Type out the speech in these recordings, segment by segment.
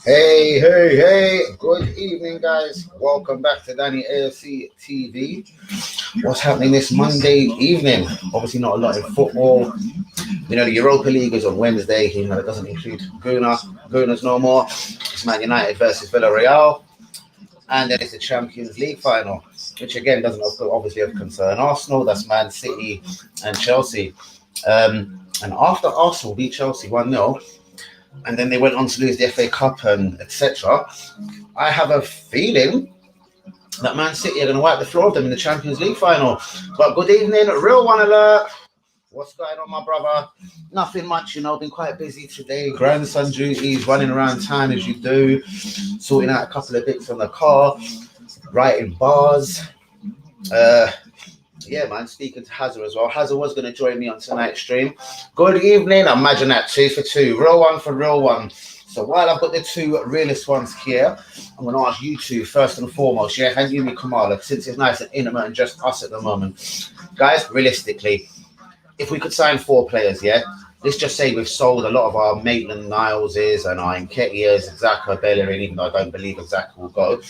Hey, good evening, guys. Welcome back to Danny AFC TV. What's happening this Monday evening? Obviously, not a lot in football. The Europa League is on Wednesday. It doesn't include Gunas no more. It's Man United versus Villarreal. And then it's the Champions League final, which again doesn't obviously have concern Arsenal. That's Man City and Chelsea. And after Arsenal beat Chelsea 1-0, and then they went on to lose the FA Cup and etc. I have a feeling that Man City are going to wipe the floor of them in the Champions League final. But good evening, Real One Alert. What's going on, my brother? Nothing much, been quite busy today. Grandson duties, running around town as you do, sorting out a couple of bits on the car, writing bars. Yeah, man, speaking to Hazard as well. Hazard was going to join me on tonight's stream. Good evening. Imagine that, 2 for 2. Real one for real one. So while I've got the two realist ones here, I'm going to ask you two first and foremost, yeah, and you, me, Kamala, since it's nice and intimate and just us at the moment. Guys, realistically, if we could sign 4 players, yeah, let's just say we've sold a lot of our Maitland-Nileses and our Nketiahs, Xhaka, Bellerin, even though I don't believe Xhaka will go.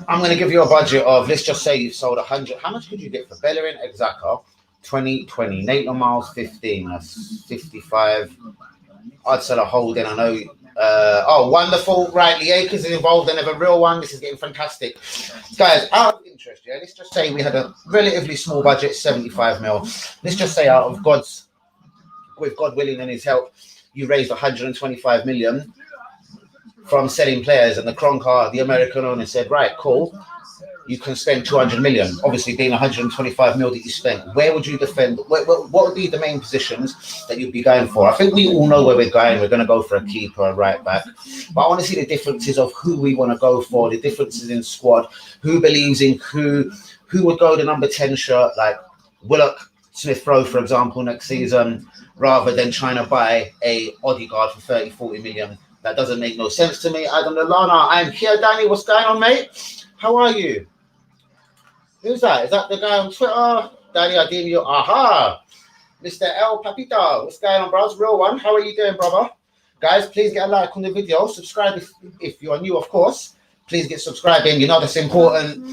I'm going to give you a budget of, let's just say you've sold 100. How much could you get for Bellerin, Xhaka? 20, Nathan Miles, 15. That's 55. I'd sell a Holding. I know. Wonderful. Right, Liakers is involved and have a real one. This is getting fantastic. Guys, out of interest, yeah, let's just say we had a relatively small budget, 75 mil. Let's just say with God willing and his help, you raised 125 million from selling players, and the Coming.R, the American owner, said, right, cool, you can spend 200 million. Obviously, being 125 mil that you spent, where would you defend? What would be the main positions that you'd be going for? I think we all know where we're going. We're going to go for a keeper, a right back. But I want to see the differences of who we want to go for, the differences in squad, who believes in who would go the number 10 shirt, like Willock, Smith Rowe, for example, next season, rather than trying to buy a Odegaard for 30, 40 million. That doesn't make no sense to me. Adam Lallana, I'm here, Danny. What's going on, mate? How are you? Who's that? Is that the guy on Twitter? Danny, I deem you. Aha! Mr. El Papita. What's going on, bros? Real one. How are you doing, brother? Guys, please get a like on the video. Subscribe if you are new, of course. Please get subscribing. That's important.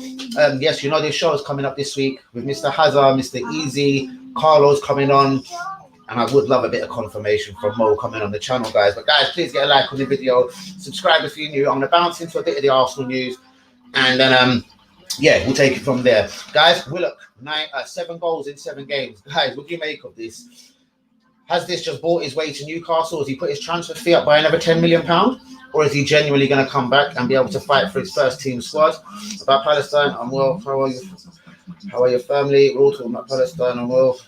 Yes, this show is coming up this week with Mr. Hazard, Mr. Easy, Carlos coming on. And I would love a bit of confirmation from Mo coming on the channel, guys. But guys, please get a like on the video. Subscribe if you're new. I'm going to bounce into a bit of the Arsenal news. And then, yeah, we'll take it from there. Guys, Willock, 7 goals in 7 games. Guys, what do you make of this? Has this just bought his way to Newcastle? Has he put his transfer fee up by another £10 million? Or is he genuinely going to come back and be able to fight for his first team squad? About Palestine, I'm well. How are you? How are your family? We're all talking about Palestine. I'm well.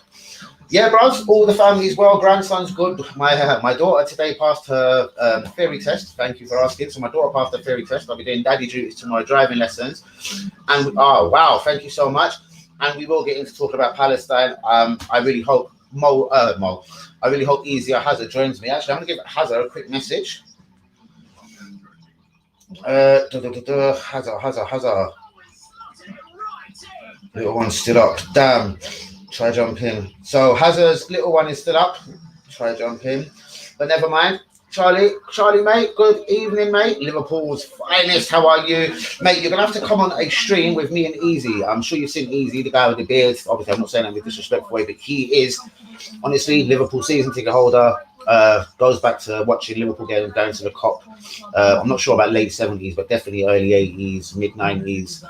Yeah, bros, all the family's well. Grandson's good. My daughter today passed her theory test. Thank you for asking. So my daughter passed her theory test. I'll be doing daddy duties tomorrow, driving lessons. And wow, thank you so much. And we will get into talking about Palestine. I really hope I really hope Easier Hazard joins me. Actually, I'm going to give Hazard a quick message. Hazard. Little one stood up. Damn. Try jump in. So Hazard's little one is still up. Try jump in. But never mind. Charlie, mate. Good evening, mate. Liverpool's finest. How are you? Mate, you're going to have to come on a stream with me and Easy. I'm sure you've seen Easy, the guy with the beard. Obviously, I'm not saying that in a disrespectful way, but he is, honestly, Liverpool season ticket holder. Goes back to watching Liverpool games, going to the Cop. I'm not sure about late 70s, but definitely early 80s, mid 90s.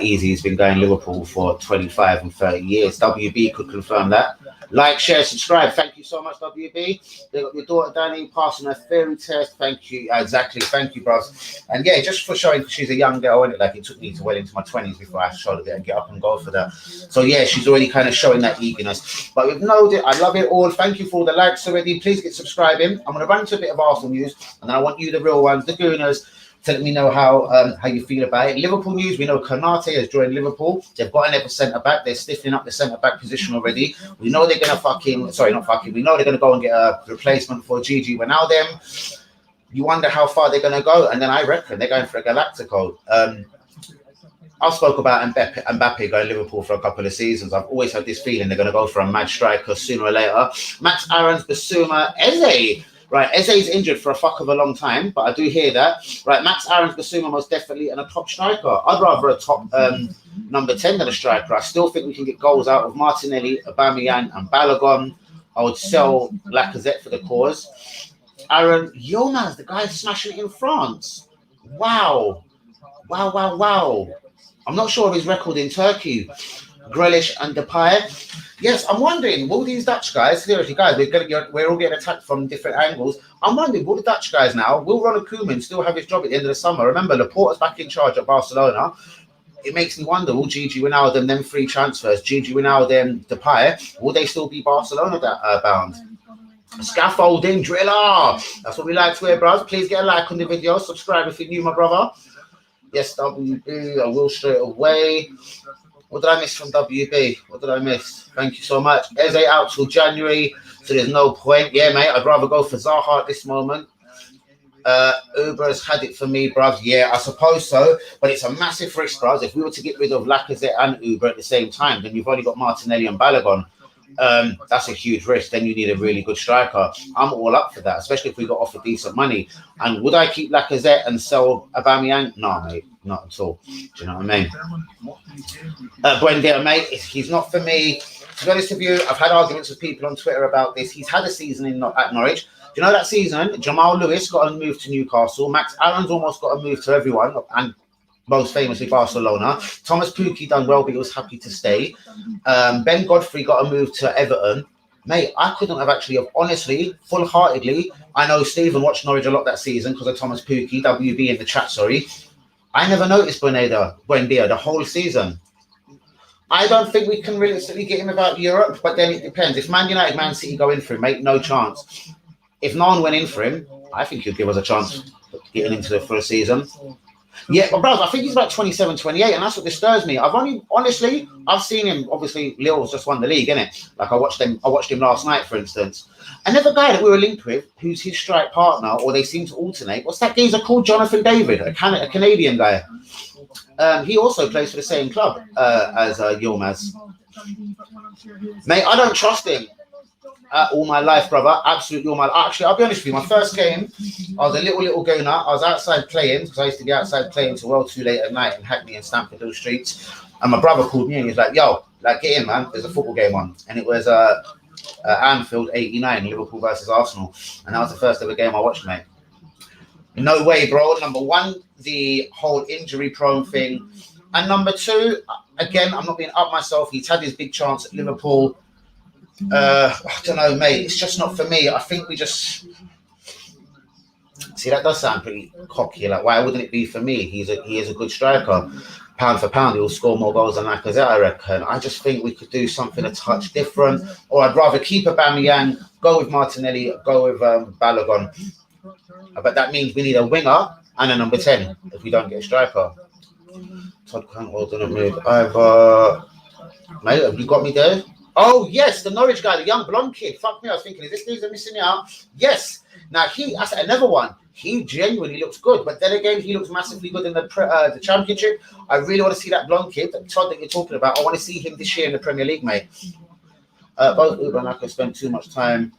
Easy's been going Liverpool for 25 and 30 years. WB could confirm that. Like, share, subscribe. Thank you so much, WB. They got your daughter Danny passing her theory test. Thank you. Exactly. Thank you, bros. And yeah, just for showing, because she's a young girl, and it took me to well into my 20s before I showed a bit and get up and go for that. So yeah, she's already kind of showing that eagerness. But we've known it. I love it all. Thank you for all the likes already. Please get subscribing. I'm going to run into a bit of Arsenal news, and then I want you, the real ones, the Gooners, to let me know how you feel about it. Liverpool news, we know Konate has joined Liverpool. They've got another centre-back. They're stiffening up the centre-back position already. We know they're going to we know they're going to go and get a replacement for Gigi Wijnaldum. You wonder how far they're going to go, and then I reckon they're going for a Galactico. I spoke about Mbappe going Liverpool for a couple of seasons. I've always had this feeling they're going to go for a mad striker sooner or later. Max Aarons, Basuma, Eze. Right, Eze's injured for a fuck of a long time, but I do hear that. Right, Max Aaron's Basuma most definitely and a top striker. I'd rather a top number 10 than a striker. I still think we can get goals out of Martinelli, Aubameyang and Balogun. I would sell Lacazette for the cause. Aaron, Yilmaz, the guy smashing it in France. Wow. I'm not sure of his record in Turkey. Grealish and Depay. Yes, I'm wondering, will these Dutch guys, seriously, guys, we're all getting attacked from different angles. I'm wondering, will the Dutch guys now, will Ronald Koeman still have his job at the end of the summer? Remember, Laporta's back in charge at Barcelona. It makes me wonder, will Gigi Wijnaldum, them free transfers, Gigi Wijnaldum, Depay, will they still be Barcelona bound? Scaffolding, driller. That's what we like to hear, bros. Please get a like on the video. Subscribe if you're new, my brother. Yes, WB, I will straight away. What did I miss from WB? What did I miss? Thank you so much. Eze out till January, so there's no point. Yeah, mate, I'd rather go for Zaha at this moment. Uber's had it for me, bruv. Yeah, I suppose so, but it's a massive risk, bruv. If we were to get rid of Lacazette and Uber at the same time, then you've only got Martinelli and Balogun. That's a huge risk. Then you need a really good striker. I'm all up for that, especially if we got offered decent money. And would I keep Lacazette and sell Aubameyang? No, mate, not at all. Do you know what I mean? Buendia, mate, he's not for me. To be honest with you, I've had arguments with people on Twitter about this. He's had a season at Norwich. Do you know that season? Jamal Lewis got a move to Newcastle. Max Aaron's almost got a move to everyone, and most famously Barcelona. Thomas Pukki done well, but he was happy to stay. Ben Godfrey got a move to Everton. Mate, I couldn't have actually, honestly, full-heartedly, I know Stephen watched Norwich a lot that season because of Thomas Pukki, WB in the chat, sorry. I never noticed Buendia the whole season. I don't think we can realistically get him about Europe, but then it depends. If Man United, Man City go in for him, mate, no chance. If no one went in for him, I think he'd give us a chance getting into the first season. Yeah, but bro, I think he's about 27, 28, and that's what disturbs me. I've seen him. Obviously, Lille's just won the league, innit? Like I watched him last night, for instance. Another guy that we were linked with, who's his strike partner, or they seem to alternate. What's that geezer called? Jonathan David, a Canadian guy. He also plays for the same club as Yilmaz. Mate, I don't trust him. All my life, brother. Absolutely all my life. Actually, I'll be honest with you. My first game, I was a little gooner. I was outside playing because I used to be outside playing till well too late at night in Hackney and Stamford Hill streets. And my brother called me and he was like, yo, like, get in, man. There's a football game on. And it was Anfield 89, Liverpool versus Arsenal. And that was the first ever game I watched, mate. No way, bro. Number one, the whole injury-prone thing. And number two, again, I'm not being up myself. He's had his big chance at Liverpool. I don't know, mate. It's just not for me. I think we just see that does sound pretty cocky. Like, why wouldn't it be for me? He is a good striker. Pound for pound, he'll score more goals than Lacazette, I reckon. I just think we could do something a touch different. Or I'd rather keep Aubameyang, go with Martinelli, go with Balogun. But that means we need a winger and a number 10 if we don't get a striker. Todd Cantwell didn't move over. Mate, have you got me there? Oh, yes, the Norwich guy, the young blonde kid. Fuck me, I was thinking, is this geezer missing me out? Yes. Now, that's another one. He genuinely looks good, but then again, he looks massively good in the Championship. I really want to see that blonde kid, Todd, that you're talking about. I want to see him this year in the Premier League, mate. Both Uber and Laka spent too much time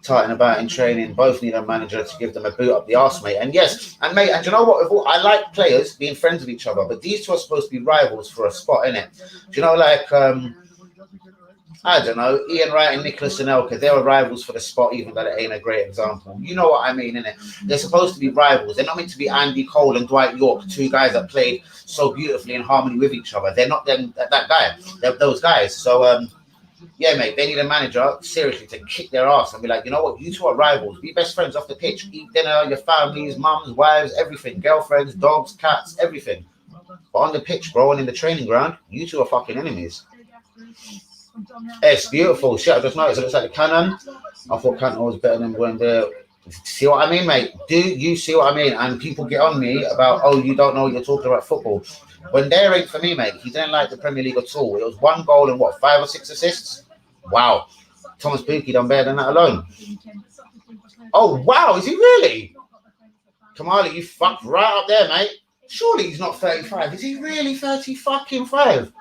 tarting about in training. Both need a manager to give them a boot up the arse, mate. And yes, and mate, and you know what? I like players being friends with each other, but these two are supposed to be rivals for a spot, innit? Do you know, like... I don't know, Ian Wright and Nicholas Anelka, they were rivals for the spot, even though it ain't a great example. You know what I mean, innit? They're supposed to be rivals. They're not meant to be Andy Cole and Dwight York, two guys that played so beautifully in harmony with each other. They're not that guy. They're those guys. So, yeah, mate, they need a manager, seriously, to kick their ass and be like, you know what, you two are rivals. Be best friends off the pitch. Eat dinner, your families, mums, wives, everything. Girlfriends, dogs, cats, everything. But on the pitch, bro, and in the training ground, you two are fucking enemies. It's beautiful. Shit, I just noticed it looks like the Canon. I thought Canon was better than Buendia. See what I mean, mate? Do you see what I mean? And people get on me about, oh, you don't know what you're talking about football. Buendia ain't for me, mate. He didn't like the Premier League at all. It was 1 goal and 5 or 6 assists? Wow. Thomas Pukki done better than that alone. Oh, wow. Is he really? Kamali, you fucked right up there, mate. Surely he's not 35. Is he really 30-fucking-5?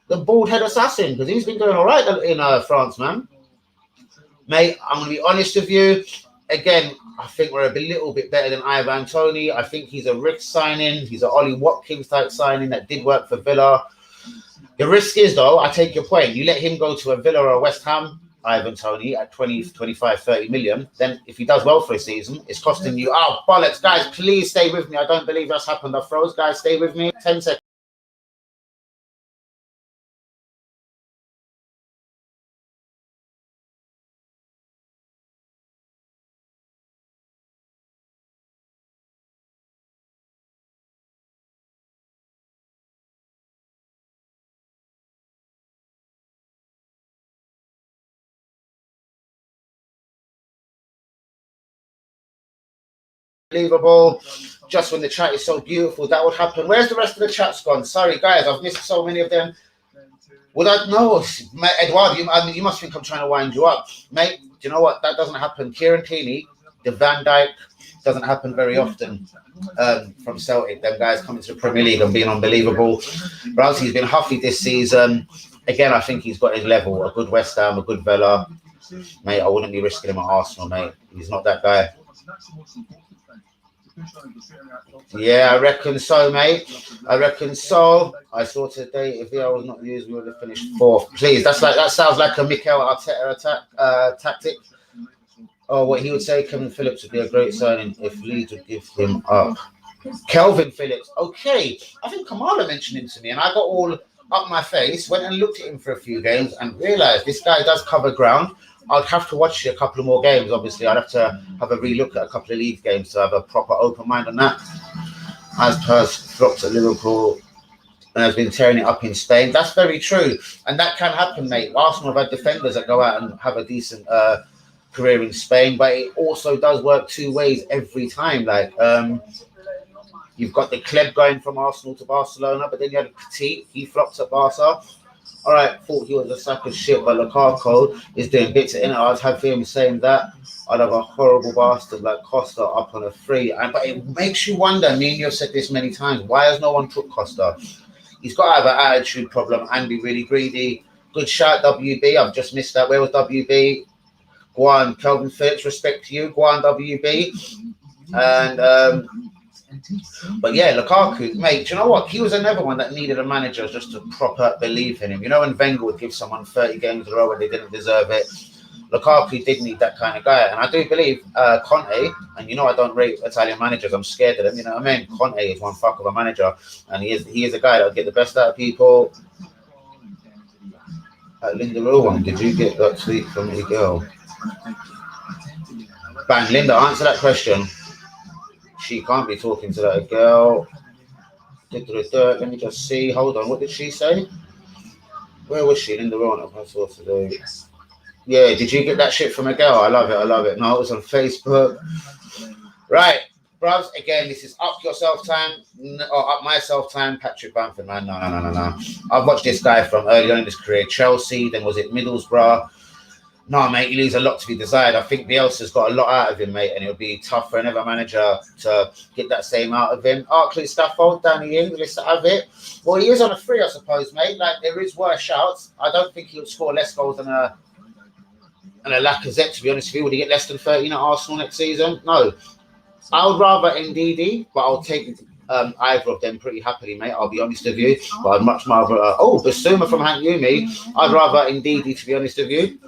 The bald head assassin, because he's been doing all right in France, man. Mate, I'm going to be honest with you. again, I think we're a little bit better than Ivan Toney. I think he's a risk signing. He's an Ollie Watkins type signing that did work for Villa. The risk is, though, I take your point. You let him go to a Villa or a West Ham, Ivan Toney, at 20, 25, 30 million. Then if he does well for a season, it's costing you, oh, bollocks. Guys, please stay with me. I don't believe that's happened. I froze. Guys, stay with me. 10 seconds. Unbelievable. Just when the chat is so beautiful, that would happen. Where's the rest of the chats gone? Sorry, guys, I've missed so many of them. Would I know, Edward? You must think I'm trying to wind you up, mate. Do you know what? That doesn't happen. Kieran Keaney, the Van Dijk, doesn't happen very often. From Celtic, them guys coming to the Premier League and being unbelievable. Rousey's been huffy this season. Again, I think he's got his level. A good West Ham, a good Villa, mate. I wouldn't be risking him at Arsenal, mate. He's not that guy. Yeah, I reckon so, mate. I reckon so. I saw today if VR was not used, we would have finished fourth. Please, that sounds like a Mikel Arteta tactic. Oh, what he would say, Kevin Phillips would be a great signing if Leeds would give him up. Kelvin Phillips. Okay, I think Kamala mentioned him to me, and I got all up my face, went and looked at him for a few games, and realised this guy does cover ground. I'd have to watch a couple of more games, obviously. I'd have to have a relook at a couple of Leeds games to have a proper open mind on that. As per flopped at Liverpool and has been tearing it up in Spain. That's very true. And that can happen, mate. Arsenal have had defenders that go out and have a decent career in Spain, but it also does work two ways every time. Like, you've got the Kleb going from Arsenal to Barcelona, but then you had Petit. He flopped at Barca. All right, thought he was a sack of shit, but Lukaku is doing bits in it. I'd have him saying that. I'd have a horrible bastard like Costa up on a free. But it makes you wonder, me and you have said this many times, why has no one took Costa? He's got to have an attitude problem and be really greedy. Good shout, WB. I've just missed that. Where was WB? Go on, Kelvin Phillips, respect to you. Go on, WB. And but yeah, Lukaku, mate, do you know what? He was another one that needed a manager just to proper believe in him. You know, when Wenger would give someone 30 games in a row when they didn't deserve it, Lukaku did need that kind of guy. And I do believe Conte, and you know I don't rate Italian managers, I'm scared of them, you know what I mean? Conte is one fuck of a manager, and he is a guy that'll get the best out of people. Linda Rowan, did you get that tweet from your girl? Bang, Linda, answer that question. She can't be talking to that girl. Let me just see. Hold on. What did she say? Where was she? Linda Rowan. Yeah, did you get that shit from a girl? I love it. I love it. No, it was on Facebook. Right. Bruvs, again, this is up yourself time, or up myself time. Patrick Bamford, man. No. I've watched this guy from early on in his career. Chelsea, then was it Middlesbrough? No, mate, he leaves a lot to be desired. I think Bielsa's got a lot out of him, mate, and it'll be tough for another manager to get that same out of him. Arkley Stafford, Danny Ings, let's have it. Well, he is on a free, I suppose, mate. Like, there is worse shouts. I don't think he'll score less goals than a Lacazette, to be honest with you. Would he get less than 13 at Arsenal next season? No. I would rather Ndidi, but I'll take either of them pretty happily, mate. I'll be honest with you. But I'd much rather... Basuma from Hank Yumi. I'd rather Ndidi, to be honest with you.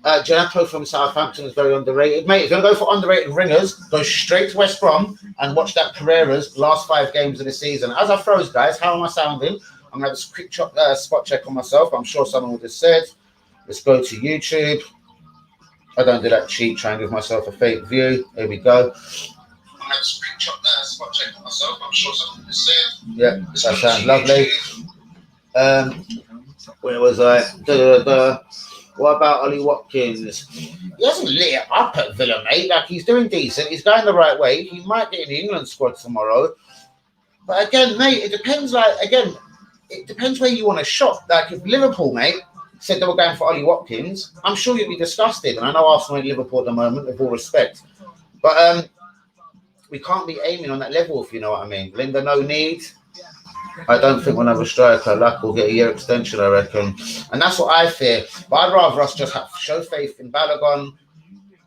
Janato from Southampton is very underrated. Mate, if you're going to go for underrated ringers, go straight to West Brom and watch that Pereira's last 5 games of the season. As I froze, guys, how am I sounding? I'm going to have a quick spot check on myself. I'm sure someone would have said. Let's go to YouTube. I don't do that cheat, try and give myself a fake view. Here we go. I'm going to have a spot check on myself. I'm sure someone would have said. Yeah, that sounds lovely. Where was I? What about Ollie Watkins? He hasn't lit it up at Villa, mate. Like, he's doing decent. He's going the right way. He might get in the England squad tomorrow. But again, mate, it depends. It depends where you want to shop. Like, if Liverpool, mate, said they were going for Ollie Watkins, I'm sure you'd be disgusted. And I know Arsenal and Liverpool at the moment, with all respect. But we can't be aiming on that level, if you know what I mean. Linda, no need. I don't think we'll have a striker. Lack will get a year extension, I reckon. And that's what I fear. But I'd rather us just show faith in Balogun,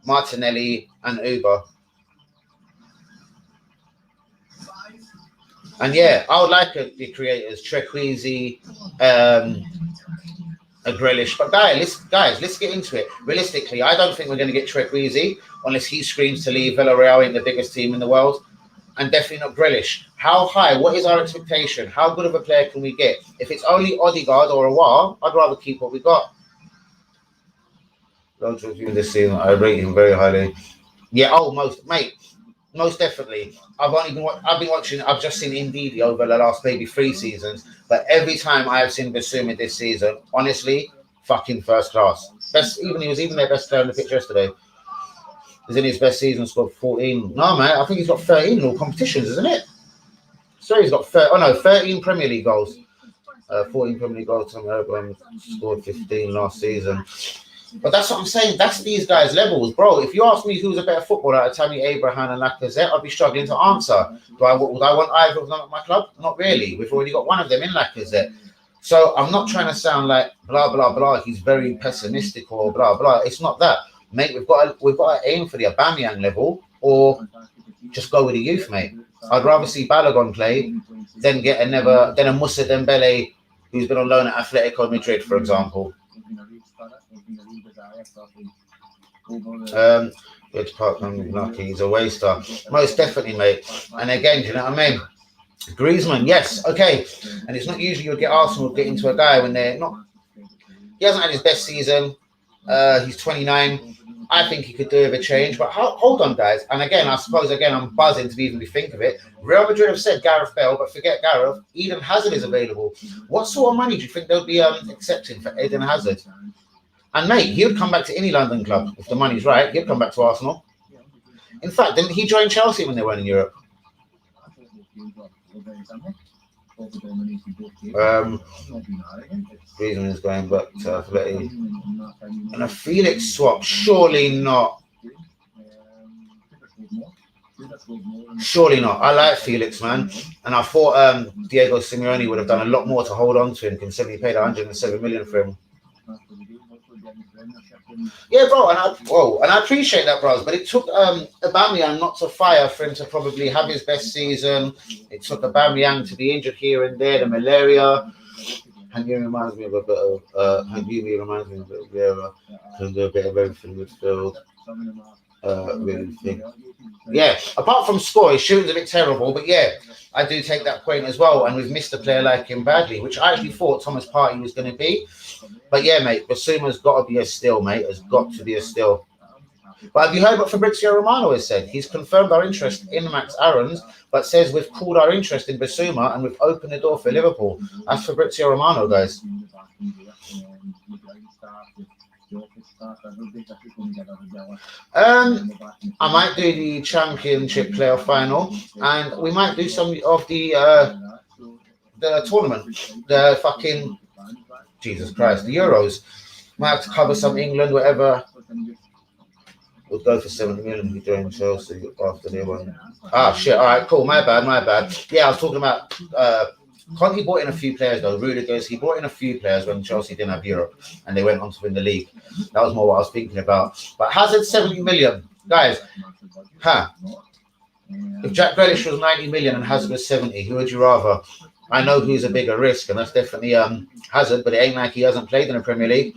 Martinelli, and Uber. And yeah, I would like the creators, Trequezy, a Grealish. But guys, let's get into it. Realistically, I don't think we're going to get Trequezy unless he screams to leave. Villarreal ain't the biggest team in the world. And definitely not Grealish. How high? What is our expectation? How good of a player can we get? If it's only Odegaard or Awar, I'd rather keep what we got. Don't review this season. I rate him very highly. Yeah, most definitely. I've been watching. I've just seen Indeed over the last maybe 3 seasons, but every time I have seen Basuma this season, honestly, fucking first class. He was even their best player on the pitch yesterday. He's in his best season, scored 14. No, man, I think he's got 13 in all competitions, isn't it? Sorry, he's got 13 Premier League goals. 14 Premier League goals. Scored 15 last season. But that's what I'm saying. That's these guys' levels, bro. If you ask me who's a better footballer out of Tammy Abraham and Lacazette, I'd be struggling to answer. Would I want either of them at my club? Not really. We've already got one of them in Lacazette. So I'm not trying to sound like blah, blah, blah. He's very pessimistic or blah, blah. It's not that. Mate, we've got to aim for the Aubameyang level or just go with the youth, mate. I'd rather see Balogun play than get a Moussa Dembele who's been on loan at Atletico Madrid, for example. Which part lucky, he's a waster. Most definitely, mate. And again, do you know what I mean? Griezmann, yes, okay. And it's not usually you'll get Arsenal get into a guy when they're not. He hasn't had his best season. He's 29. I think he could do with a change. But hold on, guys. And again, I suppose I'm buzzing to even think of it. Real Madrid have said Gareth Bale, but forget Gareth. Eden Hazard is available. What sort of money do you think they'll be accepting for Eden Hazard? And mate, he would come back to any London club if the money's right. He'd come back to Arsenal. In fact, didn't he join Chelsea when they weren't in Europe? Griezmann is going back to Atleti. And a Felix swap, surely not. Surely not. I like Felix, man. And I thought Diego Simeone would have done a lot more to hold on to him, considering he paid 107 million for him. Yeah, bro, and I appreciate that, bros. But it took Aubameyang not to fire for him to probably have his best season. It took Aubameyang to be injured here and there, the malaria. Hangumi reminds me of a bit of Vieira. Can do a bit of everything midfield. Really think. Yeah, apart from score, his shooting's a bit terrible, but yeah, I do take that point as well. And we've missed a player like him badly, which I actually thought Thomas Partey was going to be. But yeah, mate, Basuma's got to be a steal, mate. Has got to be a steal. But have you heard what Fabrizio Romano has said? He's confirmed our interest in Max Aarons, but says we've called our interest in Basuma and we've opened the door for Liverpool. That's Fabrizio Romano, guys. I might do the Championship playoff final, and we might do some of the tournament, the fucking Jesus Christ, the Euros. Might have to cover some England, whatever. We'll go for 70 million. We join Chelsea after the one. Ah, shit. All right, cool. My bad. Yeah, I was talking about. Conte brought in a few players though. Rudiger's. He brought in a few players when Chelsea didn't have Europe, and they went on to win the league. That was more what I was thinking about. But Hazard 70 million, guys. If Jack Grealish was 90 million and Hazard was 70, who would you rather? I know who's a bigger risk, and that's definitely Hazard. But it ain't like he hasn't played in the Premier League.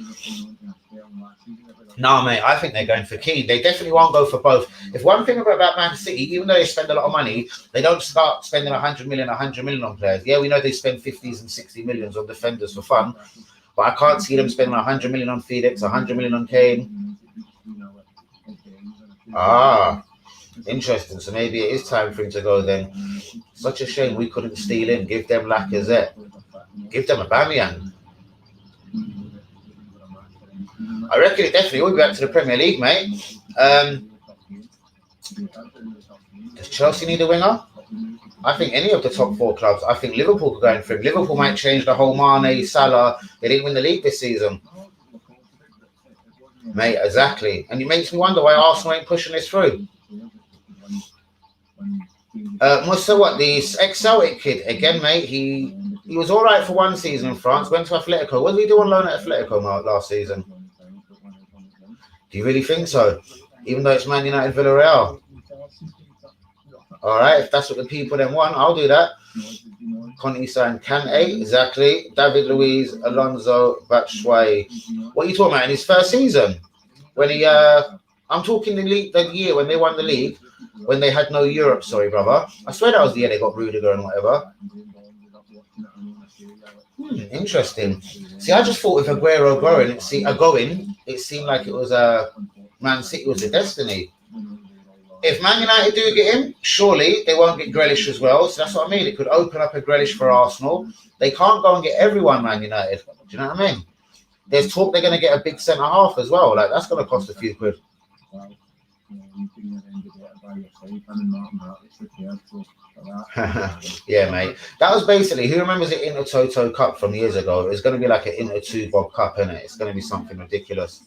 No, mate, I think they're going for Keane. They definitely won't go for both. If one thing about Man City, even though they spend a lot of money, they don't start spending 100 million on players. Yeah, we know they spend 50s and 60 millions on defenders for fun, but I can't see them spending 100 million on Felix, 100 million on Kane. Ah, interesting. So maybe it is time for him to go then. Such a shame we couldn't steal in. Give them Lacazette. Give them Aubameyang. I reckon it definitely will be back to the Premier League, mate. Does Chelsea need a winger? I think any of the top 4 clubs. I think Liverpool could go in for him. Liverpool might change the whole Mane, Salah. They didn't win the league this season. Mate, exactly. And it makes me wonder why Arsenal ain't pushing this through. So what? The ex-Celtic kid, again, mate, he was all right for one season in France, went to Atletico. What did he do on loan at Atletico last season? Do you really think so? even though it's Man United Villarreal. All right, if that's what the people then want, I'll do that. Conte signed Kante, exactly. David Luiz, Alonso, Batshuayi. What are you talking about in his first season? When he, I'm talking the league, the year when they won the league, when they had no Europe. Sorry, brother. I swear that was the year they got Rudiger and whatever. Interesting. See, I just thought with Aguero going, it seemed like it was Man City was a destiny. If Man United do get him, surely they won't get Grealish as well. So that's what I mean. It could open up a Grealish for Arsenal. They can't go and get everyone, Man United. Do you know what I mean? There's talk they're going to get a big centre half as well. Like, that's going to cost a few quid. Yeah, mate. That was basically, who remembers the Inter Toto Cup from years ago? It was going to be like an Inter 2 Bob Cup, innit? It's going to be something ridiculous.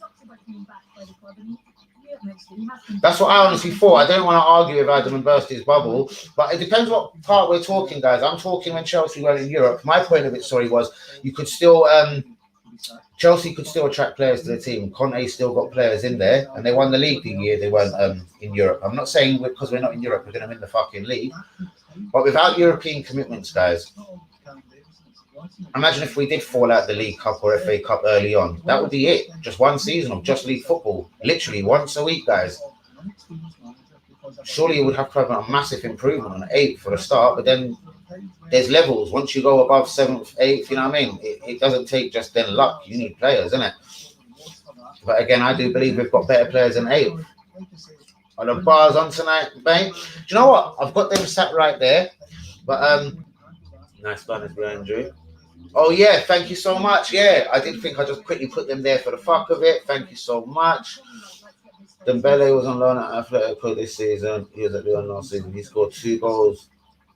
That's what I honestly thought. I don't want to argue with Adam and burst his bubble, but it depends what part we're talking, guys. I'm talking when Chelsea were in Europe. My point of it, was you could still Chelsea could still attract players to the team. Conte still got players in there, and they won the league the year they weren't in Europe. I'm not saying because we're not in Europe we're going to win the fucking league, but without European commitments, guys. Imagine if we did fall out the League Cup or FA Cup early on. That would be it. Just one season of just league football. Literally once a week, guys. Surely you would have to have a massive improvement on 8th for the start, but then there's levels. Once you go above 7th, 8th, you know what I mean? It doesn't take just then luck. You need players, isn't it? But again, I do believe we've got better players than 8th. Are the bars on tonight, mate? Do you know what? I've got them sat right there. But nice fun, Andrew. Oh yeah, thank you so much. Yeah, I did think I just quickly put them there for the fuck of it. Thank you so much. Dembele was on loan at Atletico this season. He was at Lyon last season. He scored 2 goals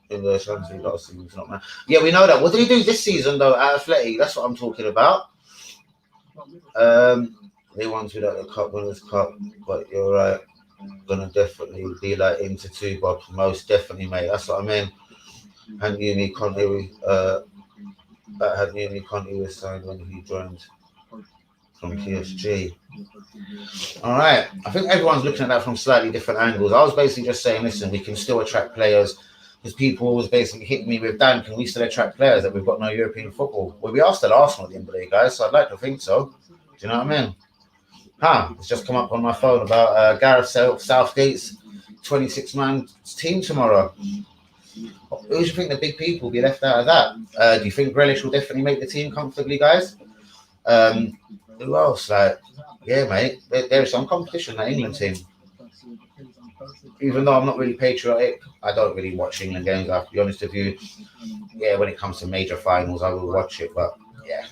in the Champions League last season. Yeah, we know that. What did he do this season though at Atletico? That's what I'm talking about. They won to the Cup Winners' Cup, but you're right. Gonna definitely be like into 2, but most definitely, mate. That's what I mean. And Uni Conte, Conte was signed when he joined from PSG. All right, I think everyone's looking at that from slightly different angles. I was basically just saying, listen, we can still attract players because people was basically hitting me with, Dan, can we still attract players that we've got no European football? Well, we are still Arsenal at the end of the day, guys, so I'd like to think so. Do you know what I mean? It's just come up on my phone about Gareth Southgate's 26-man team tomorrow. Who do you think the big people will be left out of that? Do you think Grealish will definitely make the team comfortably, guys? Who else? Like, yeah, mate, there is some competition in that England team. Even though I'm not really patriotic, I don't really watch England games, I have to be honest with you. Yeah, when it comes to major finals, I will watch it, but yeah.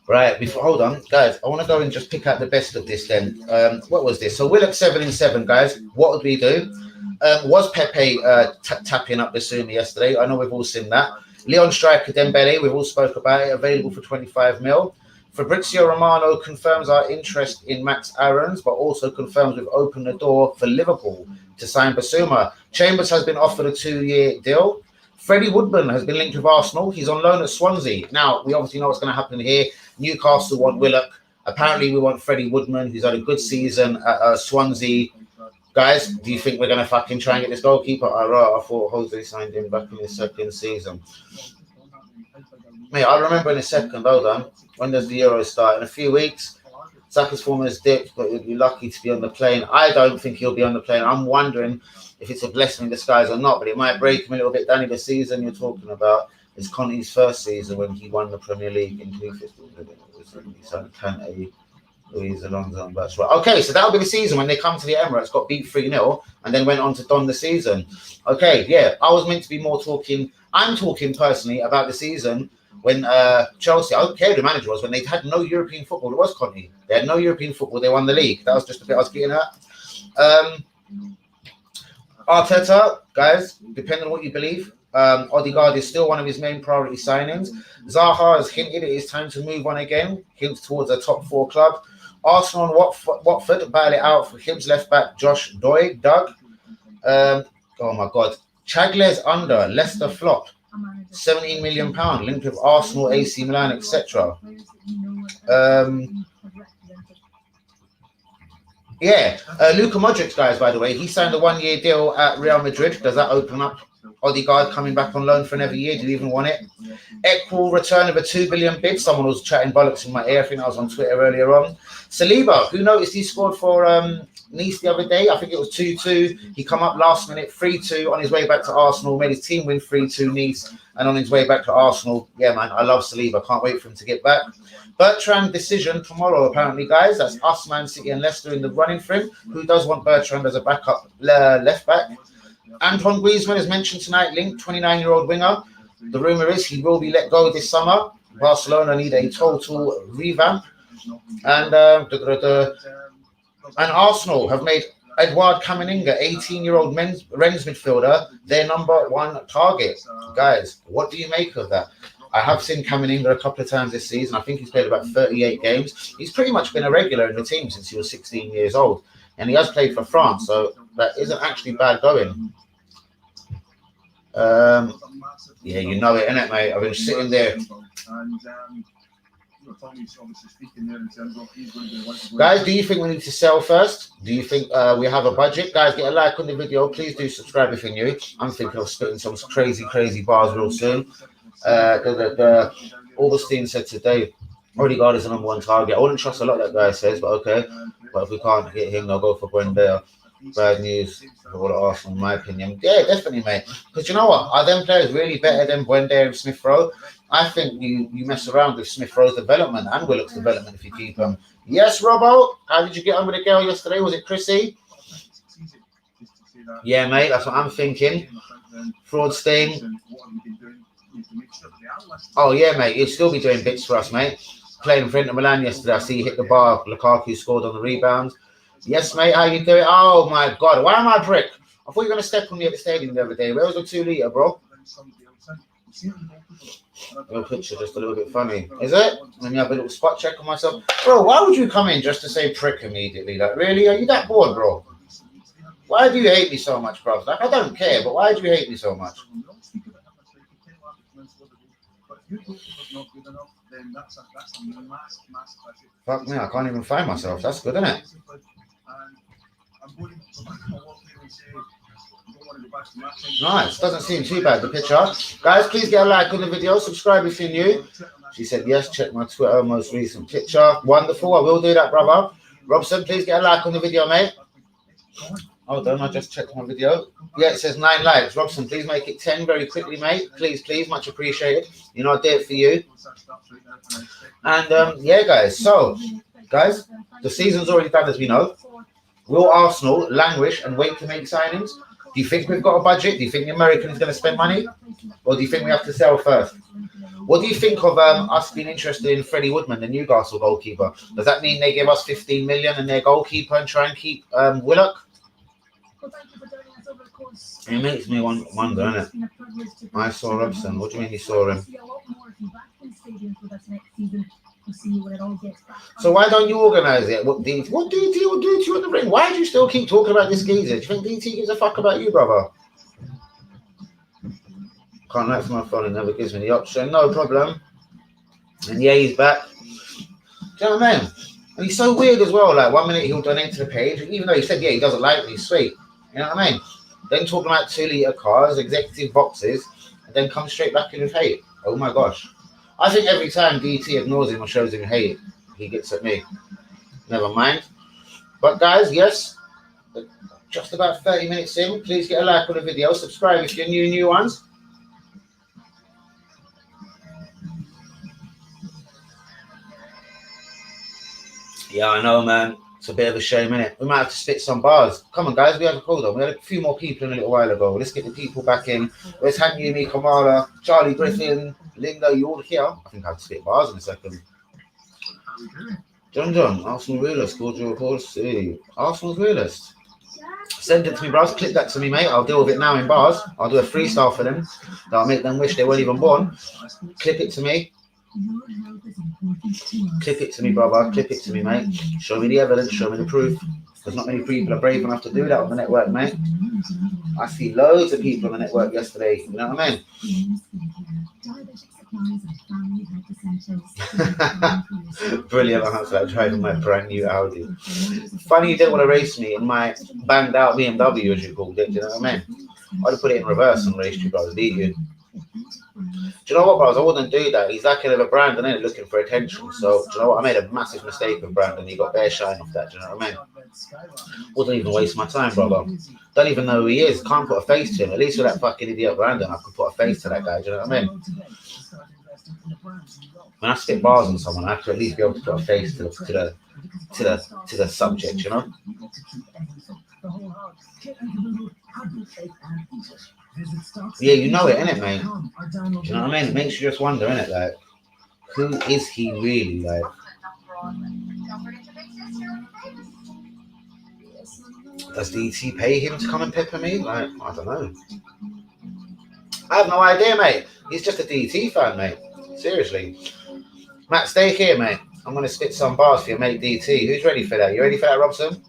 Right, hold on, guys. I want to go and just pick out the best of this then. What was this? So we're at 7-7, guys. What would we do? Was Pepe tapping up Basuma yesterday? I know we've all seen that. Leon striker Dembele, we've all spoke about it, available for 25 mil. Fabrizio Romano confirms our interest in Max Aarons, but also confirms we've opened the door for Liverpool to sign Basuma. Chambers has been offered a 2-year deal. Freddie Woodman has been linked with Arsenal. He's on loan at Swansea. Now, we obviously know what's going to happen here. Newcastle want Willock. Apparently, we want Freddie Woodman, who's had a good season at Swansea. Guys, do you think we're going to fucking try and get this goalkeeper? I thought Jose signed him back in his second season. Mate, I'll remember in a second. Hold on. When does the Euro start? In a few weeks. Saka's form has dipped, but he'll be lucky to be on the plane. I don't think he'll be on the plane. I'm wondering if it's a blessing in disguise or not, but it might break him a little bit. Danny, the season you're talking about is Conte's first season when he won the Premier League in 2015. He signed Kante, Luiz, Alonso, and that's right. Okay, so that'll be the season when they come to the Emirates, got beat 3-0, and then went on to don the season. Okay, yeah, I was meant to be more talking. I'm talking personally about the season when Chelsea, I don't care who the manager was, when they had no European football. It was Conte. They had no European football. They won the league. That was just a bit I was getting at. Arteta, guys, depending on what you believe, Odegaard is still one of his main priority signings. Zaha has hinted it is time to move on again, hints towards a top 4 club. Arsenal and Watford battle it out for Hibs left back Josh Doug. Oh my God. Chagles under, Leicester flop. £17 million linked with Arsenal, AC Milan, etc. Yeah, Luka Modric, guys, by the way, he signed a 1-year deal at Real Madrid. Does that open up Odegaard coming back on loan for another year? Do you even want it? Equal return of a 2 billion bid. Someone was chatting bollocks in my ear. I think I was on Twitter earlier on. Saliba, who noticed he scored for Nice the other day? I think it was 2-2. He come up last minute, 3-2 on his way back to Arsenal. Made his team win 3-2 Nice, and on his way back to Arsenal. Yeah, man, I love Saliba. Can't wait for him to get back. Bertrand decision tomorrow, apparently, guys. That's us, Man City and Leicester in the running for him. Who does want Bertrand as a backup left back? Antoine Griezmann is mentioned tonight, linked, 29-year-old winger. The rumour is he will be let go this summer. Barcelona need a total revamp. And Arsenal have made Edouard Camavinga, 18-year-old Rennes midfielder, their number one target. Guys, what do you make of that? I have seen Coming.R a couple of times this season. I think he's played about 38 games. He's pretty much been a regular in the team since he was 16 years old. And he has played for France, so that isn't actually bad going. Yeah, you know it, innit, mate? I've been sitting there. Guys, do you think we need to sell first? Do you think we have a budget? Guys, get a like on the video. Please do subscribe if you're new. I'm thinking of spitting some crazy bars real soon. Augustine said today, Odegaard is the number one target. I wouldn't trust a lot that guy says, but okay. But if we can't hit him, they'll go for Buendia. Bad news for all of Arsenal, in my opinion. Yeah, definitely, mate. Because you know what? Are them players really better than Buendia and Smith Rowe? I think you mess around with Smith Rowe's development and Willock's development if you keep them. Yes, Robbo. How did you get on with the girl yesterday? Was it Chrissy? Yeah, mate. That's what I'm thinking. Fraudstein. Oh, yeah, mate. You'll still be doing bits for us, mate. Playing for Inter Milan yesterday. I see you hit the bar. Lukaku scored on the rebound. Yes, mate. How you doing? Oh, my God. Why am I a prick? I thought you were going to step on me at the stadium the other day. Where was the 2 litre, bro? Your picture just a little bit funny. Is it? Let me have a little spot check on myself. Bro, why would you come in just to say prick immediately? Like, really? Are you that bored, bro? Why do you hate me so much, bro? Like, I don't care, but why do you hate me so much? Fuck me, I can't even find myself. That's good, isn't it? Nice, doesn't seem too bad, the picture. Guys, please get a like on the video, subscribe if you're new. She said, yes, check my Twitter, most recent picture. Wonderful, I will do that, brother. Robson, please get a like on the video, mate. Hold on, I just checked my video. Yeah, it says 9 likes. Robson, please make it 10 very quickly, mate. Please, much appreciated. You know, I did it for you. And, yeah, guys. So, guys, the season's already done, as we know. Will Arsenal languish and wait to make signings? Do you think we've got a budget? Do you think the American is going to spend money? Or do you think we have to sell first? What do you think of us being interested in Freddie Woodman, the Newcastle goalkeeper? Does that mean they give us 15 million and their goalkeeper and try and keep Willock? It makes me wonder, doesn't it? I saw Robson. What do you mean you saw him? So why don't you organise it? What DT will do to you at the ring? Why do you still keep talking about this geezer? Do you think DT gives a fuck about you, brother? Can't write for my phone. It never gives me the option. No problem. And yeah, he's back. Do you know what I mean? And he's so weird as well. Like 1 minute he'll donate to the page, even though he said, yeah, he doesn't like me. Sweet. You know what I mean? Then talking about 2 litre cars, executive boxes, and then come straight back in with hate. Oh my gosh. I think every time DT ignores him or shows him hate, he gets at me. Never mind. But guys, yes, just about 30 minutes in. Please get a like on the video. Subscribe if you're new ones. Yeah, I know, man. It's a bit of a shame, innit? We might have to spit some bars. Come on, guys. We had a few more people in a little while ago. Let's get the people back in. Where's Hanyumi, Kamara, Charlie Griffin, Linda? You all here? I think I have to spit bars in a second. John, Arsenal realist. Scored your report. See, Arsenal's realist. Send it to me, bros. Click that to me, mate. I'll deal with it now in bars. I'll do a freestyle for them. That'll make them wish they weren't even born. Clip it to me. Clip it to me, brother. Clip it to me, mate. Show me the evidence. Show me the proof. Because not many people are brave enough to do that on the network, mate. I see loads of people on the network yesterday. You know what I mean? Brilliant answer. I'm driving my brand new Audi. Funny you didn't want to race me in my banged out BMW, as you called it. Do you know what I mean? I'd have put it in reverse and raced you, bro. Lead you. Do you know what, bros? I wouldn't do that. He's that kind of a Brandon, ain't looking for attention. So, do you know what? I made a massive mistake with Brandon. He got bare shine off that. Do you know what I mean? Wouldn't even waste my time, brother. Don't even know who he is. Can't put a face to him. At least with that fucking idiot Brandon, I could put a face to that guy. Do you know what I mean? When I spit bars on someone, I have to at least be able to put a face to the subject. You know? Yeah, you know it, innit, mate? Do you know what I mean? It makes you just wonder, innit? Like, who is he really? Like, does DT pay him to come and pepper me? Like, I don't know. I have no idea, mate. He's just a DT fan, mate. Seriously. Matt, stay here, mate. I'm going to spit some bars for your mate DT. Who's ready for that? You ready for that, Robson?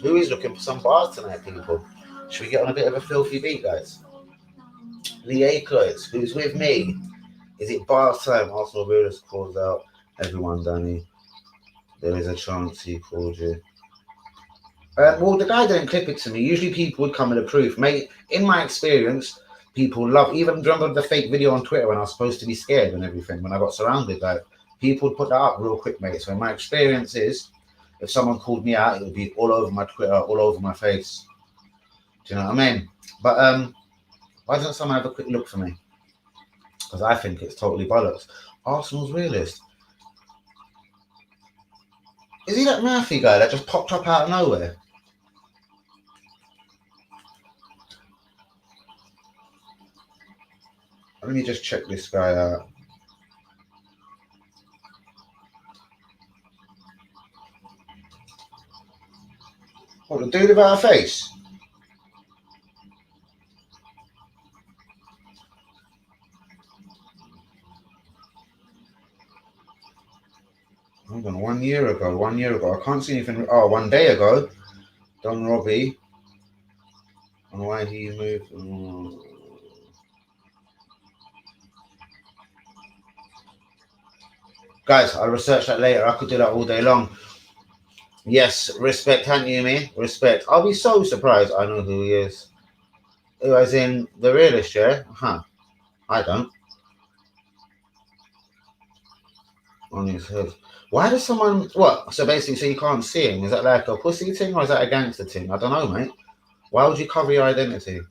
Who is looking for some bars tonight, people? Should we get on a bit of a filthy beat, guys? Lee Akers, who's with me? Is it bars time? Arsenal Realist calls out everyone, Danny. There is a chance he called you. Well, the guy didn't clip it to me. Usually people would come with a proof. Mate, in my experience, people love, even remember the fake video on Twitter when I was supposed to be scared and everything, when I got surrounded, like, people would put that up real quick, mate. So my experience is, if someone called me out, it would be all over my Twitter, all over my face. Do you know what I mean? But why doesn't someone have a quick look for me? Because I think it's totally bollocks. Arsenal's Realist. Is he that Murphy guy that just popped up out of nowhere? Let me just check this guy out. What, the dude without a face? Hold on, 1 year ago. I can't see anything. Oh, 1 day ago. Don Robbie. And why he moved. Guys, I'll research that later. I could do that all day long. Yes, respect, Hanyumi. Respect. I'll be so surprised. I know who he is. Who, as in the Realist, yeah? Huh. I don't. On his head. Why does someone... What? So basically, so you can't see him. Is that like a pussy thing or is that a gangster thing? I don't know, mate. Why would you cover your identity?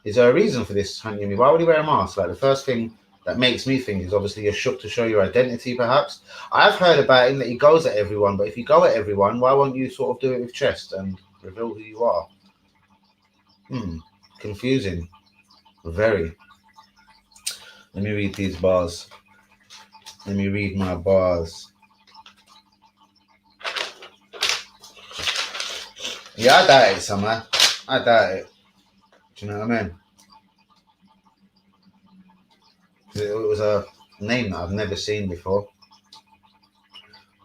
Is there a reason for this, Hanyumi? Why would he wear a mask? Like, the first thing that makes me think is obviously you're shook to show your identity, perhaps. I've heard about him that he goes at everyone, but if you go at everyone, why won't you sort of do it with chest and reveal who you are? Confusing. Very. Let me read these bars. Let me read my bars. Yeah, I doubt it, Summer. I doubt it. Do you know what I mean? It was a name that I've never seen before.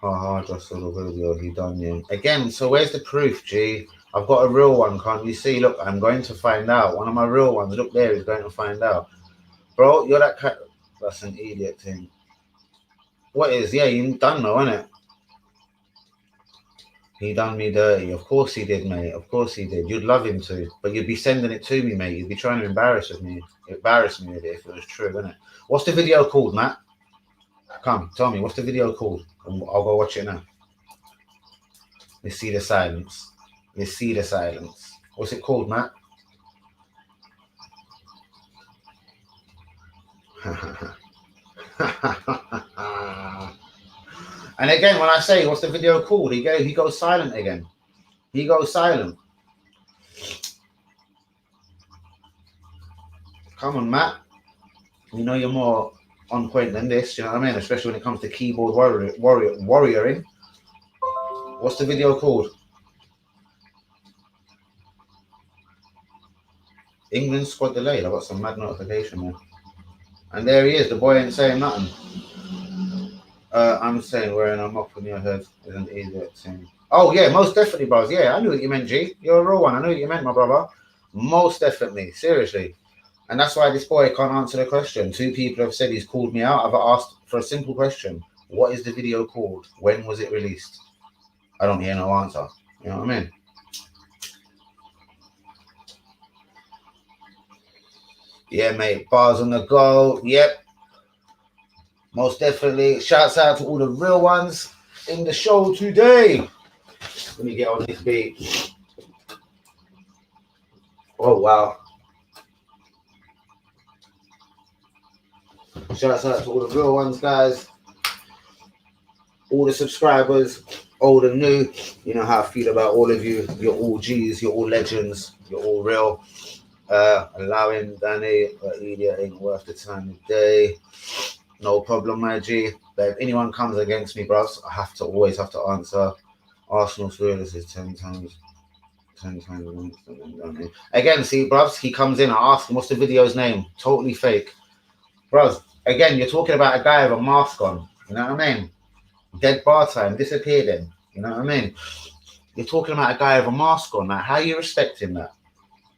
I just saw the video he done you. Again, so where's the proof, G? I've got a real one, can't you see? Look, I'm going to find out. One of my real ones, look there, is going to find out. Bro, you're that cat. That's an idiot thing. What is? Yeah, you done though, innit? He done me dirty. Of course he did, mate. Of course he did. You'd love him to, but you'd be sending it to me, mate. You'd be trying to embarrass me with it if it was true, innit? What's the video called, Matt? Come, tell me, what's the video called? I'll go watch it now. Let's see the silence. Let's see the silence. What's it called, Matt? And again, when I say, what's the video called? He goes silent again. He goes silent. Come on, Matt. You know you're more on point than this, you know what I mean? Especially when it comes to keyboard warrioring. What's the video called? England squad delayed. I got some mad notification there. And there he is. The boy ain't saying nothing. I'm saying wearing a mop on your head is an idiot thing. Oh, yeah, most definitely, bros. Yeah, I knew what you meant, G. You're a real one. I knew what you meant, my brother. Most definitely. Seriously. And that's why this boy can't answer the question. 2 people have said he's called me out. I've asked for a simple question. What is the video called? When was it released? I don't hear no answer. You know what I mean? Yeah, mate. Bars on the go. Yep. Most definitely. Shouts out to all the real ones in the show today. Let me get on this beat. Oh, wow. Shouts out to all the real ones, guys. All the subscribers, old and new. You know how I feel about all of you. You're all G's. You're all legends. You're all real. Allowing Danny, idiot ain't worth the time of day. No problem, my G. But if anyone comes against me, bros, I always have to answer. Arsenal's realist is 10 times. 10 times. Again, see, bros, he comes in, I ask him, what's the video's name? Totally fake. Bros, again, you're talking about a guy with a mask on. You know what I mean? Dead bar time, disappeared him. You know what I mean? You're talking about a guy with a mask on. Like, how are you respecting that?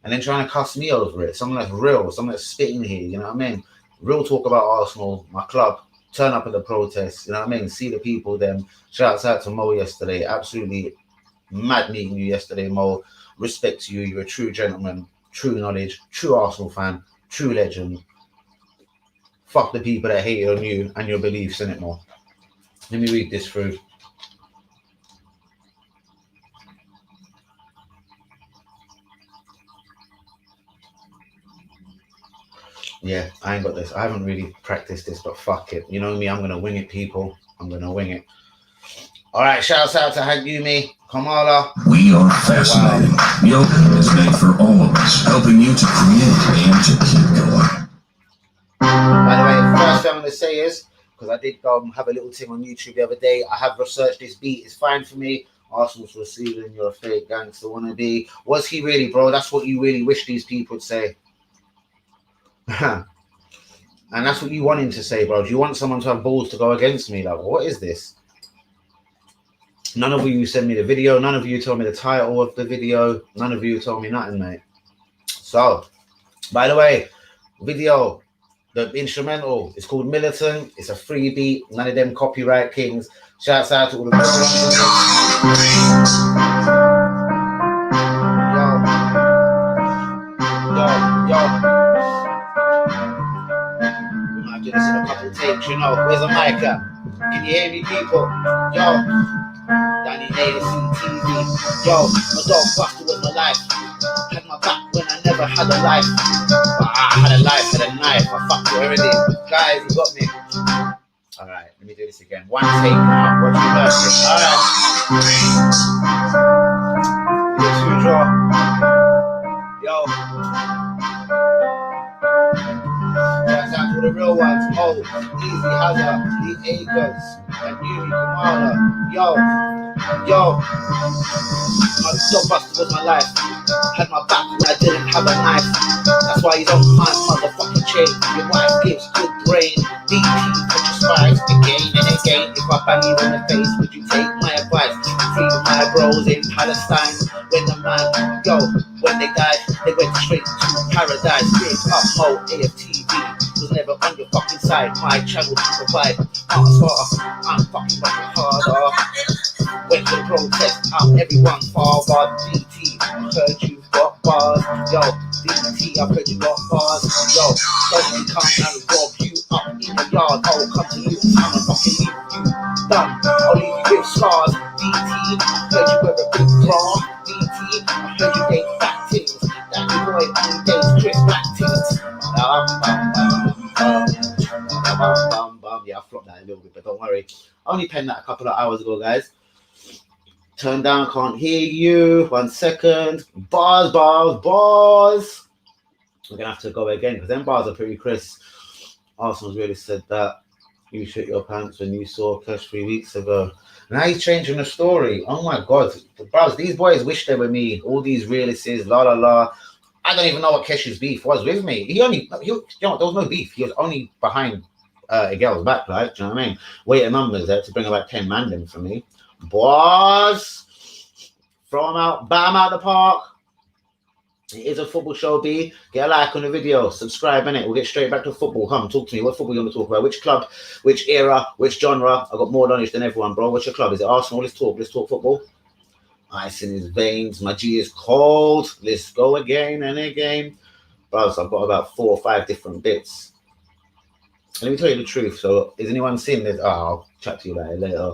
And then trying to cuss me over it. Someone that's real, someone that's spitting here. You know what I mean? Real talk about Arsenal, my club. Turn up at the protests. You know what I mean? See the people, them. Shouts out to Mo yesterday. Absolutely mad meeting you yesterday, Mo. Respect to you. You're a true gentleman, true knowledge, true Arsenal fan, true legend. Fuck the people that hate on you and your beliefs in it more. Let me read this through. Yeah, I ain't got this. I haven't really practiced this, but fuck it. You know me, I'm going to wing it, people. I'm going to wing it. All right, shouts out to Hagumi, Kamala. We are fascinating. Yoga is made for all of us, helping you to create and to keep going. By the way, first thing I'm going to say is, because I did have a little thing on YouTube the other day, I have researched this beat. It's fine for me. Arsenal's receiving, you're a fake gangster wannabe. Was he really, bro? That's what you really wish these people would say. And that's what you want him to say, bro. Do you want someone to have balls to go against me? Like, what is this? None of you send me the video. None of you told me the title of the video. None of you told me nothing, mate. So, by the way, video, the instrumental is called Militant. It's a free beat. None of them copyright kings. Shouts out to all the Yo. We might do this in a couple takes, you know. Where's the mic at? Can you hear me, people? Yo. Danny Nader, CTV. Yo, my dog Buster was my life. Had my back when I never had a life. But I had a life, had a knife. I fucked with everything. Guys, you got me. Alright, let me do this again. One take now. Watch me work it. Alright. Two draw. Yo. Shouts out to the real ones. Oh, Easy Hazard, Lee Akers, and Yuri Kamala. Yo, my dog Buster was my life. Had my back when I didn't have a knife. That's why you don't find motherfucking chain. Your wife gives good brain. DT, put your spies again and again. If I bang you in the face, would you take my advice? Free my bros in Palestine. When they died, they went straight to paradise. Big up, Mo, AFTV. Was never on your fucking side. My channel to provide. I'm fucking much harder. Went to protest, I'm everyone's father. DT, I heard you got bars. Yo, DT, I heard you got bars. Yo, don't you come and rob you up in the yard. I'll come to you, I'm gonna fucking leave you done. I'll leave you with scars. DT, I heard you wear a big bra. DT, I heard you date fat things. That boy only dates Chris Black things. Yeah, I flopped that a little bit, but don't worry. I only penned that a couple of hours ago, guys. Turn down, can't hear you. 1 second. Bars. We're gonna have to go again because them bars are pretty crisp. Arsenal's really said that. You shit your pants when you saw Kesh 3 weeks ago. Now he's changing the story. Oh my god. Bros, these boys wish they were me. All these realists, la. I don't even know what Kesh's beef was with me. There was no beef. He was only behind a girl's back, like, do you know what I mean? Weight of numbers there to bring about 10 man in for me. Boys, throw him out, bat him out the park. It is a football show, B. Get a like on the video, subscribe, innit? We'll get straight back to football. Come, talk to me. What football you want to talk about? Which club, which era, which genre? I got more knowledge than everyone, bro. What's your club? Is it Arsenal? Let's talk football. Ice in his veins. My G is cold. Let's go again and again. Bro, so I've got about 4 or 5 different bits. Let me tell you the truth. So, is anyone seeing this? Oh, I'll chat to you about it later.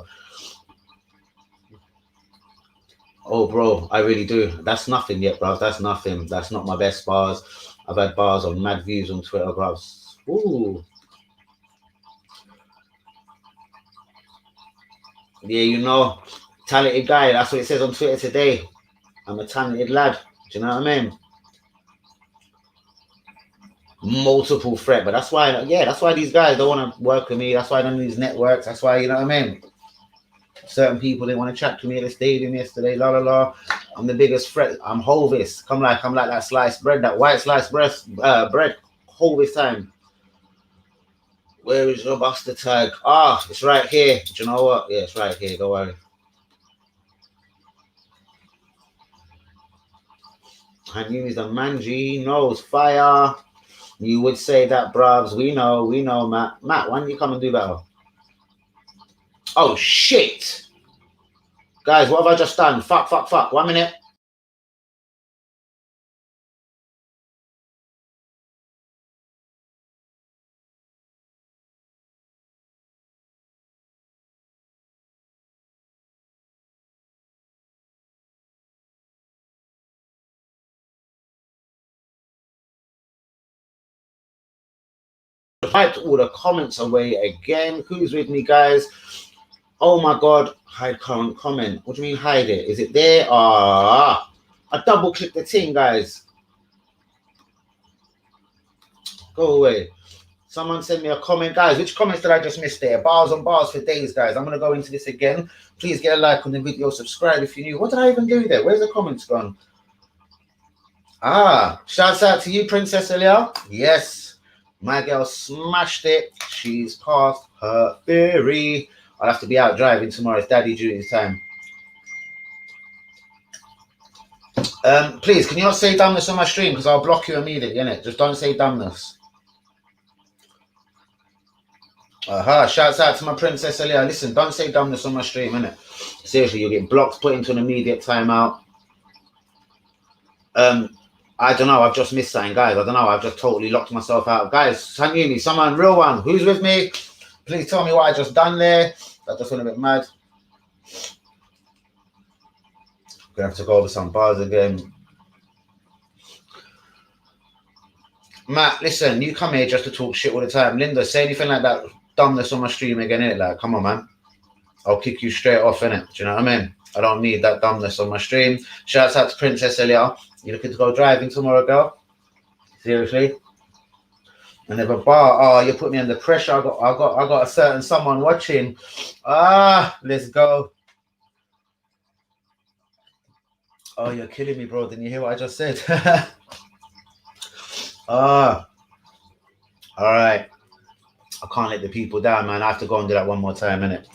Oh, bro, I really do. That's nothing yet, bro. That's nothing. That's not my best bars. I've had bars on mad views on Twitter, bro. Ooh. Yeah, you know, talented guy. That's what it says on Twitter today. I'm a talented lad. Do you know what I mean? Multiple threat, but that's why, yeah, that's why these guys don't want to work with me. That's why I don't use networks. That's why, you know what I mean? Certain people didn't want to chat to me at the stadium yesterday. La la la. I'm the biggest threat. I'm Hovis. I'm like that sliced bread, that white sliced bread. Hovis time. Where is your buster tag? Ah, it's right here. Do you know what? Yeah, it's right here. Don't worry. And you is a manji, knows fire. You would say that, bruvs. We know, Matt. Matt, why don't you come and do better? Oh, shit. Guys, what have I just done? Fuck. 1 minute. Wiped all the comments away again. Who's with me, guys? Oh my god, hide current comment. What do you mean hide it? Is it there? I double clicked the thing, guys. Go away. Someone send me a comment, guys. Which comments did I just miss there? Bars on bars for days, guys. I'm gonna go into this again. Please get a like on the video, subscribe if you're new. What did I even do there? Where's the comments gone? Shouts out to you, Princess Elia. Yes. My girl smashed it. She's past her theory. I'll have to be out driving tomorrow. It's daddy duty time. Please, can you not say dumbness on my stream? Because I'll block you immediately, innit? Just don't say dumbness. Shouts out to my Princess Elia. Listen, don't say dumbness on my stream, innit? Seriously, you'll get blocked, put into an immediate timeout. I don't know. I've just missed something, guys. I don't know. I've just totally locked myself out. Guys, Sanyuni, someone, real one. Who's with me? Please tell me what I just done there. I just went a bit mad. Gonna have to go over some bars again. Matt, listen, you come here just to talk shit all the time. Linda, say anything like that dumbness on my stream again, innit? Like, come on, man. I'll kick you straight off, innit? Do you know what I mean? I don't need that dumbness on my stream. Shouts out to Princess Elia. You looking to go driving tomorrow, girl? Seriously? And if a bar, oh, you put me under pressure. I got a certain someone watching. Let's go. Oh, you're killing me, bro. Didn't you hear what I just said? All right. I can't let the people down, man. I have to go and do that one more time, innit?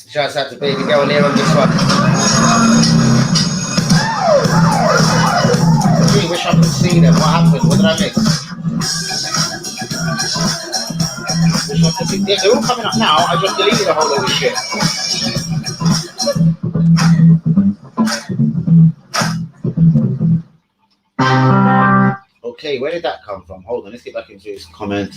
Shouts out to baby girl here on this one. I wish I could see them. What happened? What did I miss? Wish I could see. They're all coming up now. I just deleted a whole lot of shit. Okay, where did that come from? Hold on, let's get back into his comment.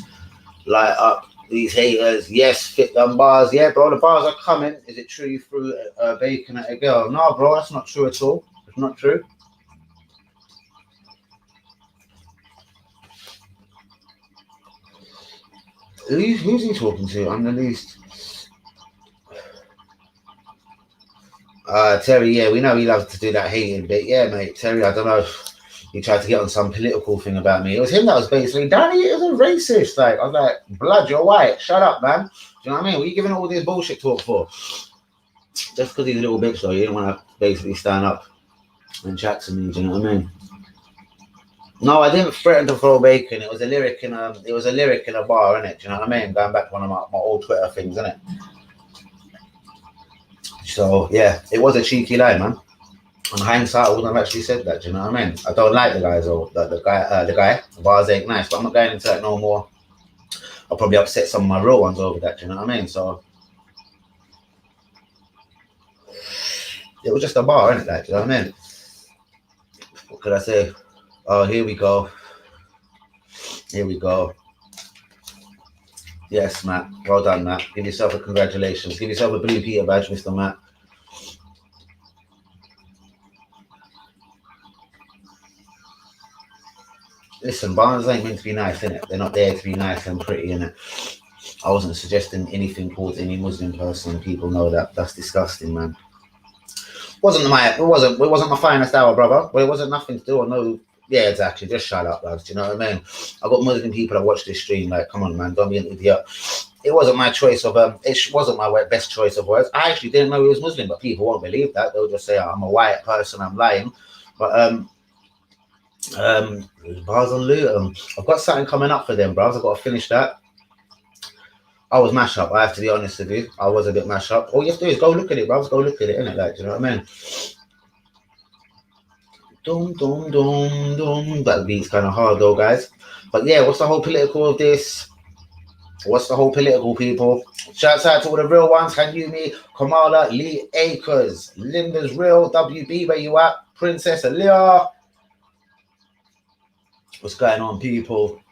Light up these haters. Yes, fit them bars. Yeah, bro, the bars are coming. Is it true you threw bacon at a girl? No, bro, that's not true at all. It's not true. Who's he talking to? I'm the least. Terry, yeah, we know he loves to do that hating bit. Yeah, mate, Terry, I don't know. He tried to get on some political thing about me. It was him that was basically, Danny is a racist. Like, I was like, blood, you're white. Shut up, man. Do you know what I mean? What are you giving all this bullshit talk for? Just because he's a little bitch, though, he didn't want to basically stand up and chat to me. Do you know what I mean? No, I didn't threaten to throw bacon. It was a lyric in a bar, innit? Do you know what I mean? Going back to one of my old Twitter things, innit? So yeah, it was a cheeky lie, man. On hindsight, I wouldn't have actually said that. Do you know what I mean? I don't like the guys or the guy. Bars ain't nice, but I'm not going into that no more. I'll probably upset some of my real ones over that. Do you know what I mean? So it was just a bar, isn't it? Like, do you know what I mean? What could I say? Oh, here we go. Here we go. Yes, Matt. Well done, Matt. Give yourself a congratulations. Give yourself a Blue Peter badge, Mr. Matt. Listen, bars ain't meant to be nice, innit? They're not there to be nice and pretty, innit? I wasn't suggesting anything towards any Muslim person. People know that. That's disgusting, man. It wasn't my finest hour, brother. Well, it wasn't nothing to do or no. Yeah, exactly. Just shut up, lads. Do you know what I mean? I got Muslim people that watch this stream. Like, come on, man, don't be an idiot. It wasn't my choice of it wasn't my best choice of words. I actually didn't know he was Muslim, but people won't believe that. They'll just say, oh, I'm a white person, I'm lying. But bars on Luton. I've got something coming up for them, bros. I've got to finish that. I was mash up. I have to be honest with you. I was a bit mash up. All you have to do is go look at it, bros. Go look at it, innit? Like, do you know what I mean? Dum dum dum dum. That beat's kind of hard though, guys. But yeah, what's the whole political of this? What's the whole political, people? Shouts out to all the real ones. Hanyumi, Kamala, Lee Akers, Linda's Real, WB, where you at? Princess Aaliyah. What's going on, people?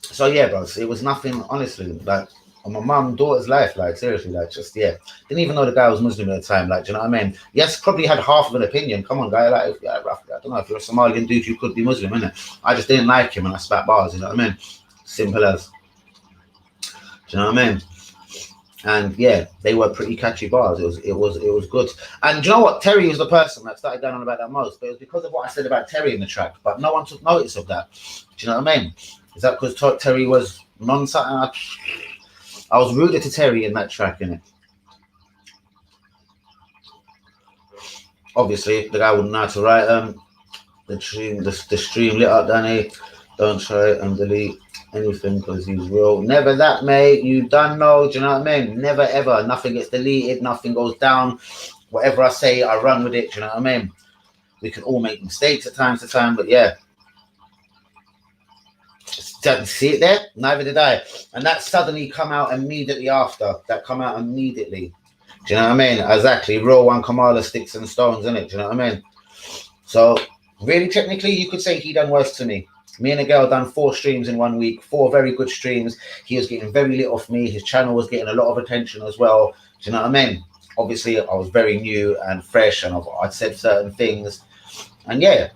So yeah, bros, it was nothing, honestly, like on my mum, daughter's life, like seriously, like just didn't even know the guy was Muslim at the time, like, do you know what I mean? Yes, probably had half of an opinion. Come on, guy, like, yeah, roughly, I don't know, if you're a Somalian dude, you could be Muslim, innit? I just didn't like him and I spat bars, you know what I mean? Simple as. Do you know what I mean? And yeah, they were pretty catchy bars. It was good. And do you know what? Terry was the person that started going on about that most, but it was because of what I said about Terry in the track. But no one took notice of that. Do you know what I mean? Is that because Terry was non-something? I was rooted to Terry in that track, innit? Obviously, the guy wouldn't know how to write the stream lit up, Danny. Don't try and delete anything because he's real. Never that, mate. You done know. Do you know what I mean? Never ever. Nothing gets deleted. Nothing goes down. Whatever I say, I run with it. Do you know what I mean? We can all make mistakes at times to time, but yeah. See it there? Neither did I. And that suddenly come out immediately after. That come out immediately. Do you know what I mean? Exactly. Real one, Kamala, sticks and stones, innit? Do you know what I mean? So, really, technically, you could say he done worse to me. Me and a girl done 4 streams in 1 week, 4 very good streams. He was getting very lit off me. His channel was getting a lot of attention as well. Do you know what I mean? Obviously, I was very new and fresh, and I'd said certain things. And yeah,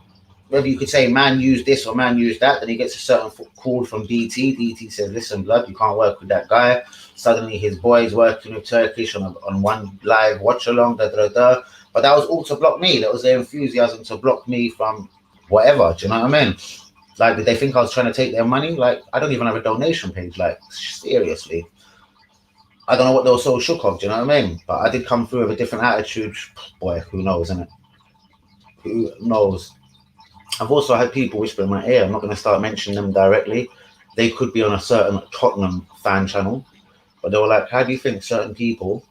whether you could say man used this or man used that, then he gets a certain call from DT. DT says, listen, blood, you can't work with that guy. Suddenly his boy's working with Turkish on one live watch along, But that was all to block me. That was their enthusiasm to block me from whatever. Do you know what I mean? Like, did they think I was trying to take their money? Like, I don't even have a donation page. Like, seriously. I don't know what they were so shook of, do you know what I mean? But I did come through with a different attitude. Boy, who knows, innit? Who knows? I've also had people whisper in my ear. I'm not going to start mentioning them directly. They could be on a certain Tottenham fan channel. But they were like, how do you think certain people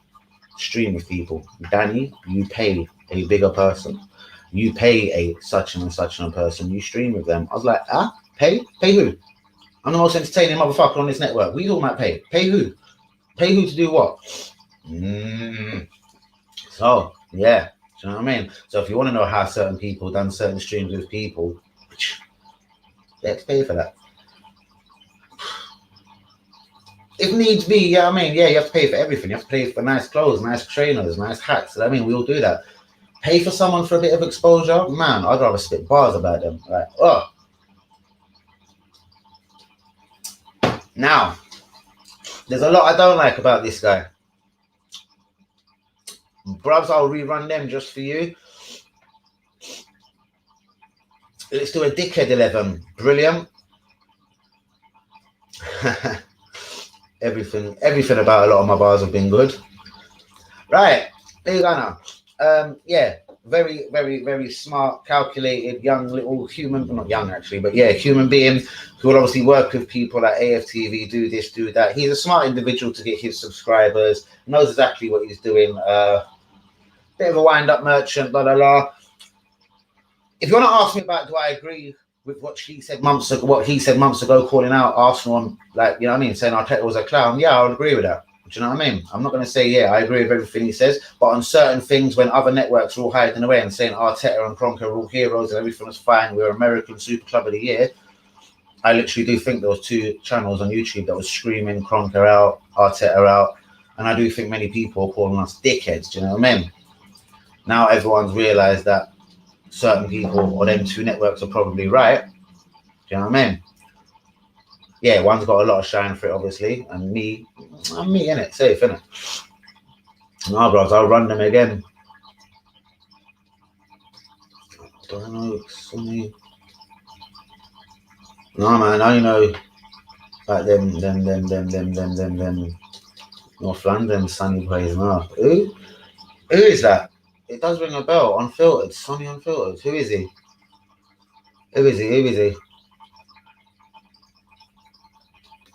stream with people? Danny, you pay a bigger person. You pay a such and such a person. You stream with them. I was like, pay? Pay who? I'm the most entertaining motherfucker on this network. We talking about pay? Pay who? Pay who to do what? So, yeah. Do you know what I mean? So if you want to know how certain people done certain streams with people, they have to pay for that. If needs be, yeah, I mean, yeah, you have to pay for everything. You have to pay for nice clothes, nice trainers, nice hats. I mean, we all do that. Pay for someone for a bit of exposure? Man, I'd rather spit bars about them. Like, oh. Now, there's a lot I don't like about this guy. Brubs, I'll rerun them just for you. Let's do a dickhead 11. Brilliant. everything about a lot of my bars have been good. Right, there you go now. Yeah, very, very, very smart, calculated, young little human, not young actually, but yeah, human being who will obviously work with people at AFTV, do this, do that. He's a smart individual to get his subscribers, knows exactly what he's doing. Bit of a wind-up merchant, blah, blah, blah. if you want to ask me about do I agree with what she said months ago, what he said months ago, calling out Arsenal on, like, you know what I mean, saying Arteta was a clown, yeah, I would agree with that. Do you know what I mean? I'm not going to say, yeah, I agree with everything he says, but on certain things, when other networks are all hiding away and saying Arteta and Kroenke are all heroes and everything was fine, we're American Super Club of the Year, I literally do think there was 2 channels on YouTube that was screaming Kroenke out, Arteta out, and I do think many people are calling us dickheads. Do you know what I mean? Now everyone's realised that certain people or them 2 networks are probably right. Do you know what I mean? Yeah, one's got a lot of shine for it, obviously, and I'm me, innit? Safe, innit? No, bros, I'll run them again. Don't know, Sonny. No, man, I know, like them North London sunny boys. No, who is that? It does ring a bell. Unfiltered, Sonny Unfiltered. Who is he? Who is he?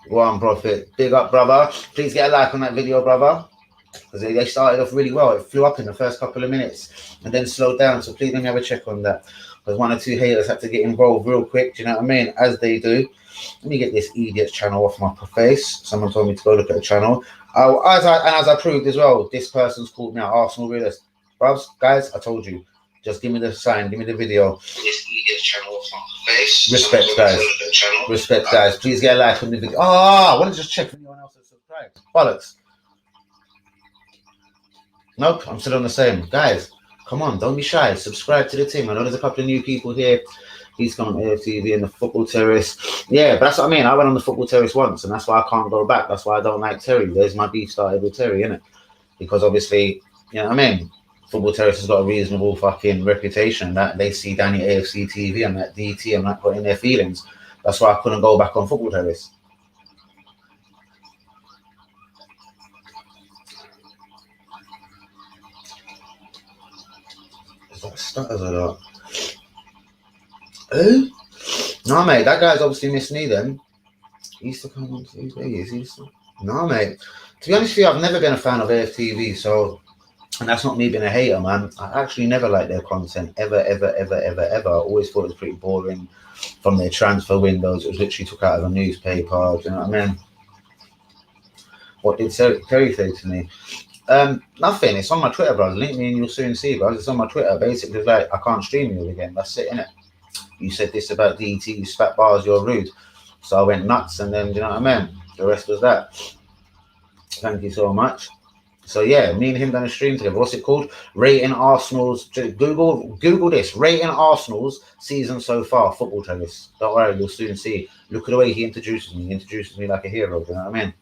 One Prophet, big up, brother. Please get a like on that video, brother, because they started off really well. It flew up in the first couple of minutes and then slowed down. So please let me have a check on that, because 1 or 2 haters had to get involved real quick. Do you know what I mean? As they do. Let me get this idiot's channel off my face. Someone told me to go look at the channel. As I proved as well, this person's called me an Arsenal realist. Bruvs, guys, I told you. Just give me the sign, give me the video. This idiot's channel off my face. Respect, guys. Respect, guys. Please get a like on the video. I want to just check if anyone else has subscribed. Bollocks. Nope, I'm still on the same. Guys, come on, don't be shy. Subscribe to the team. I know there's a couple of new people here. He's gone on AFTV and the Football Terrace. Yeah, but that's what I mean. I went on the Football Terrace once, and that's why I can't go back. That's why I don't like Terry. There's my beef started with Terry, innit? Because obviously, you know what I mean? Football Terrace has got a reasonable fucking reputation. That they see Danny AFC TV and that DT and that put in their feelings. That's why I couldn't go back on Football Terrace. Is that stutters or not? Who? No, mate, that guy's obviously missed me then. He used to come on TV. No, mate. To be honest with you, I've never been a fan of AFTV, so, and that's not me being a hater, man. I actually never liked their content, ever. I always thought it was pretty boring. From their transfer windows, it was literally took out of a newspaper. Do you know what I mean? What did Terry say to me? Nothing. It's on my Twitter, bro. Link me and you'll soon see, bro. It's on my Twitter. Basically, it's like, I can't stream you again. That's it, innit? You said this about DT, you spat bars, you're rude. So I went nuts, and then, you know what I mean? The rest was that. Thank you so much. So yeah, me and him done a stream together. What's it called? Rating Arsenal's. Google this. Rating Arsenal's season so far. Football Terrace. Don't worry, you'll soon see. Look at the way he introduces me. He introduces me like a hero. Do you know what I mean?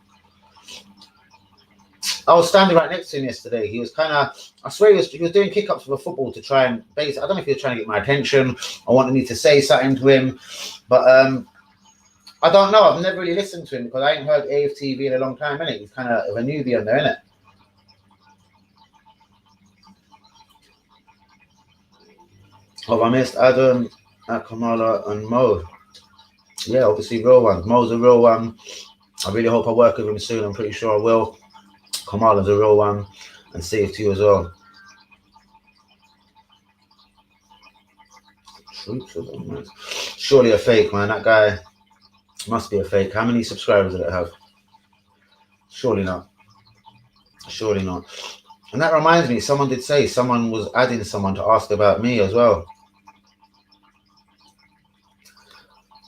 I was standing right next to him yesterday. He was kind of, I swear he was doing kick-ups with a football to try and base. I don't know if he was trying to get my attention. I wanted me to say something to him, but I don't know. I've never really listened to him because I ain't heard AFTV in a long time, innit? He's kind of a newbie on there, innit? I missed Adam, Kamala, and Mo. Yeah, obviously real ones. Mo's a real one. I really hope I work with him soon. I'm pretty sure I will. Kamala's a real one, and Safety as well. Surely a fake, man. That guy must be a fake. How many subscribers did it have? Surely not. Surely not. And that reminds me, someone did say someone was adding someone to ask about me as well.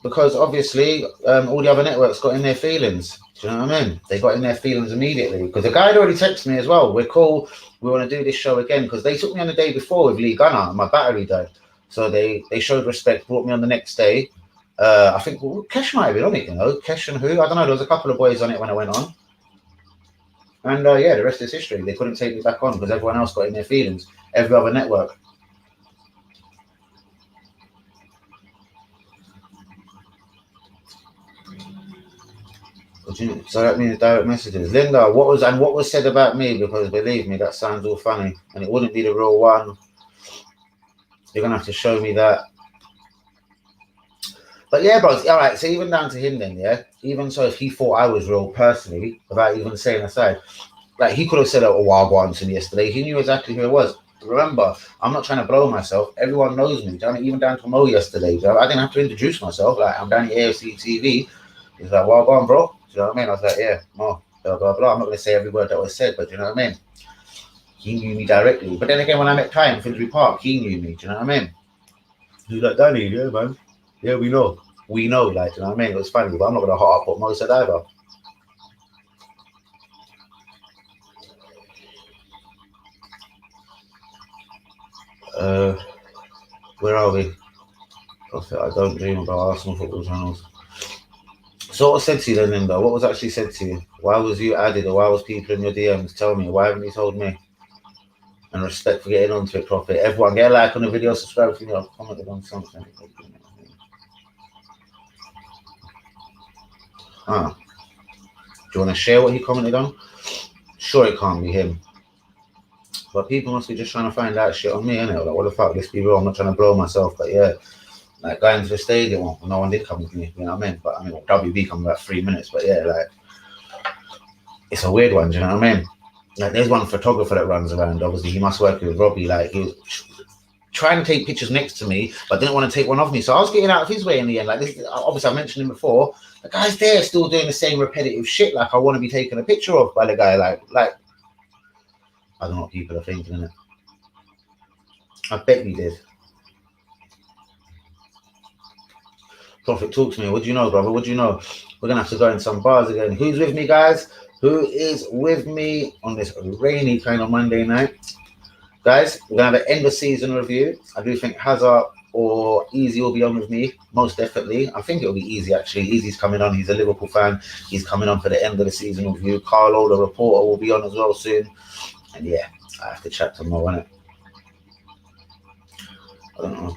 Because obviously, all the other networks got in their feelings. Do you know what I mean? They got in their feelings immediately. Because the guy had already texted me as well. We're cool. We want to do this show again. Because they took me on the day before with Lee Gunner and my battery died. So they showed respect, brought me on the next day. I think Kesh might have been on it, you know. Kesh and who? I don't know. There was a couple of boys on it when I went on. And yeah, the rest is history. They couldn't take me back on because everyone else got in their feelings. Every other network. So that means direct messages. Linda, what was said about me? Because believe me, that sounds all funny. And it wouldn't be the real one. You're going to have to show me that. But yeah, bro, all right, so even down to him then, yeah? Even so, if he thought I was real personally, without even saying aside, like he could have said a wild one to me yesterday. He knew exactly who it was. Remember, I'm not trying to blow myself. Everyone knows me. Even down to Mo yesterday. I didn't have to introduce myself. Like, I'm down at AFC TV. He's like, well, go on, bro. Do you know what I mean? I was like, yeah, Mo, blah, blah, blah. I'm not going to say every word that was said, but do you know what I mean? He knew me directly. But then again, when I met Kai in Finsbury Park, he knew me. Do you know what I mean? He's like, Danny, yeah, man. Yeah, we know. We know, like, do you know what I mean? It was funny, but I'm not going to hot up what Mo said either. Where are we? Prophet, I don't dream about Arsenal football channels. So what was said to you then, Linda? What was actually said to you? Why was you added, or why was people in your DMs? Tell me, why haven't you told me? And respect for getting onto it, Prophet. Everyone, get a like on the video, subscribe if you know, commented on something. Do you want to share what he commented on? Sure, it can't be him. But people must be just trying to find out shit on me, innit? Like, what the fuck? Let's be real. I'm not trying to blow myself, but yeah. Like, going to the stadium, well, no one did come with me, you know what I mean? But I mean, WB come about 3 minutes, but yeah, like, it's a weird one, do you know what I mean? Like, there's one photographer that runs around. Obviously, he must work with Robbie. Like, he was trying to take pictures next to me, but didn't want to take one of me. So I was getting out of his way in the end. Like, this, obviously, I mentioned him before. The guy's there still doing the same repetitive shit. Like, I want to be taken a picture of by the guy. Like, I don't know what people are thinking, innit? I bet you did. Prophet, talk to me. What do you know, brother? What do you know? We're going to have to go in some bars again. Who's with me, guys? Who is with me on this rainy kind of Monday night? Guys, we're going to have an end of season review. I do think Hazard or Easy will be on with me, most definitely. I think it'll be Easy, actually. Easy's coming on. He's a Liverpool fan. He's coming on for the end of the season review. Carlo, the reporter, will be on as well soon. And yeah, I have to chat to Mo, innit? I don't know.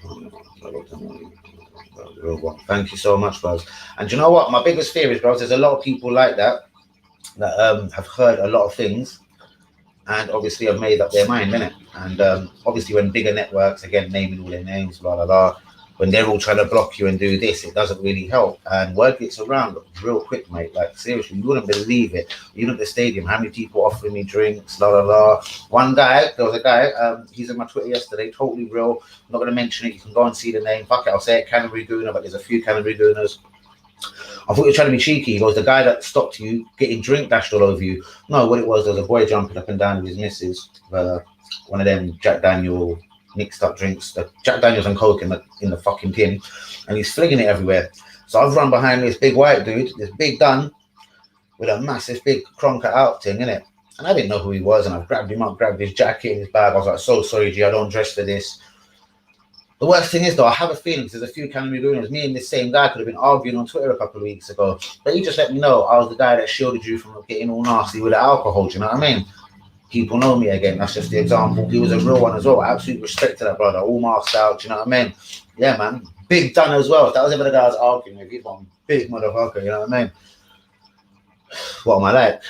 Thank you so much, bros. And you know what? My biggest fear is, bros, there's a lot of people like that have heard a lot of things and obviously have made up their mind, innit? And obviously when bigger networks, again, naming all their names, blah, blah, blah, when they're all trying to block you and do this, it doesn't really help. And word gets around real quick, mate. Like, seriously, you wouldn't believe it. Even at the stadium, how many people offering me drinks, blah, blah, blah. One guy, there was a guy, he's in my Twitter yesterday, totally real. I'm not going to mention it. You can go and see the name. Fuck it, I'll say it, Canterbury Gooner, but there's a few Canterbury Gooners. I thought you were trying to be cheeky. He goes, the guy that stopped you getting drink dashed all over you. No, what it was, there was a boy jumping up and down with his missus. One of them Jack Daniel mixed up drinks, Jack Daniels and Coke in the fucking tin, and he's flinging it everywhere. So I've run behind this big white dude, this big gun, with a massive big cronker out thing, innit? And I didn't know who he was, and I've grabbed him up, grabbed his jacket in his bag. I was like, so sorry, G, I don't dress for this. The worst thing is, though, I have a feeling there's a few Canterbury Gooners. Me and this same guy could have been arguing on Twitter a couple of weeks ago. But he just let me know I was the guy that shielded you from getting all nasty with the alcohol. Do you know what I mean? People know me again. That's just the example. He was a real one as well. I absolutely respected that brother. All masked out. Do you know what I mean? Yeah, man. Big done as well. If that was ever the guy I was arguing with, he's one big motherfucker. You know what I mean? What am I like?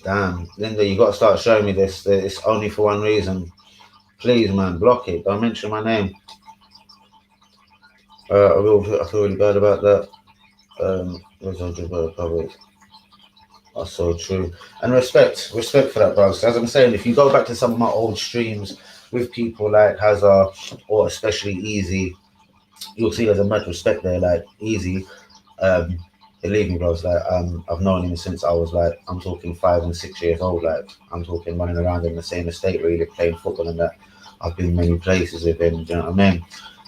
Damn, Linda, you got to start showing me this. It's only for one reason. Please, man, block it. Don't mention my name. I feel really bad about that. That's so true. And respect for that, bro. So as I'm saying, if you go back to some of my old streams with people like Hazard or especially Easy, you'll see there's a much respect there. Like Easy, believe me, bro. Like I've known him since I was like, I'm talking 5 and 6 years old. Like I'm talking running around in the same estate, really playing football and that. I've been many places with him. Do you know what I mean?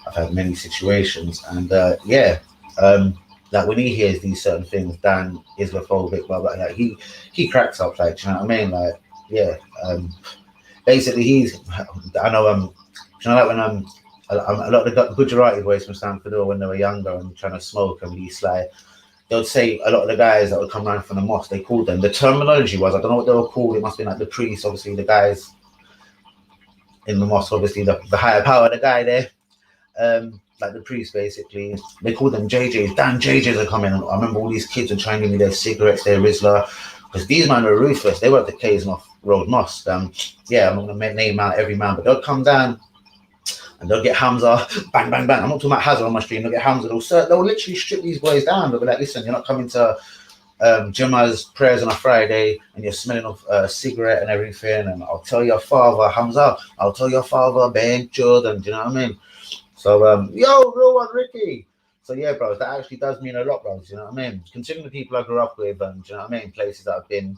I've had many situations, and like when he hears these certain things, Dan Islamophobic, blah blah, like he cracks up. Like, do you know what I mean? Like, yeah. Basically, I know. Do you know, like when a lot of the Gujarati boys from Stanford, when they were younger and trying to smoke and be sly, they would say a lot of the guys that would come around from the mosque, they called them. The terminology was, I don't know what they were called. It must be like the priests, obviously the guys in the mosque, obviously the higher power, the guy there. Like the priest, basically, they called them JJs. Dan JJs are coming. I remember all these kids were trying to give me their cigarettes, their Rizla, because these men were ruthless. They were at the Kaysmouth Road Mosque. Yeah, I'm not gonna name out every man, but they'll come down and they'll get Hamza, bang, bang, bang. I'm not talking about Hazard on my stream. They'll get Hamza. They'll literally strip these boys down. They'll be like, listen, you're not coming to Jummah's prayers on a Friday, and you're smelling of a cigarette and everything, and I'll tell your father, Hamza, I'll tell your father, Ben Jordan, do you know what I mean? So, yo, real one, Ricky. So, yeah, bro, that actually does mean a lot, bro, do you know what I mean? Considering the people I grew up with, do you know what I mean? Places that I've been,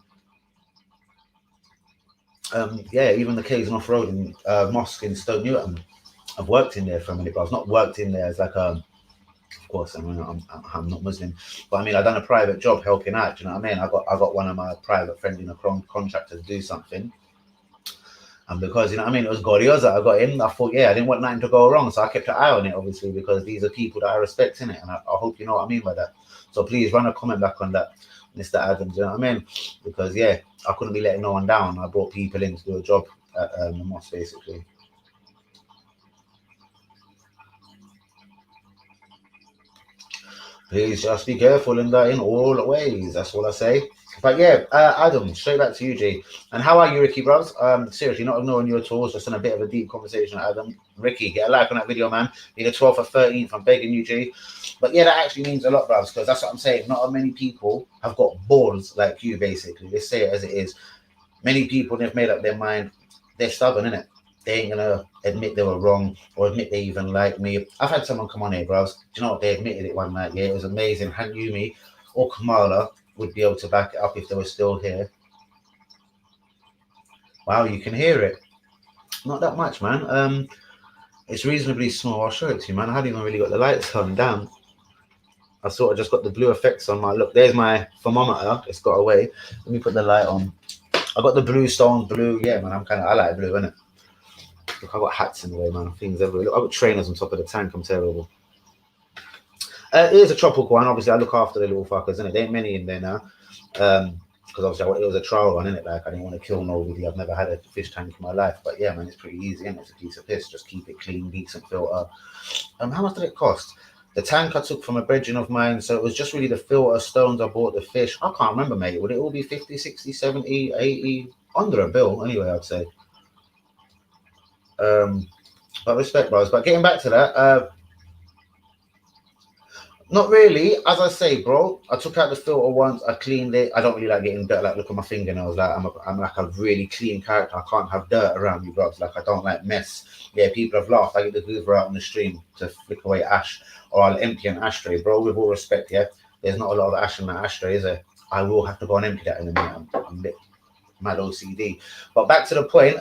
yeah, even the Caves and Off-Road in mosque in Stoke Newton, I've worked in there for a minute, but I've not worked in there as like a, of course, I mean, I'm not Muslim, but I mean, I've done a private job helping out. Do you know what I mean? I got one of my private friends in a contractor to do something, and because you know what I mean, it was Gorioza. I got in. I thought, yeah, I didn't want nothing to go wrong, so I kept an eye on it, obviously, because these are people that I respect in it, and I hope you know what I mean by that. So please run a comment back on that, Mr. Adams. You know what I mean? Because yeah, I couldn't be letting no one down. I brought people in to do a job at the mosque, basically. Please just be careful in that in all ways. That's all I say. But yeah, Adam, straight back to you, G. And how are you, Ricky, bros? Seriously, not ignoring you at all. Just in a bit of a deep conversation, Adam. Ricky, get a like on that video, man. Be the 12th or 13th. I'm begging you, G. But yeah, that actually means a lot, bros, because that's what I'm saying. Not many people have got balls like you, basically. Let's say it as it is. Many people, they've made up their mind. They're stubborn, innit? They ain't gonna admit they were wrong or admit they even like me. I've had someone come on here, bros. Do you know what? They admitted it one night. Yeah, it was amazing. Yumi or Kamala would be able to back it up if they were still here. Wow, you can hear it. Not that much, man. It's reasonably small. I'll show it to you, man. I hadn't even really got the lights on. Damn. I sort of just got the blue effects on my look. There's my thermometer. It's got away. Let me put the light on. I got the blue stone blue. Yeah, man. I like blue, innit? Look, I got hats in the way, man. Things everywhere. Look, I got trainers on top of the tank. I'm terrible. It is a tropical one. Obviously, I look after the little fuckers, innit? There ain't many in there now. Because obviously it was a trial run, innit? Like I didn't want to kill nobody. I've never had a fish tank in my life. But yeah, man, it's pretty easy, and it's a piece of piss. Just keep it clean, decent filter. How much did it cost? The tank I took from a brethren of mine, so it was just really the filter, stones, I bought the fish. I can't remember, mate. Would it all be 50, 60, 70, 80? Under a bill, anyway, I'd say. But respect, bros. But getting back to that, not really. As I say, bro, I took out the filter once. I cleaned it. I don't really like getting dirt. Like, look at my fingernails. Like, I'm like a really clean character. I can't have dirt around me, bro. Like, I don't like mess. Yeah, people have laughed. I get the Hoover out on the stream to flick away ash, or I'll empty an ashtray, bro. With all respect, yeah, there's not a lot of ash in that ashtray, is there? I will have to go and empty that in a minute. I'm mad OCD. But back to the point.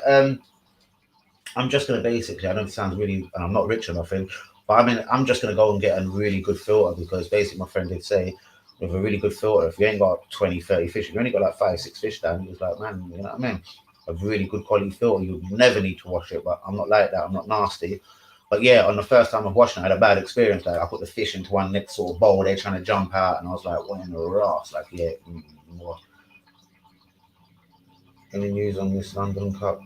I'm just gonna basically. I know it sounds really, and I'm not rich or nothing. But I mean, I'm just going to go and get a really good filter because basically my friend did say with a really good filter, if you ain't got 20, 30 fish, if you only got like 5, 6 fish down, he was like, man, you know what I mean? A really good quality filter, you never need to wash it, but I'm not like that. I'm not nasty. But yeah, on the first time of washing, I had a bad experience. Like I put the fish into one next sort of bowl, they're trying to jump out, and I was like, what in the ass? Like, yeah, what? Any news on this London Cup?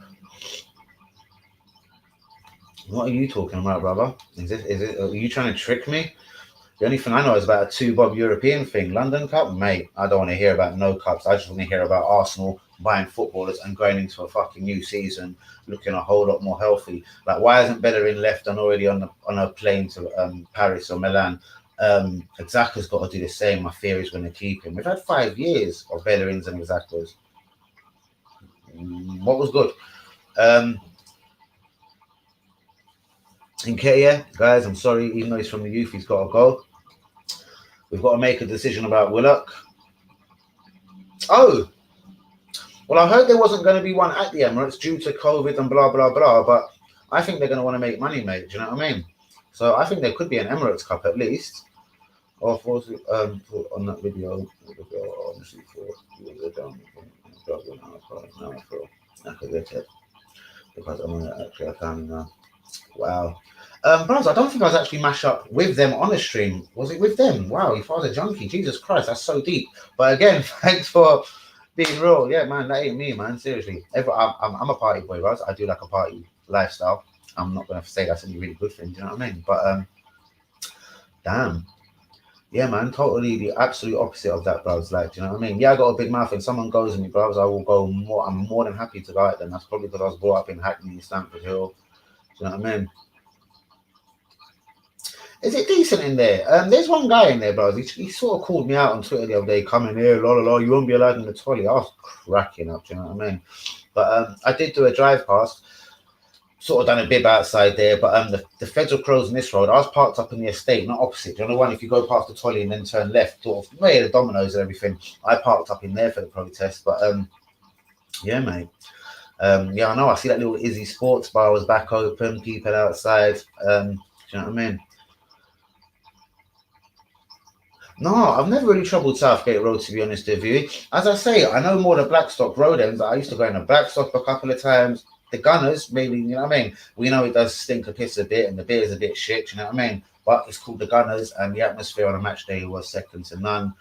What are you talking about, brother? Is it? Are you trying to trick me? The only thing I know is about a 2 bob European thing. London Cup, mate, I don't want to hear about no cups. I just want to hear about Arsenal buying footballers and going into a fucking new season looking a whole lot more healthy. Like, why isn't Bellerin left and already on a plane to Paris or Milan? Xhaka's got to do the same. My fear is going to keep him. We've had 5 years of Bellerins and Xhakas. What was good? Nketiah, guys, I'm sorry, even though he's from the youth, he's got to go. We've got to make a decision about Willock. Oh, well, I heard there wasn't going to be one at the Emirates due to COVID and blah, blah, blah, but I think they're going to want to make money, mate. Do you know what I mean? So I think there could be an Emirates Cup at least. Or for on that video, honestly, because I'm actually a fan now. Wow. Bros, I don't think I was actually mashed up with them on a stream. Was it with them? Wow, if I was a junkie, Jesus Christ, that's so deep. But again, thanks for being real. Yeah, man, that ain't me, man. Seriously. I'm a party boy, bros. I do like a party lifestyle. I'm not going to say that's any really good thing, do you know what I mean? But, damn. Yeah, man, totally the absolute opposite of that, bros. Like, do you know what I mean? Yeah, I got a big mouth. If someone goes at me, bros, I will go more. I'm more than happy to go at them. That's probably because I was brought up in Hackney, Stamford Hill. Do you know what I mean? Is it decent in there? There's one guy in there, bro. He sort of called me out on Twitter the other day, coming here, la la la, you won't be allowed in the trolley. I was cracking up, do you know what I mean? But I did do a drive past, sort of done a bib outside there. But the federal closing this road. I was parked up in the estate, not opposite. Do you know the one if you go past the trolley and then turn left, sort of where the dominoes and everything. I parked up in there for the protest. But yeah, mate. Yeah, I know. I see that little Izzy Sports Bar was back open, people outside. Do you know what I mean? No, I've never really troubled Southgate Road, to be honest with you. As I say, I know more the Blackstock Road ends. I used to go in the Blackstock a couple of times. The Gunners, maybe, you know what I mean? We know it does stink a piss a bit and the beer's a bit shit, you know what I mean? But it's called the Gunners, and the atmosphere on a match day was second to none.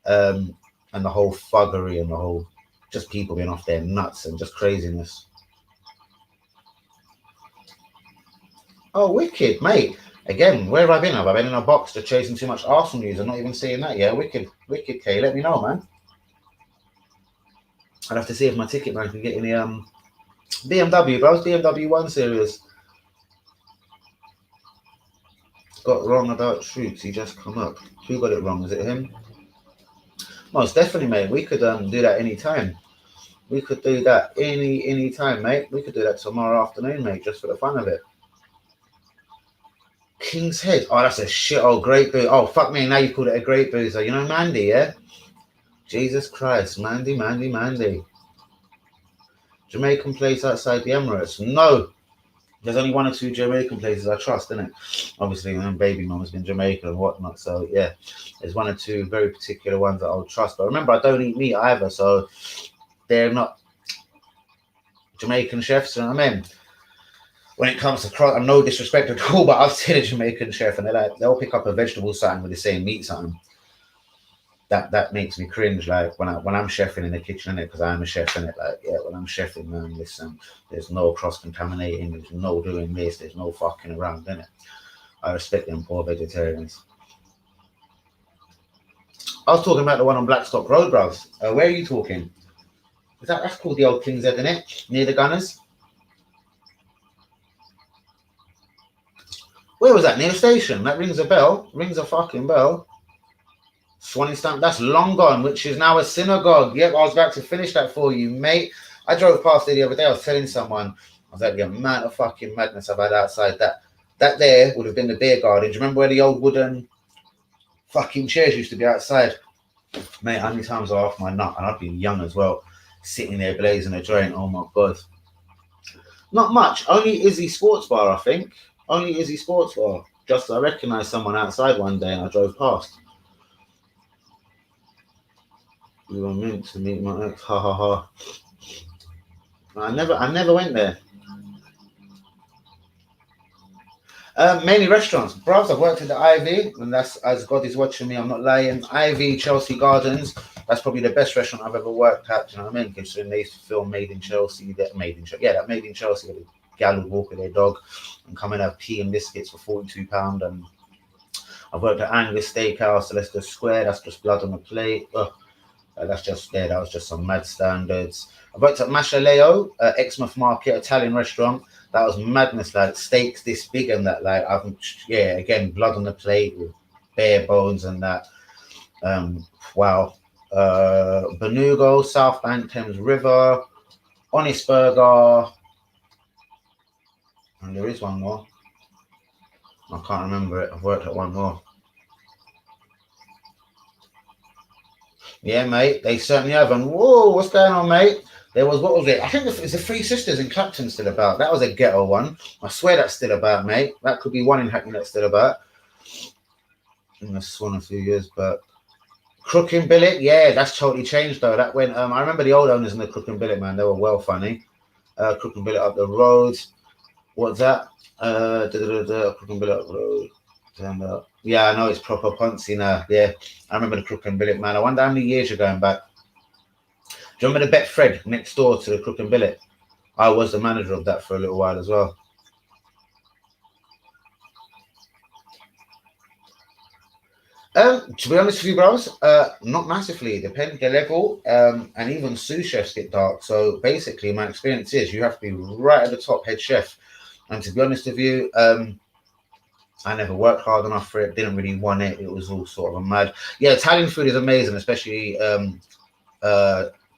And the whole thuggery and the whole just people being off their nuts and just craziness. Oh, wicked, mate. Again, where have I been? Have I been in a box just chasing too much Arsenal news? I'm not even seeing that. Yeah, wicked, K. Let me know, man. I'd have to see if my ticket man can get in the BMW, bro. BMW 1 Series. Got wrong about Troops. He just come up. Who got it wrong? Is it him? Most definitely, mate. We could do that anytime. We could do that any time, mate. We could do that tomorrow afternoon, mate, just for the fun of it. King's Head. Oh, that's a shit old great booze. Oh, fuck me. Now you called it a great boozer. You know Mandy, yeah? Jesus Christ. Mandy. Jamaican place outside the Emirates. No. There's only one or two Jamaican places I trust, isn't it? Obviously, my baby mum has been Jamaican and whatnot. So, yeah. There's one or two very particular ones that I'll trust. But remember, I don't eat meat either. So, they're not Jamaican chefs. You know what I mean? When it comes to I'm no disrespect at all, but I've seen a Jamaican chef and they'll pick up a vegetable something with the same meat something. That makes me cringe. Like when I'm chefing in the kitchen, innit? Because I'm a chef, innit? Like, yeah, when I'm chefing, man, listen, there's no cross contaminating, there's no doing this, there's no fucking around, innit? I respect them poor vegetarians. I was talking about the one on Blackstock Road, bros. Where are you talking? That's called the old King's Head, innit? Near the Gunners. Where was that? Near the station. That rings a bell. Rings a fucking bell. Swanee Stamp. That's long gone, which is now a synagogue. Yep, I was about to finish that for you, mate. I drove past it the other day. I was telling someone, I was like, the amount of fucking madness I've had outside that. That there would have been the beer garden. Do you remember where the old wooden fucking chairs used to be outside? Mate, how many times I off my nut? And I've been young as well, sitting there blazing a joint. Oh my God. Not much. Only Izzy Sports Bar, I think. Only Izzy Sports Bar. Just I recognised someone outside one day and I drove past. We were meant to meet my ex. Ha ha ha. I never went there. Mainly restaurants. Bros, I've worked at the Ivy, and that's, as God is watching me, I'm not lying. Ivy, Chelsea Gardens. That's probably the best restaurant I've ever worked at. Do you know what I mean? Considering they used to film Made in Chelsea. That Made in Chelsea with a gal would walk with their dog and come and have tea and biscuits for £42. And I've worked at Angus Steakhouse, Leicester Square. That's just blood on the plate. Ugh. That's just there. That was just some mad standards. I worked at Mashaleo, Exmouth Market, Italian restaurant. That was madness, like steaks this big and that, like, again, blood on the plate with bare bones and that. Wow. Benugo, South Bank, Thames River, Honest Burger. And there is one more. I can't remember it. I've worked at one more. Yeah, mate, they certainly have. And whoa, what's going on, mate? There was, what was it? I think it's the Three Sisters in Clapton still about. That was a ghetto one. I swear that's still about, mate. That could be one in Hackney that's still about. That's one a few years back. Crook and Billet, yeah, that's totally changed though. That went. I remember the old owners in the Crook and Billet, man. They were well funny. Crook and Billet up the road. What's that? Crook and Billet up the road. Yeah, I know it's proper Ponzi now. Yeah, I remember the Crook and Billet, man. I wonder how many years you're going back. Do you remember the Betfred next door to the Crook and Billet? I was the manager of that for a little while as well. To be honest with you, bros, not massively. Depends the level, and even sous chefs get dark. So basically, my experience is you have to be right at the top head chef. And to be honest with you, I never worked hard enough for it. Didn't really want it. It was all sort of a mad. Yeah, Italian food is amazing, especially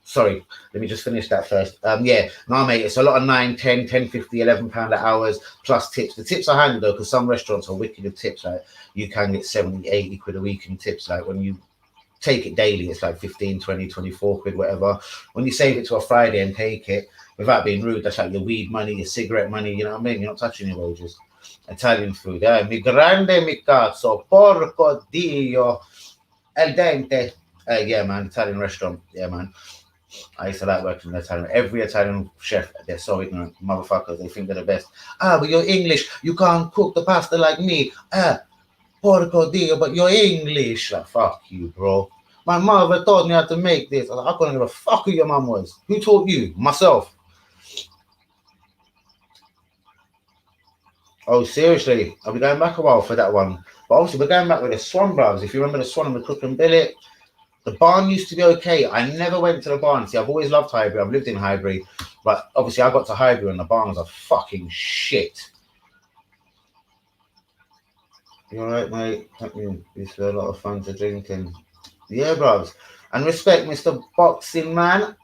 sorry, let me just finish that first. Yeah, no, mate, it's a lot of 9, 10, 10, 50, 11 pound hours plus tips. The tips are handy though, because some restaurants are wicked with tips. Like you can get 70, 80 quid a week in tips. Like when you take it daily, it's like 15, 20, 24 quid, whatever. When you save it to a Friday and take it without being rude, that's like your weed money, your cigarette money, you know what I mean? You're not touching your wages. Italian food, mi grande mi cazzo, porco dio, el dente. Yeah, man, Italian restaurant. Yeah, man. I used to like working in Italian. Every Italian chef, they're so ignorant, motherfuckers. They think they're the best. But you're English. You can't cook the pasta like me. Porco dio, but you're English. Like, fuck you, bro. My mother taught me how to make this. I couldn't give a fuck who your mum was. Who taught you? Myself. Oh, seriously? I'll be going back a while for that one. But obviously, we're going back with the Swan Brothers. If you remember the Swan and the Cook and Billet, the barn used to be okay. I never went to the barn. See, I've always loved Highbury. I've lived in Highbury. But obviously, I got to Highbury and the barn was a fucking shit. You alright, mate? It's a lot of fun to drinking. Yeah, bros. And respect, Mr. Boxing Man.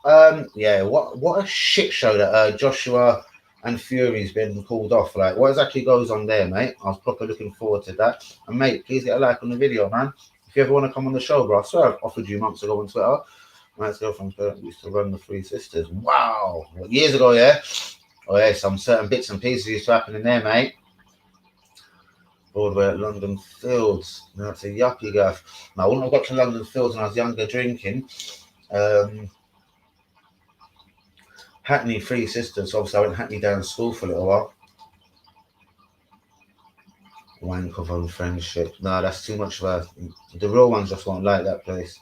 Yeah, what a shit show that Joshua and Fury's been called off. Like, what exactly goes on there, mate? I was proper looking forward to that. And mate, please get a like on the video, man. If you ever want to come on the show, bro, I swear I've offered you months ago on Twitter. My ex-girlfriend used to run the Three Sisters. Wow, what, years ago, yeah. Oh yeah, some certain bits and pieces used to happen in there, mate. Broadway at London Fields. Now it's a yuppie gaff. Now, I wouldn't have got to London Fields when I was younger drinking. Hackney Three Sisters. Obviously, I went Hackney down to school for a little while. Wank of unfriendship. No, that's too much of a. The real ones just won't like that place.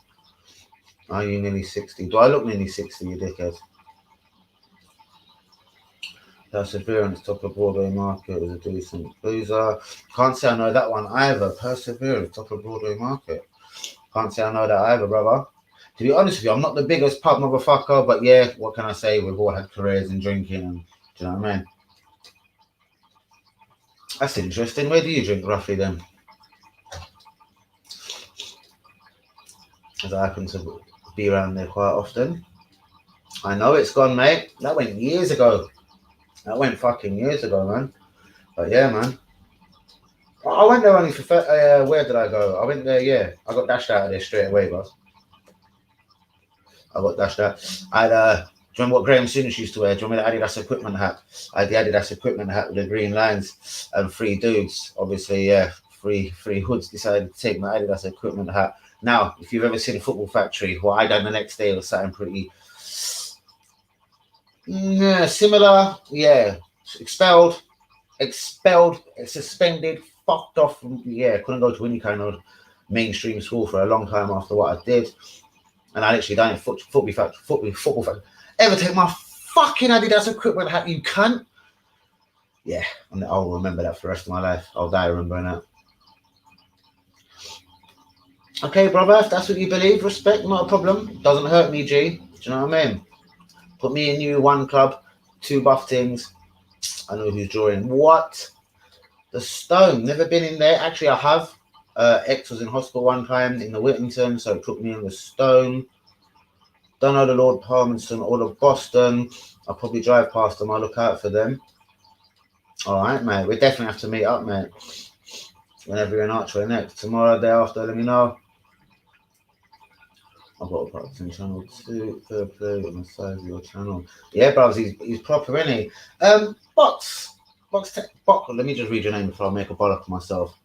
Are you nearly 60? Do I look nearly 60, you dickhead? Perseverance, top of Broadway Market is a decent boozer. Can't say I know that one either. Perseverance, top of Broadway Market. Can't say I know that either, brother. To be honest with you, I'm not the biggest pub motherfucker, but yeah, what can I say? We've all had careers in drinking, and do you know what I mean? That's interesting. Where do you drink roughly then? As I happen to be around there quite often. I know it's gone, mate. That went years ago. That went fucking years ago, man. But yeah, man. I went there only for where did I go? I went there, yeah. I got dashed out of there straight away, bro. I got dashed out. Do you remember what Graham Souness used to wear? Do you remember the Adidas equipment hat? I had the Adidas equipment hat with the green lines and three dudes. Obviously, yeah, three hoods decided to take my Adidas equipment hat. Now, if you've ever seen a Football Factory, what I done the next day was something pretty similar. Yeah, expelled, suspended, fucked off. Yeah, couldn't go to any kind of mainstream school for a long time after what I did. And I literally done it. Football Factory. Ever take my fucking Adidas equipment hat, you cunt? Yeah, and I'll remember that for the rest of my life. I'll die remembering that. Okay, brother, if that's what you believe, respect, not a problem. Doesn't hurt me, G. Do you know what I mean? Put me and you, one club, two buff things. I know who's drawing. What? The Stone. Never been in there. Actually, I have. X was in hospital one time in the Whittington, so it took me in the Stone. Don't know the Lord Palmerston or the Boston. I'll probably drive past them. I'll look out for them. All right, mate. We definitely have to meet up, mate. Whenever you're in Archway next. Tomorrow, day after, let me know. I've got a boxing channel too. Fair play on the size of your channel. Yeah, bros, he's proper, isn't he? Box. Let me just read your name before I make a bollock of myself.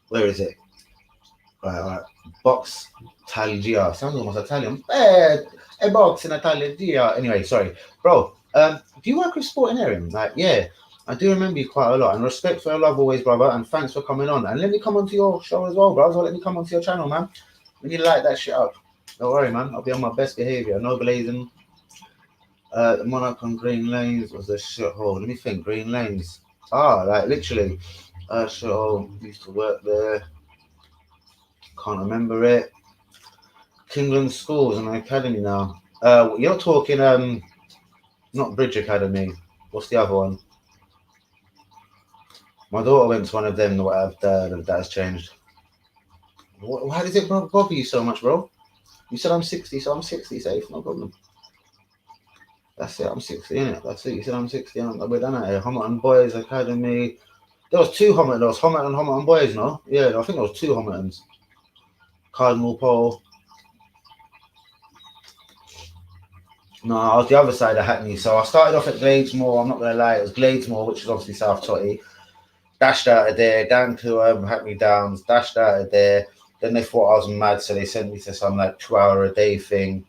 Where is it? Right. Box Talia. Sounds almost Italian. A box in Italia. Anyway, sorry. Bro, do you work with Sporting Aaron? Like, yeah. I do remember you quite a lot. And respect for your love always, brother. And thanks for coming on. And let me come onto your show as well, bro. So let me come onto your channel, man. We need to light that shit up. Don't worry, man. I'll be on my best behavior. No blazing. The Monarch on Green Lanes was a shithole. Let me think. Green Lanes. Like literally. Shithole. Used to work there. Can't remember it. Kingland Schools and an academy now. You're talking not Bridge Academy. What's the other one? My daughter went to one of them that has changed. Why does it bother you so much, bro? You said I'm 60, so I'm 60, safe, no problem. That's it, I'm 60, innit? That's it. You said I'm 60, we're done at it. Homerton Boys Academy. There was two Homerton, there was Homerton Boys, no? Yeah, I think there was two Homertons. Cardinal Pole. No, I was the other side of Hackney. So I started off at Gladesmore, I'm not going to lie, it was Gladesmore, which is obviously South Totty. Dashed out of there, down to Hackney Downs, dashed out of there. Then they thought I was mad, so they sent me to some like 2-hour-a-day thing.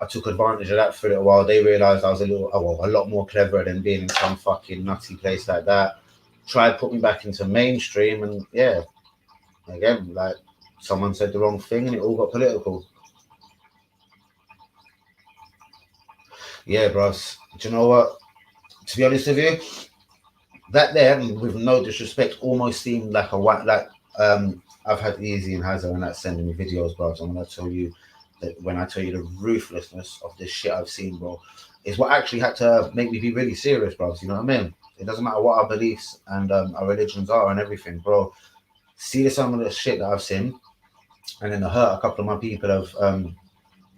I took advantage of that for a little while. They realised I was a lot more clever than being in some fucking nutty place like that. Tried put me back into mainstream, and yeah, again, like someone said the wrong thing, and it all got political. Yeah, bros. Do you know what? To be honest with you, that there, with no disrespect, almost seemed like I've had Easy and Hazard and that sending me videos, bro. So I'm gonna tell you that when I tell you the ruthlessness of this shit I've seen, bro, is what actually had to make me be really serious, bro. You know what I mean? It doesn't matter what our beliefs and our religions are and everything, bro. See some of the shit that I've seen, and then the hurt a couple of my people have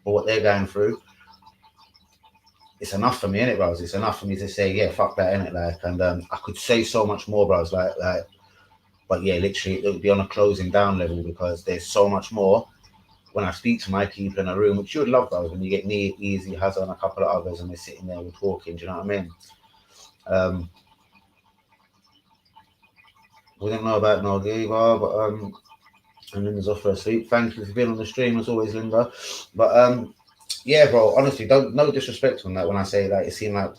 or what they're going through. It's enough for me, innit, bros? It's enough for me to say, yeah, fuck that, innit? Like, and I could say so much more, bros. Like, but yeah, literally, it would be on a closing down level because there's so much more when I speak to my people in a room, which you would love, bros, when you get me, Easy, Hazard, and a couple of others, and they're sitting there and talking. Do you know what I mean? We don't know about no Diva, but and Linda's off for a sleep. Thank you for being on the stream as always, Linda. But yeah, bro, honestly, don't no disrespect on that when I say that it seemed like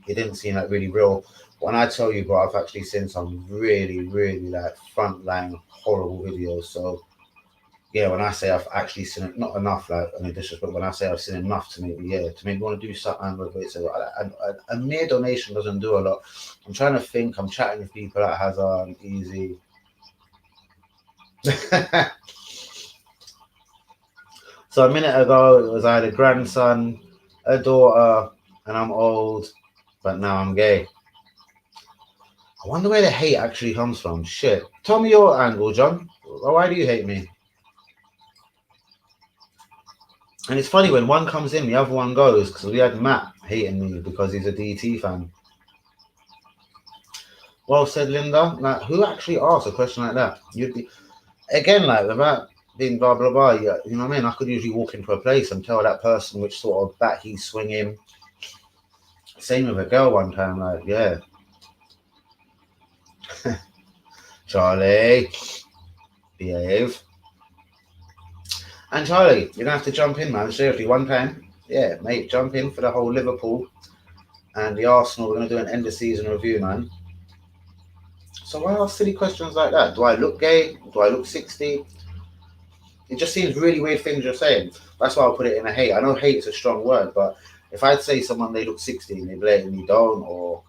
it didn't seem like really real. When I tell you, bro, I've actually seen some really, really like frontline horrible videos. So yeah, when I say I've actually seen it, not enough, like I mean disrespect. When I say I've seen enough to make me want to do something with it. So a mere donation doesn't do a lot. I'm trying to think. I'm chatting with people that has Easy. So a minute ago, it was I had a grandson, a daughter, and I'm old, but now I'm gay. I wonder where the hate actually comes from. Shit. Tell me your angle, John. Why do you hate me? And it's funny when one comes in, the other one goes, because we had Matt hating me because he's a DT fan. Well said, Linda. Like, who actually asked a question like that? You'd be, again, like, without being blah, blah, blah, you know what I mean? I could usually walk into a place and tell that person which sort of bat he's swinging. Same with a girl one time, like, yeah. Charlie, behave. And Charlie, you're gonna have to jump in, man. Seriously, one time, yeah, mate, jump in for the whole Liverpool and the Arsenal. We're gonna do an end of season review, man. So why ask silly questions like that? Do I look gay? Do I look 60? It just seems really weird things you're saying. That's why I'll put it in a hate. I know hate is a strong word, but if I'd say someone they look 60 and they blatantly don't, or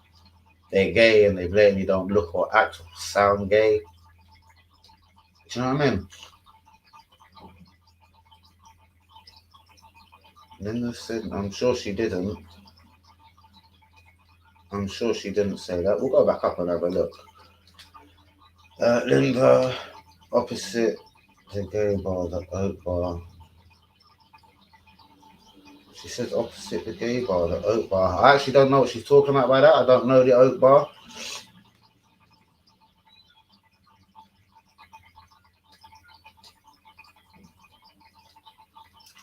they're gay and they blatantly don't look or act or sound gay, do you know what I mean? Linda said, I'm sure she didn't. I'm sure she didn't say that. We'll go back up and have a look. Linda, opposite the gay bar, the oak bar. She says opposite the gay bar, the oak bar. I actually don't know what she's talking about by that. I don't know the oak bar.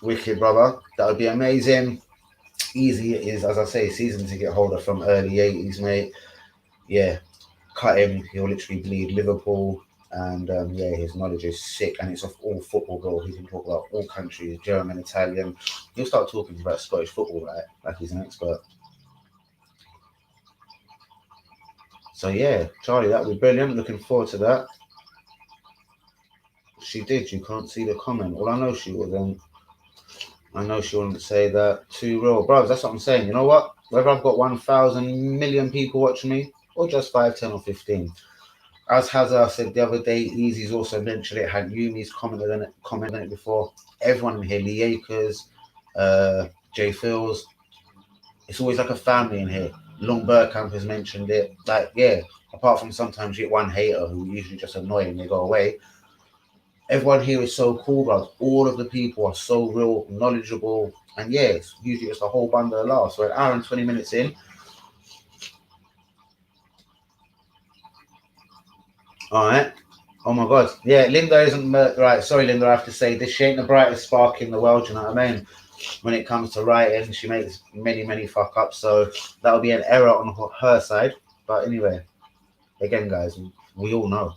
Wicked, brother. That would be amazing. Easy it is, as I say, season ticket holder from early 80s, mate. Yeah, cut him. He'll literally bleed Liverpool. And yeah, his knowledge is sick, and it's of all football, bro. He can talk about all countries, German, Italian. He'll start talking about Scottish football, right? Like he's an expert. So yeah, Charlie, that would be brilliant. Looking forward to that. She did. You can't see the comment. All I know she wouldn't. I know she wouldn't say that. Too real, bro. That's what I'm saying. You know what? Whether I've got 1,000 million people watching me, or just 5, 10, or 15. As Hazard said the other day, Easy's also mentioned it. Had Yumi's commented on it before. Everyone in here, Lee Akers, Jay Fields. It's always like a family in here. Long Burkamp has mentioned it. Like, yeah, apart from sometimes you get one hater who usually just annoy and they go away. Everyone here is so cool, bro. All of the people are so real, knowledgeable, and yes, usually it's a whole bundle of laughs. So an hour and 20 minutes in, all right. Oh my God, yeah, Linda isn't right. Sorry, Linda, I have to say this. She ain't the brightest spark in the world. You know what I mean? When it comes to writing, she makes many fuck ups. So that'll be an error on her side. But anyway, again, guys, we all know.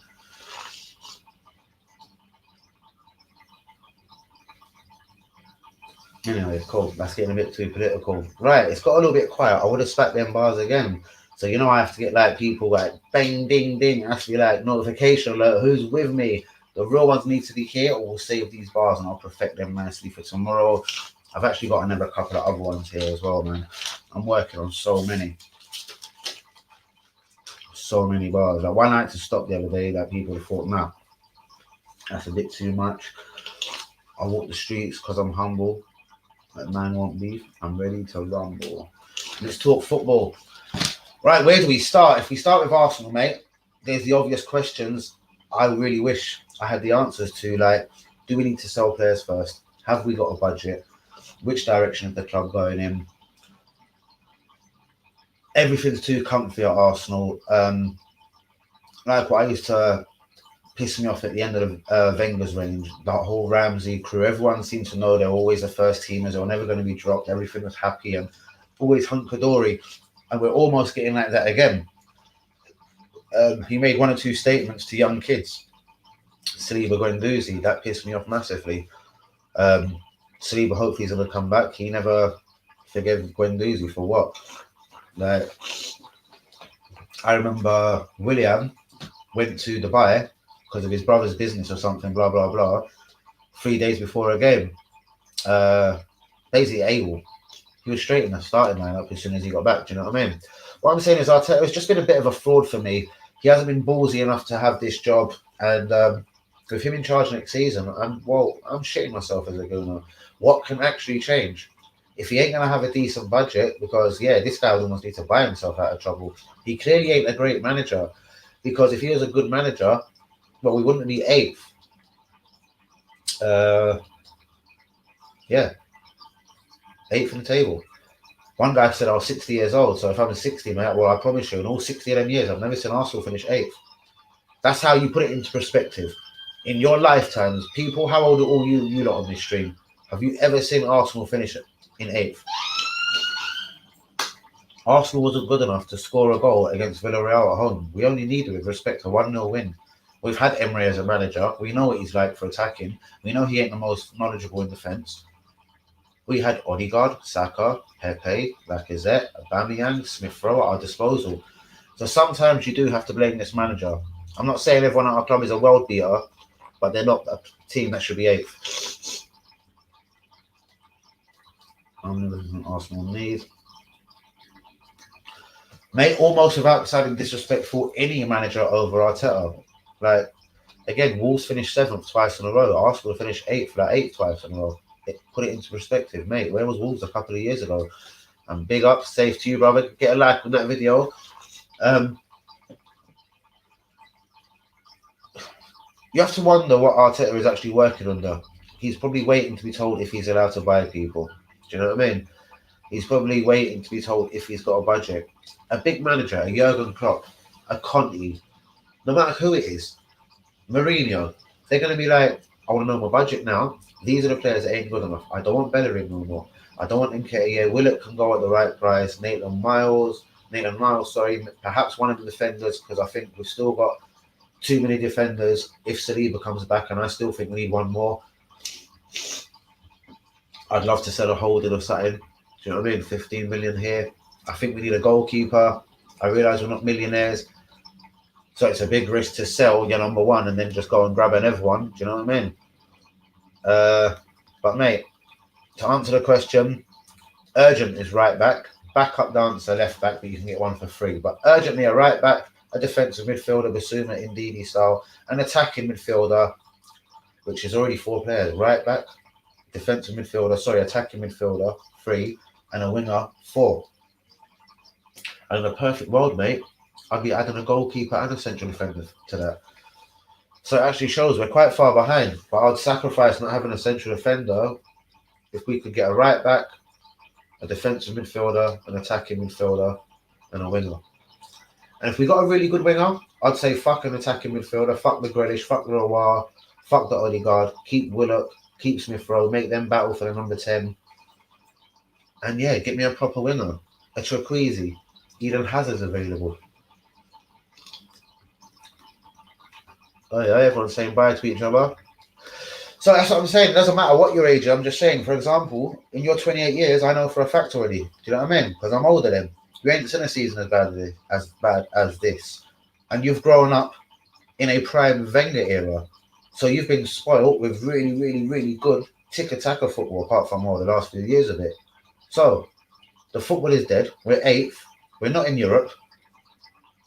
Anyway, cool. That's getting a bit too political. Right, it's got a little bit quiet. I would have spat them bars again. So you know I have to get like people like bang ding ding. It has to be like notification alert. Who's with me? The real ones need to be here, or we'll save these bars and I'll perfect them nicely for tomorrow. I've actually got another couple of other ones here as well, man. I'm working on so many bars. Like one I had to stop the other day that people thought, nah, that's a bit too much. I walk the streets because I'm humble. Like man won't beef. I'm ready to rumble. Let's talk football. Right, where do we start? If we start with Arsenal, mate, there's the obvious questions I really wish I had the answers to. Like, do we need to sell players first? Have we got a budget? Which direction is the club going in? Everything's too comfy at Arsenal. Like what I used to piss me off at the end of Wenger's range, that whole Ramsey crew. Everyone seemed to know they're always the first teamers. They were never going to be dropped. Everything was happy and always hunky-dory. And we're almost getting like that again. He made one or two statements to young kids. Saliba Guendouzi, that pissed me off massively. Saliba hopefully he's going to come back. He never forgave Guendouzi for what? Like, I remember William went to Dubai because of his brother's business or something, blah, blah, blah, 3 days before a game. Basically, able. He was straight in the starting lineup as soon as he got back. Do you know what I mean? What I'm saying is, Arteta's just been a bit of a fraud for me. He hasn't been ballsy enough to have this job. And with him in charge next season, I'm shitting myself as a gooner. What can actually change? If he ain't going to have a decent budget, because, yeah, this guy would almost need to buy himself out of trouble. He clearly ain't a great manager. Because if he was a good manager, well, we wouldn't be eighth. Yeah. Eighth in the table. One guy said I was 60 years old, so if I'm 60, mate, well, I promise you, in all 60 of them years, I've never seen Arsenal finish eighth. That's how you put it into perspective. In your lifetimes, people, how old are all you lot on this stream? Have you ever seen Arsenal finish in eighth? Arsenal wasn't good enough to score a goal against Villarreal at home. We only needed, with respect, a 1-0 win. We've had Emery as a manager. We know what he's like for attacking. We know he ain't the most knowledgeable in defence. We had Odegaard, Saka, Pepe, Lacazette, Aubameyang, Smith-Rowe at our disposal. So sometimes you do have to blame this manager. I'm not saying everyone at our club is a world beater, but they're not a team that should be eighth. I'm never an Arsenal need. Mate, almost without sounding disrespectful, any manager over Arteta. Like, again, Wolves finished 7th twice in a row. Arsenal finished 8th, like 8th twice in a row. Put it into perspective, mate. Where was Wolves a couple of years ago? And big up, safe to you, brother. Get a like on that video. You have to wonder what Arteta is actually working under. He's probably waiting to be told if he's allowed to buy people. Do you know what I mean? He's probably waiting to be told if he's got a budget. A big manager, a Jurgen Klopp, a Conte, no matter who it is, Mourinho, they're going to be like, I want to know my budget now. These are the players that ain't good enough. I don't want Bellerin no more. I don't want Nketiah. Willock can go at the right price. Nathan Miles, perhaps one of the defenders, because I think we've still got too many defenders if Saliba comes back, and I still think we need one more. I'd love to sell a holding or something. Do you know what I mean? 15 million here. I think we need a goalkeeper. I realise we're not millionaires. So it's a big risk to sell your number one and then just go and grab another one. Do you know what I mean? But mate, to answer the question, urgent is right back. Backup dancer left back, but you can get one for free. But urgently a right back, a defensive midfielder, Basuma, Indidi style, an attacking midfielder, which is already 4 players. Right back, attacking midfielder, 3, and a winger, 4. And in a perfect world, mate, I'd be adding a goalkeeper and a central defender to that. So it actually shows we're quite far behind. But I'd sacrifice not having a central defender if we could get a right back, a defensive midfielder, an attacking midfielder, and a winger. And if we got a really good winger, I'd say fuck an attacking midfielder, fuck the Grealish, fuck the Roar, fuck the Odegaard, keep Willock, keep Smith Rowe, make them battle for the number 10. And yeah, get me a proper winger. A Trequezy. Eden Hazard's available. Oh yeah, everyone's saying bye to each other. So that's what I'm saying. It doesn't matter what your age. I'm just saying, for example, in your 28 years, I know for a fact already. Do you know what I mean? Because I'm older than you. Ain't seen a season as bad as this, and you've grown up in a prime Wenger era. So you've been spoiled with really, really, really good tick-a-tacker football, apart from the last few years of it. So the football is dead. We're 8th. We're not in Europe.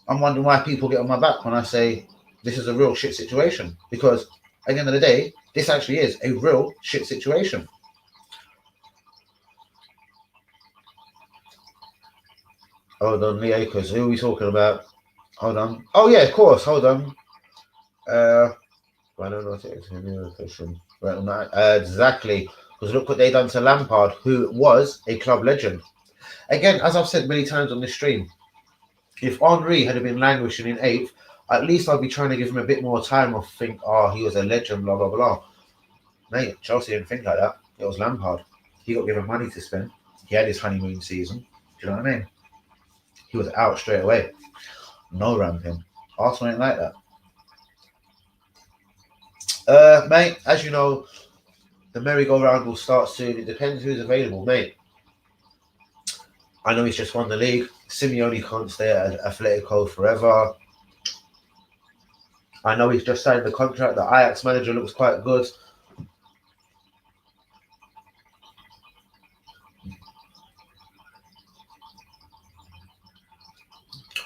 I'm wondering why people get on my back when I say this is a real shit situation. Because at the end of the day, this actually is a real shit situation. Hold on, Lee Akers. Who are we talking about? Hold on. Oh, yeah, of course. Hold on. I don't know. Exactly. Because look what they done to Lampard, who was a club legend. Again, as I've said many times on this stream, if Henry had been languishing in 8th, at least I'd be trying to give him a bit more time of think, he was a legend, blah, blah, blah. Mate, Chelsea didn't think like that. It was Lampard. He got given money to spend. He had his honeymoon season. Do you know what I mean? He was out straight away. No ramping. Arsenal ain't like that. Mate, as you know, the merry-go-round will start soon. It depends who's available, mate. I know he's just won the league. Simeone can't stay at Atletico forever. I know he's just signed the contract. The Ajax manager looks quite good.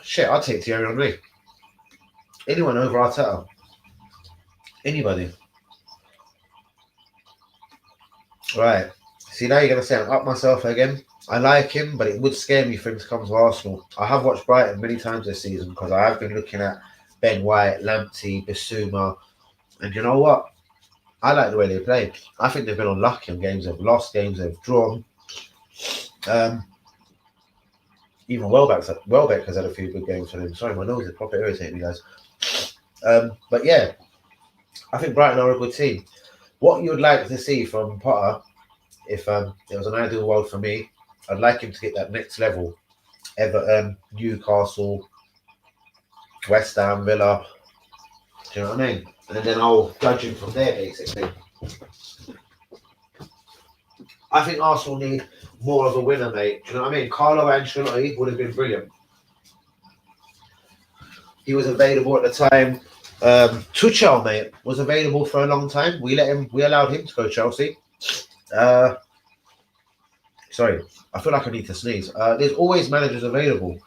Shit, I'd take Thierry Henry. Anyone over Arteta. Anybody. Right. See, now you're going to say I'm up myself again. I like him, but it would scare me for him to come to Arsenal. I have watched Brighton many times this season because I have been looking at Ben White, Lamptey, Bissouma. And you know what? I like the way they play. I think they've been unlucky in games. They've lost games. They've drawn. Even Welbeck has had a few good games for them. Sorry, my nose is proper irritating me, guys. But yeah, I think Brighton are a good team. What you would like to see from Potter, if it was an ideal world for me, I'd like him to get that next level. Everton, Newcastle, West Ham, Villa. Do you know what I mean? And then I'll judge him from there, basically. I think Arsenal need more of a winner, mate. Do you know what I mean? Carlo Ancelotti would have been brilliant. He was available at the time. Tuchel, mate, was available for a long time. We allowed him to go to Chelsea. Sorry, I feel like I need to sneeze. There's always managers available.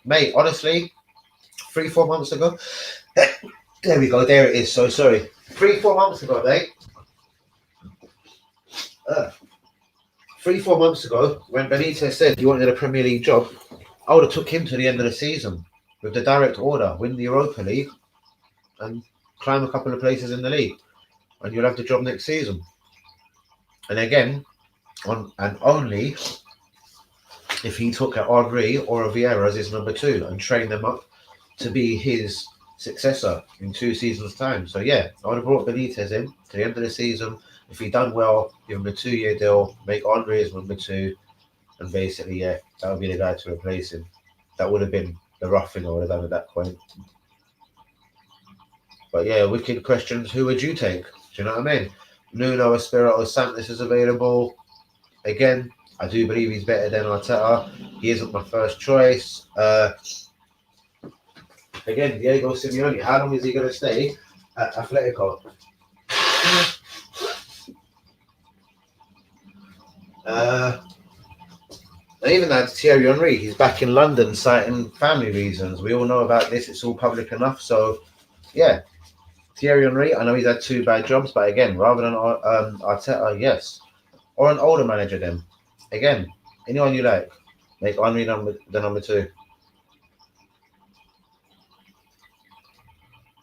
Mate, honestly, 3-4 months ago. There we go. There it is. So sorry. 3-4 months ago, mate. 3-4 months ago, when Benitez said he wanted a Premier League job, I would have took him to the end of the season with the direct order, win the Europa League, and climb a couple of places in the league, and you'll have the job next season. And again, only if he took a Henry or a Vieira as his number 2 and trained them up to be his successor in 2 seasons' time. So yeah, I would have brought Benitez in to the end of the season. If he done well, give him a 2-year deal, make Henry his number 2, and basically, yeah, that would be the guy to replace him. That would have been the rough thing I would have done at that point. But yeah, wicked questions. Who would you take? Do you know what I mean? Nuno Espirito Santos is available. Again, I do believe he's better than Arteta. He isn't my first choice. Again, Diego Simeone. How long is he going to stay at Atletico? Even that Thierry Henry, he's back in London citing family reasons. We all know about this. It's all public enough. So, yeah, Thierry Henry, I know he's had 2 bad jobs, but again, rather than Arteta, yes. Or an older manager then. Again, anyone you like. Make Henry the number 2.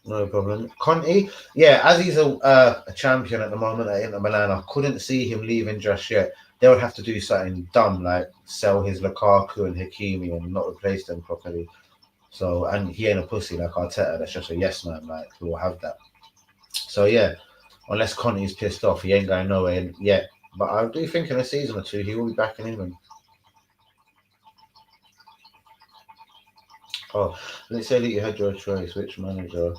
No problem. Conte, yeah, as he's a champion at the moment at Inter Milan, I couldn't see him leaving just yet. They would have to do something dumb like sell his Lukaku and Hakimi and not replace them properly. So, and he ain't a pussy like Arteta. That's just a yes man. Like who will have that. So yeah, unless Conte's pissed off, he ain't going nowhere yet. But I do think in a season or two he will be back in England. Oh, let's say that you had your choice. Which manager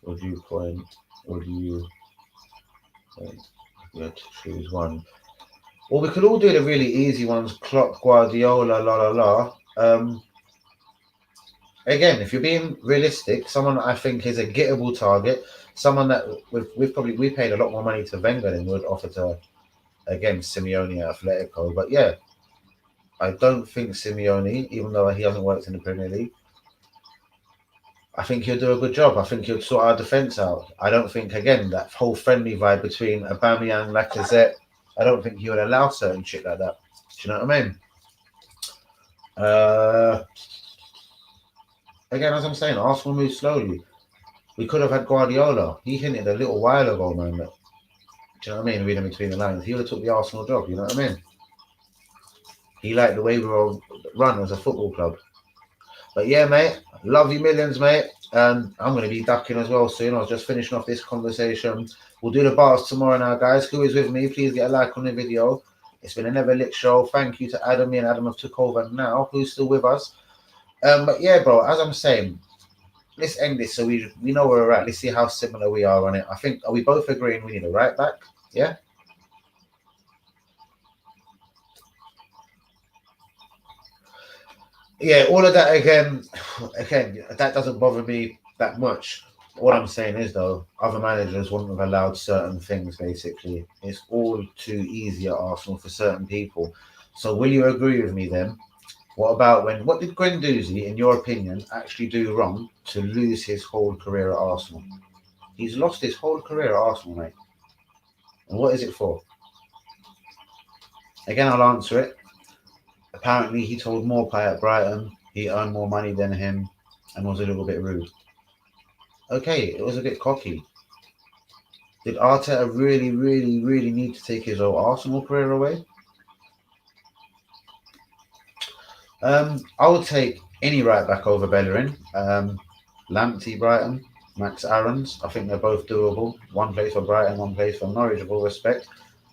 would you point? Would you? Wait, you had to choose one. Well, we could all do the really easy ones. Klopp, Guardiola, la la la. Again, if you're being realistic, someone I think is a gettable target, someone that we paid a lot more money to Wenger than we would offer to again Simeone at Atletico. But yeah, I don't think Simeone, even though he hasn't worked in the Premier League, I think he'll do a good job. I think he'll sort our defence out. I don't think again that whole friendly vibe between Aubameyang, Lacazette. I don't think he would allow certain shit like that. Do you know what I mean? Again, as I'm saying, Arsenal moves slowly. We could have had Guardiola. He hinted a little while ago, man. That, do you know what I mean? Reading between the lines, he would have took the Arsenal job. You know what I mean? He liked the way we were run as a football club. But yeah, mate, love you millions, mate. I'm going to be ducking as well soon. I was just finishing off this conversation. We'll do the bars tomorrow now, guys. Who is with me? Please get a like on the video. It's been a never lit show. Thank you to Adam. Me and Adam have took over now. Who's still with us? But yeah, bro, as I'm saying, let's end this so we know where we're at. Let's see how similar we are on it. I think, are we both agreeing we need a right back? Yeah? Yeah, all of that again, that doesn't bother me that much. What I'm saying is, though, other managers wouldn't have allowed certain things, basically. It's all too easy at Arsenal for certain people. So will you agree with me then? What did Guendouzi, in your opinion, actually do wrong to lose his whole career at Arsenal? He's lost his whole career at Arsenal, mate. And what is it for? Again, I'll answer it. Apparently, he told Morpie at Brighton he earned more money than him and was a little bit rude. Okay, it was a bit cocky. Did Arteta really, really, really need to take his whole Arsenal career away? I would take any right back over Bellerin. Lamptey, Brighton, Max Aarons. I think they're both doable. One place for Brighton, one place for Norwich, with all respect.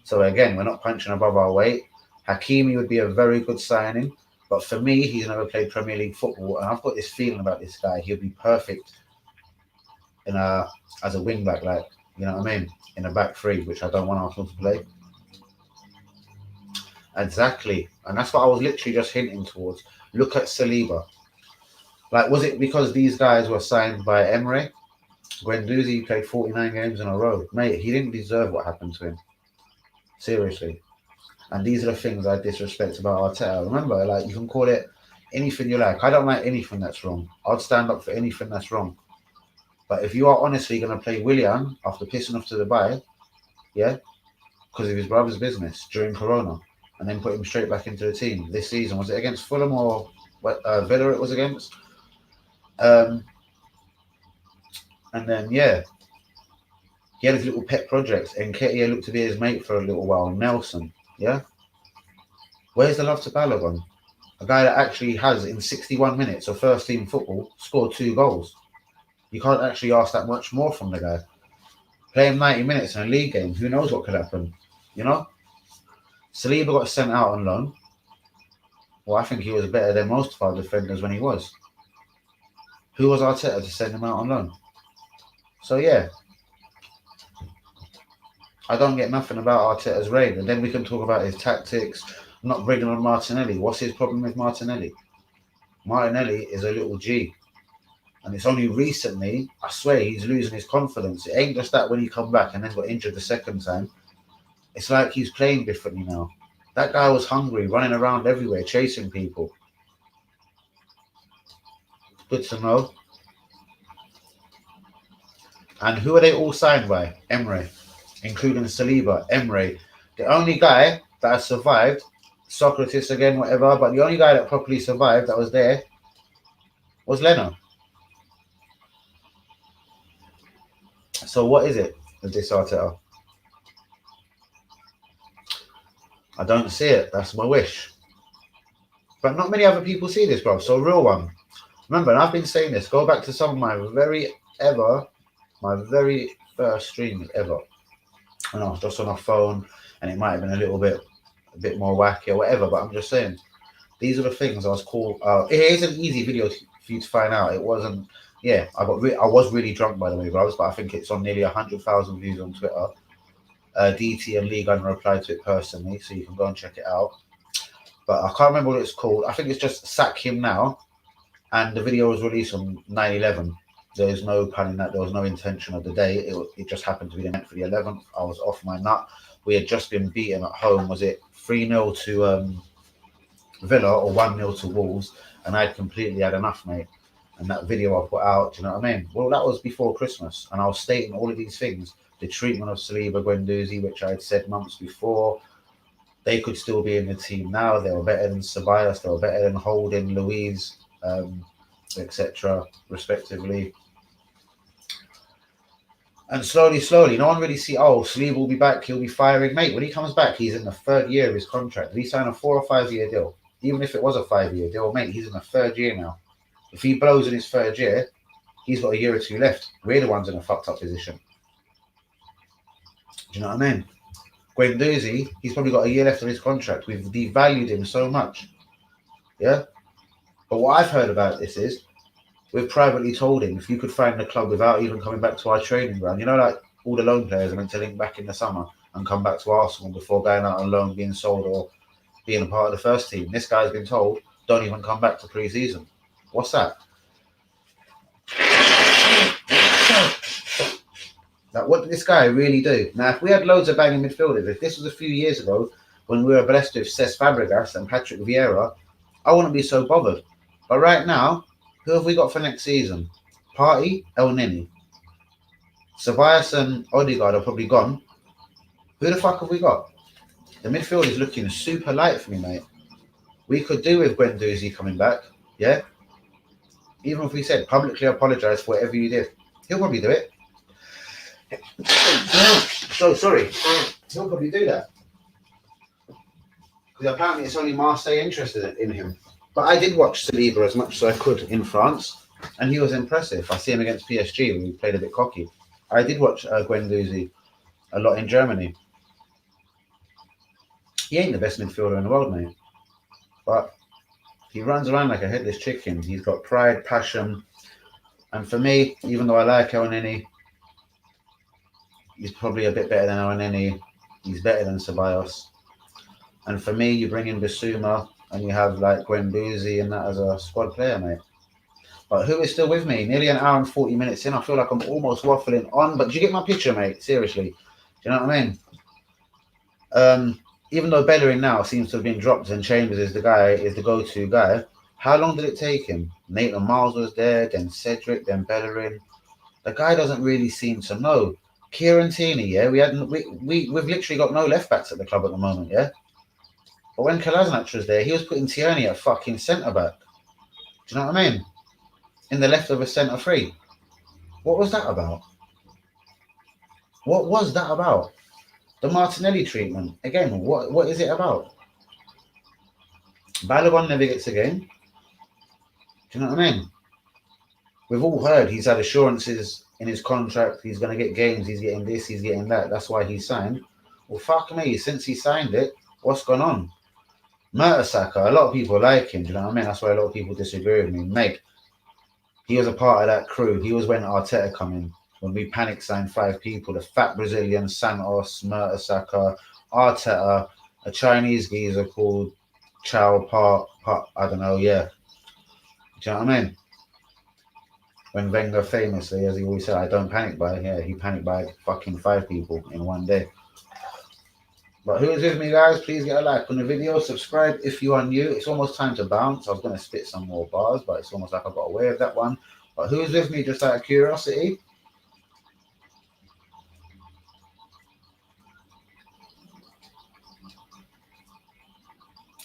So again, we're not punching above our weight. Hakimi would be a very good signing. But for me, he's never played Premier League football. And I've got this feeling about this guy. He'll be perfect as a wing back, like, you know what I mean? In a back three, which I don't want Arsenal to play. Exactly. And that's what I was literally just hinting towards. Look at Saliba. Like, was it because these guys were signed by Emre? Guendouzi played 49 games in a row. Mate, he didn't deserve what happened to him. Seriously. And these are the things I disrespect about Arteta. Remember, like, you can call it anything you like. I don't like anything that's wrong. I'd stand up for anything that's wrong. But if you are honestly going to play Willian after pissing off to Dubai, yeah, because of his brother's business during Corona, and then put him straight back into the team this season, was it against Fulham or Villa it was against? And then, yeah, he had his little pet projects. Nketiah looked to be his mate for a little while. Nelson, yeah? Where's the love to Balogun? A guy that actually has, in 61 minutes of first team football, scored 2 goals. You can't actually ask that much more from the guy. Play him 90 minutes in a league game. Who knows what could happen? You know? Saliba got sent out on loan. Well, I think he was better than most of our defenders when he was. Who was Arteta to send him out on loan? So, yeah. I don't get nothing about Arteta's reign. And then we can talk about his tactics. I'm not bringing on Martinelli. What's his problem with Martinelli? Martinelli is a little G. And it's only recently, I swear, he's losing his confidence. It ain't just that when he come back and then got injured the second time. It's like he's playing differently now. That guy was hungry, running around everywhere, chasing people. Good to know. And who are they all signed by? Emre, including Saliba, Emre. The only guy that has survived Socrates again, whatever. But the only guy that properly survived that was there was Leno. So what is it with this Arteta? I don't see it. That's my wish. But not many other people see this, bro. So real one. Remember, and I've been saying this. Go back to some of my very first streams ever. And I was just on a phone, and it might have been a bit more wacky or whatever. But I'm just saying, these are the things I was called. It is an easy video for you to find out. It wasn't. Yeah, I was really drunk, by the way, bros. But I think it's on nearly 100,000 views on Twitter. DT and Lee Gunn replied to it personally, so you can go and check it out. But I can't remember what it's called. I think it's just Sack Him Now. And the video was released on 9/11. There's no pun in that. There was no intention of the day. It just happened to be the night for the 11th. I was off my nut. We had just been beaten at home. Was it 3-0 to Villa or 1-0 to Wolves? And I'd completely had enough, mate. And that video I put out, do you know what I mean? Well, that was before Christmas. And I was stating all of these things. The treatment of Saliba, Guendouzi, which I had said months before. They could still be in the team now. They were better than Ceballos. They were better than Holding, Louise, etc., respectively. And slowly, no one really see, Saliba will be back. He'll be firing. Mate, when he comes back, he's in the third year of his contract. Did he sign a 4 or 5 year deal? Even if it was a 5-year deal, mate, he's in the third year now. If he blows in his third year, he's got a year or two left. We're the ones in a fucked up position. Do you know what I mean? Guendouzi, he's probably got a year left of his contract. We've devalued him so much. Yeah? But what I've heard about this is, we've privately told him if you could find the club without even coming back to our training ground, you know, like all the loan players are meant to link back in the summer and come back to Arsenal before going out on loan, being sold or being a part of the first team. This guy's been told, don't even come back to pre-season. What's that? Like, what did this guy really do? Now, if we had loads of banging midfielders, if this was a few years ago when we were blessed with Cesc Fabregas and Patrick Vieira, I wouldn't be so bothered. But right now, who have we got for next season? Partey, El Nini. Ceballos and Odegaard are probably gone. Who the fuck have we got? The midfield is looking super light for me, mate. We could do with Guendouzi coming back, yeah? Even if we said publicly apologise for whatever you did, he'll probably do it. So sorry. He'll probably do that. Because apparently it's only Marseille interested in him. But I did watch Saliba as much as I could in France, and he was impressive. I see him against PSG when he played a bit cocky. I did watch Guendouzi a lot in Germany. He ain't the best midfielder in the world, mate. But he runs around like a headless chicken. He's got pride, passion. And for me, even though I like El Nini, he's probably a bit better than El Nini. He's better than Ceballos. And for me, you bring in Bissouma and you have like Guendouzi and that as a squad player, mate. But who is still with me? Nearly an hour and 40 minutes in. I feel like I'm almost waffling on. But do you get my picture, mate? Seriously. Do you know what I mean? Even though Bellerin now seems to have been dropped and Chambers is the go-to guy, how long did it take him? Nathan Miles was there, then Cedric, then Bellerin. The guy doesn't really seem to know. Kieran Tierney, yeah, we've literally got no left backs at the club at the moment, yeah. But when Kolasinac was there, he was putting Tierney at fucking centre back. Do you know what I mean? In the left of a centre free. What was that about? What was that about? The Martinelli treatment. Again, what is it about? Balogun never gets a game. Do you know what I mean? We've all heard he's had assurances in his contract. He's going to get games. He's getting this. He's getting that. That's why he signed. Well, fuck me. Since he signed it, what's gone on? Mertesacker, a lot of people like him. Do you know what I mean? That's why a lot of people disagree with me. Mate, he was a part of that crew. He was when Arteta come in. When we panic signed 5 people, the fat Brazilian, Santos, Mertesacker, Arteta, a Chinese geezer called Chow Park, I don't know, yeah. Do you know what I mean? When Wenger famously, as he always said, I don't panic buy, yeah, he panicked by fucking 5 people in one day. But who is with me, guys? Please get a like on the video. Subscribe if you are new. It's almost time to bounce. I was going to spit some more bars, but it's almost like I got away with that one. But who is with me, just out of curiosity?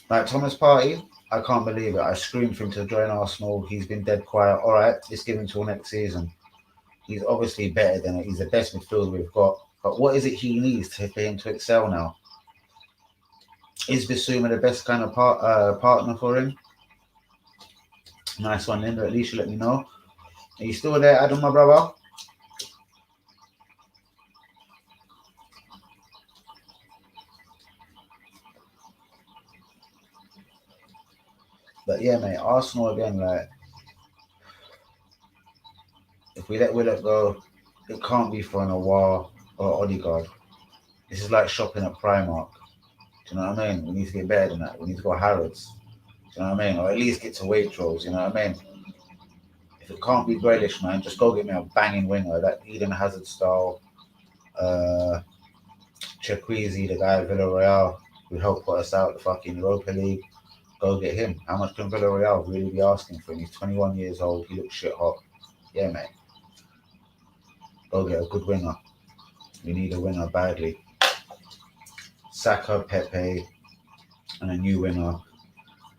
Like Thomas Partey, I can't believe it. I screamed for him to join Arsenal. He's been dead quiet. All right, let's give him till next season. He's obviously better than it. He's the best midfielder we've got. But what is it he needs for him to excel now? Is Bissouma the best kind of partner for him? Nice one, Linda. At least you let me know. Are you still there, Adam, my brother? But yeah, mate, Arsenal again, like, if we let Willock go, it can't be for an Awar or Odegaard. This is like shopping at Primark. Do you know what I mean? We need to get better than that. We need to go Harrods. Do you know what I mean? Or at least get to Waitrose, you know what I mean? If it can't be Grealish, man, just go get me a banging winger, that Eden Hazard style. Chikwueze, the guy at Villarreal, who helped put us out the fucking Europa League. Go get him. How much can Villarreal really be asking for him? He's 21 years old. He looks shit hot. Yeah, mate. Go get a good winger. We need a winner badly. Saka, Pepe, and a new winner.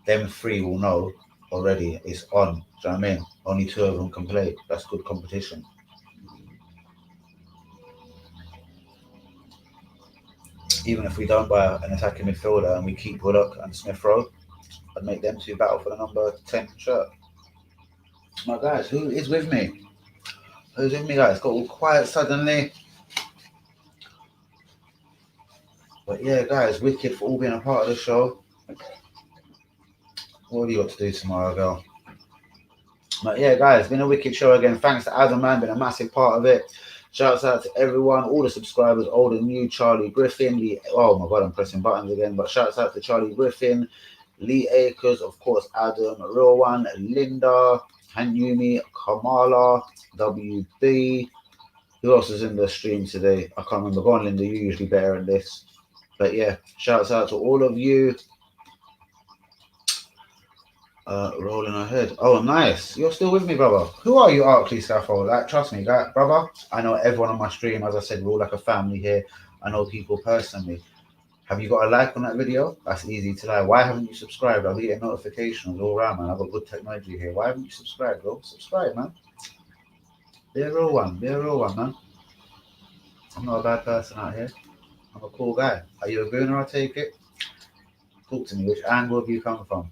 Them three will know already. It's on. Do you know what I mean? Only two of them can play. That's good competition. Even if we don't buy an attacking midfielder and we keep Willock and Smith Rowe, I'd make them two battle for the number 10 shirt. My guys, who is with me? Who's with me, guys? Got all quiet suddenly. But yeah, guys, wicked for all being a part of the show. What have you got to do tomorrow, girl? But yeah, guys, been a wicked show again. Thanks to Adam, man, been a massive part of it. Shouts out to everyone, all the subscribers, old and new, Charlie Griffin, oh my god, I'm pressing buttons again, but shouts out to Charlie Griffin, Lee Akers, of course, Adam, Real One, Linda, Hanyumi, Kamala, WB. Who else is in the stream today? I can't remember. Go on, Linda, you're usually better in this. But yeah, shouts out to all of you. Rolling ahead. Oh, nice. You're still with me, brother. Who are you, Arkley Scaffold? Like, trust me, brother. I know everyone on my stream. As I said, we're all like a family here. I know people personally. Have you got a like on that video? That's easy to like. Why haven't you subscribed? I'll get notifications all around, man. I've got good technology here. Why haven't you subscribed, bro? Subscribe, man. Be a real one. Be a real one, man. I'm not a bad person out here. I'm a cool guy. Are you a gooner? I take it. Talk to me. Which angle have you come from?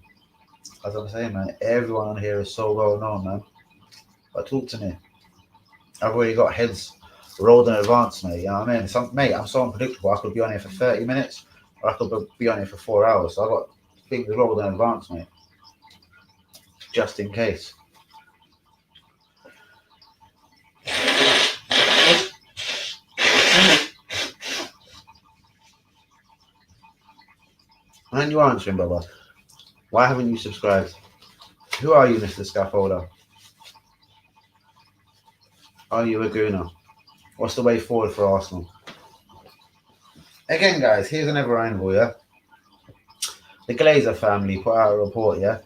As I'm saying, man, everyone on here is so well known, man. But talk to me. I've already got heads rolled in advance, mate. You know what I mean? Mate, I'm so unpredictable. I could be on here for 30 minutes, or I could be on here for 4 hours. So I've got things rolled in advance, mate. Just in case. And you're answering, brother. Why haven't you subscribed? Who are you, Mr. Scaffolder? Are you a gooner? What's the way forward for Arsenal? Again, guys, here's another angle, yeah? The Glazer family put out a report, yeah?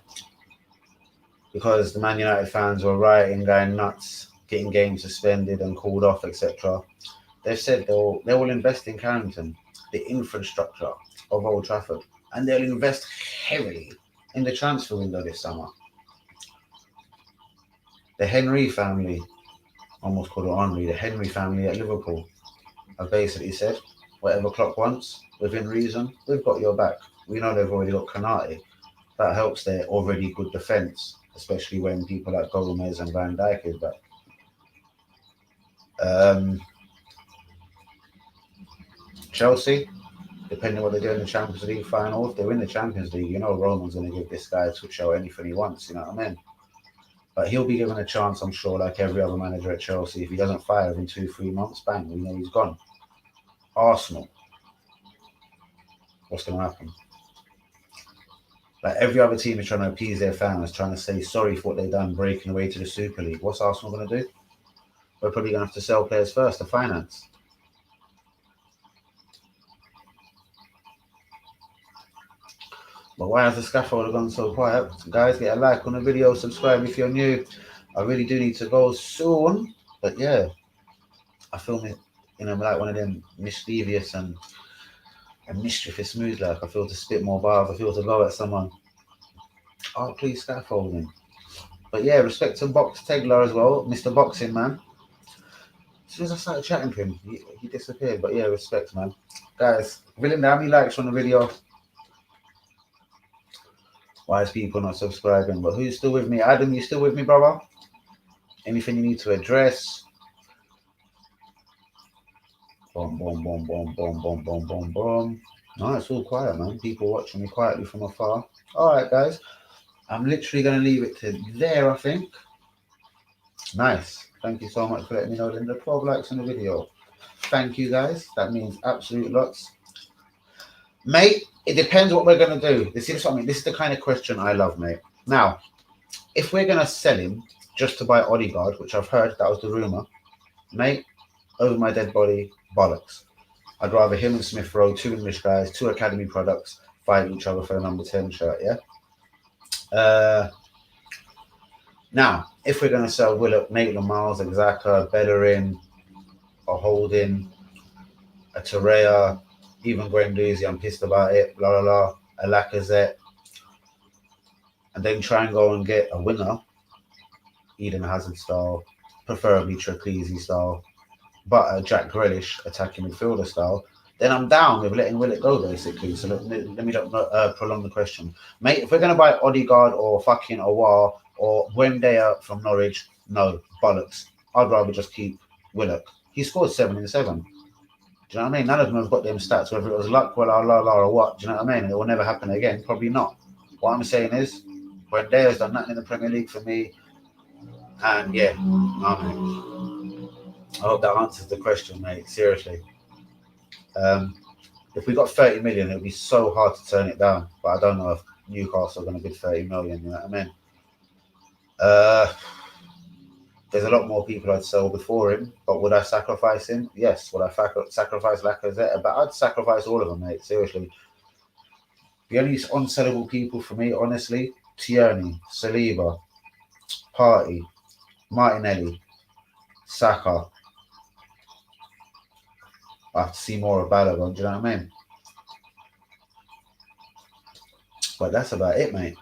Because the Man United fans were rioting, going nuts, getting games suspended and called off, etc. They've said they will invest in Carrington, the infrastructure of Old Trafford, and they'll invest heavily in the transfer window this summer. The Henry family, almost called it Henry, the Henry family at Liverpool, have basically said, whatever Klopp wants, within reason, we've got your back. We know they've already got Kanate. That helps their already good defence, especially when people like Gomez and Van Dijk is back. Chelsea, depending on what they do in the Champions League final, if they're in the Champions League, you know Roman's going to give this guy a Tuchel anything he wants, you know what I mean? But he'll be given a chance, I'm sure, like every other manager at Chelsea. If he doesn't fire in 2-3 months, bang, we know he's gone. Arsenal, what's going to happen? Like every other team is trying to appease their fans, trying to say sorry for what they've done, breaking away to the Super League. What's Arsenal going to do? We're probably going to have to sell players first to finance. But why has the scaffolder gone so quiet? Guys, get a like on the video, subscribe if you're new. I really do need to go soon. But yeah, I feel me, like one of them mischievous and a mischievous mood, like I feel to spit more bars, I feel to go at someone. Oh, please scaffolding. But yeah, respect to Box Tegler as well, Mr. Boxing Man. As soon as I started chatting to him, he disappeared. But yeah, respect, man. Guys, William, how many likes on the video? Why is people not subscribing? But who's still with me? Adam, you still with me, brother? Anything you need to address? Boom, boom, boom, boom, boom, boom, boom, boom, boom. No, it's all quiet, man. People watching me quietly from afar. All right, guys. I'm literally going to leave it to there, I think. Nice. Thank you so much for letting me know. Then the 12 likes on the video. Thank you, guys. That means absolute lots. Mate, it depends what we're going to do. This is something. This is the kind of question I love, mate. Now, if we're going to sell him just to buy Odegaard, which I've heard that was the rumour, mate, over my dead body, bollocks. I'd rather him and Smith Rowe, 2 English guys, 2 academy products, fight each other for the number 10 shirt, yeah? Now, if we're going to sell Willock, Maitland-Niles, a Xhaka, Bellerin, a Holding, a Torreira, even Guendouzi, I'm pissed about it, blah, blah, blah, a Lacazette, and then try and go and get a winner, Eden Hazard style, preferably Trezeguet style, but a Jack Grealish attacking midfielder style, then I'm down with letting Willock go, basically. So let me not prolong the question. Mate, if we're going to buy Odegaard or fucking Awar or Buendia from Norwich, no, bollocks. I'd rather just keep Willock. He scored 7 in 7. Do you know what I mean? None of them have got them stats, whether it was luck, or what. Do you know what I mean? And it will never happen again. Probably not. What I'm saying is, Buendia's done nothing in the Premier League for me. And yeah, I hope that answers the question, mate. Seriously. If we got 30 million, it would be so hard to turn it down. But I don't know if Newcastle are going to bid 30 million. You know what I mean? There's a lot more people I'd sell before him, but would I sacrifice him? Yes. Would I sacrifice Lacazette? But I'd sacrifice all of them, mate. Seriously. The only unsellable people for me, honestly, Tierney, Saliba, Partey, Martinelli, Saka. I have to see more of Balogun, do you know what I mean? But that's about it, mate.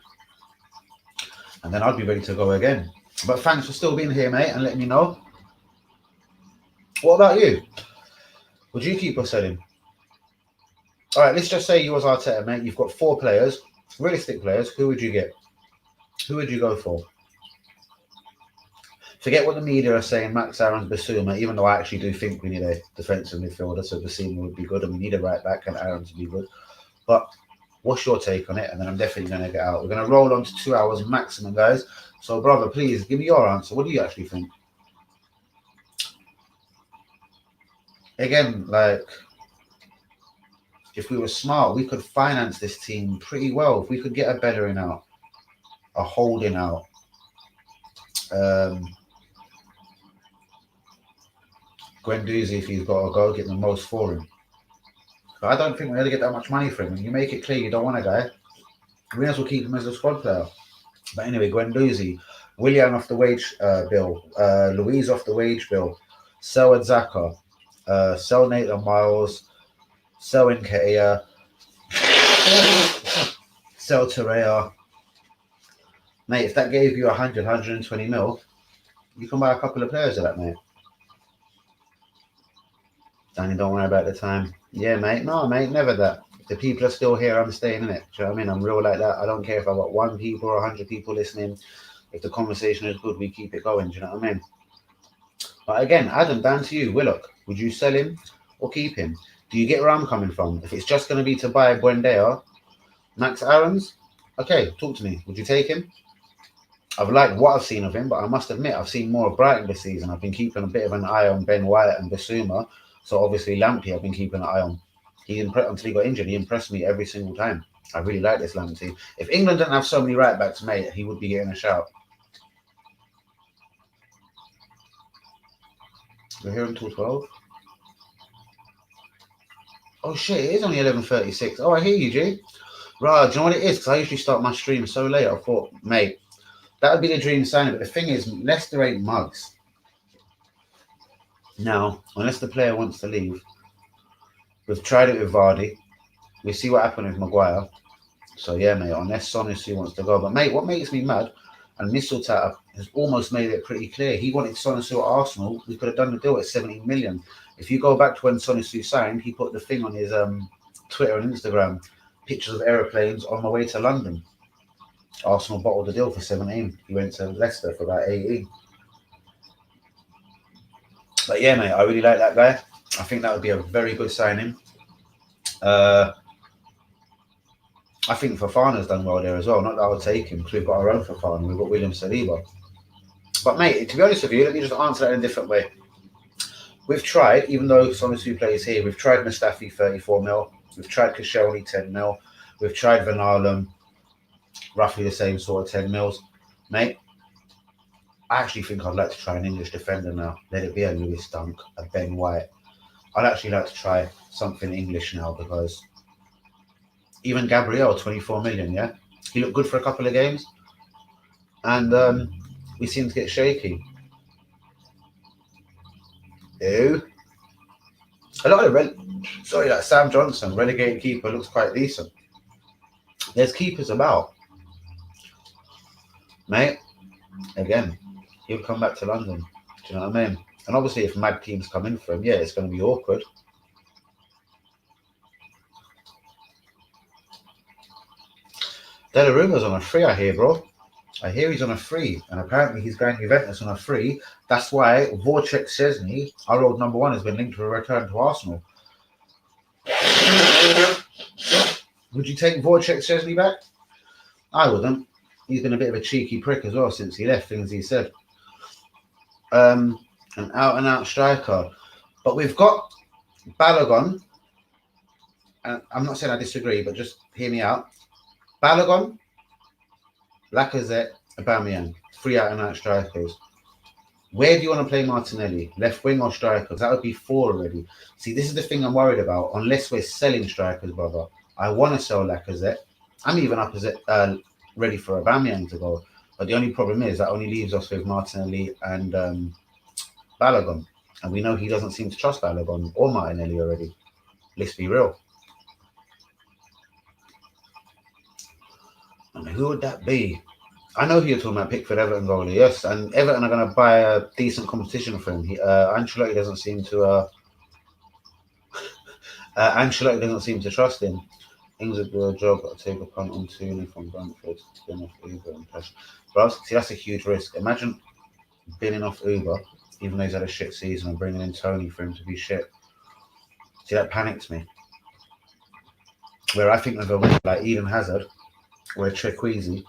And then I'd be ready to go again. But thanks for still being here, mate, and letting me know. What about you? Would you keep or sell him? All right, let's just say you was Arteta, mate. You've got 4 players, realistic players. Who would you get? Who would you go for? Forget what the media are saying, Max Aaron's, Basuma, even though I actually do think we need a defensive midfielder, so Basuma would be good, and we need a right back, and Aaron's would be good. But what's your take on it? And then I'm definitely going to get out. We're going to roll on to 2 hours maximum, guys. So, brother, please give me your answer. What do you actually think? Again, like, if we were smart, we could finance this team pretty well. If we could get a Bellerin out, a Holding out, Guendouzi, if he's got to go, get the most for him. But I don't think we're going to get that much money for him. And you make it clear you don't want a guy, we might as well keep him as a squad player. But anyway, Guendouzi, Willian off the wage bill, Louise off the wage bill, sell Xhaka, sell Maitland-Niles, sell Nketiah, sell Torreira. Mate, if that gave you 100, 120 mil, you can buy a couple of players of that, mate. Danny, don't worry about the time. Yeah, mate. No, mate, never that. If the people are still here, I'm staying in it. Do you know what I mean? I'm real like that. I don't care if I've got 1 people or 100 people listening. If the conversation is good, we keep it going. Do you know what I mean? But again, Adam, down to you. Willock, would you sell him or keep him? Do you get where I'm coming from? If it's just going to be to buy Buendia, Max Aaron's, okay, talk to me. Would you take him? I've liked what I've seen of him, but I must admit I've seen more of Brighton this season. I've been keeping a bit of an eye on Ben White and Basuma. So obviously Lamptey I've been keeping an eye on. Until he got injured, he impressed me every single time. I really like this Lamptey. If England didn't have so many right backs, mate, he would be getting a shout. We're here until 12. Oh shit, it is only 11:36. Oh, I hear you, G. Right, do you know what it is? Because I usually start my stream so late. I thought, mate, that would be the dream signing. But the thing is, Leicester ain't mugs. Now, unless the player wants to leave, we've tried it with Vardy. we see what happened with Maguire. So yeah, mate, unless Sonessu wants to go. But mate, what makes me mad, and Misseltat has almost made it pretty clear, he wanted Sonessu at Arsenal. We could have done the deal at 17 million. If you go back to when Sonessu signed, he put the thing on his Twitter and Instagram, pictures of aeroplanes on my way to London. Arsenal bottled the deal for 17. He went to Leicester for about 18. But yeah, mate, I really like that guy. I think that would be a very good signing. I think Fofana's done well there as well. Not that I would take him because we've got our own Fofana. We've got William Saliba. But mate, to be honest with you, let me just answer that in a different way. We've tried, even though Sonessu plays here, we've tried Mustafi 34 mil. We've tried Koscielny 10 mil. We've tried Van Aalen, roughly the same sort of 10 mils. Mate, I actually think I'd like to try an English defender now. Let it be a Lewis Dunk, a Ben White. I'd actually like to try something English now because even Gabriel, 24 million, yeah? He looked good for a couple of games. And we seem to get shaky. Ew. A lot of like Sam Johnson, relegated keeper, looks quite decent. There's keepers about. Mate, again, he'll come back to London. Do you know what I mean? And obviously, if mad teams come in for him, yeah, it's going to be awkward. Donnarumma's on a free, I hear, bro. I hear he's on a free, and apparently he's going to Juventus on a free. That's why Wojciech Szczesny, our old number one, has been linked to a return to Arsenal. Would you take Wojciech Szczesny back? I wouldn't. He's been a bit of a cheeky prick as well since he left, things he said. An out-and-out striker. But we've got Balogun, and I'm not saying I disagree, but just hear me out. Balogun, Lacazette, Aubameyang, 3 out-and-out strikers. Where do you want to play Martinelli? Left wing or strikers? That would be 4 already. See, this is the thing I'm worried about. Unless we're selling strikers, brother. I want to sell Lacazette. I'm even up as ready for Aubameyang to go. But the only problem is that only leaves us with Martinelli and Balogun. And we know he doesn't seem to trust Balogun or Martinelli already. Let's be real. And who would that be? I know who you're talking about, Pickford, Everton goalie, yes. And Everton are going to buy a decent competition for him. Ancelotti doesn't seem to... Ancelotti doesn't seem to trust him. Ings would do a job, but take a punt on Tooney from Brentford. Spin off Uber and Pesh. But see, that's a huge risk. Imagine binning off Uber, even though he's had a shit season, and bringing in Tony for him to be shit. See, that panics me. Where I think of a like Eden Hazard, or a Trequezy,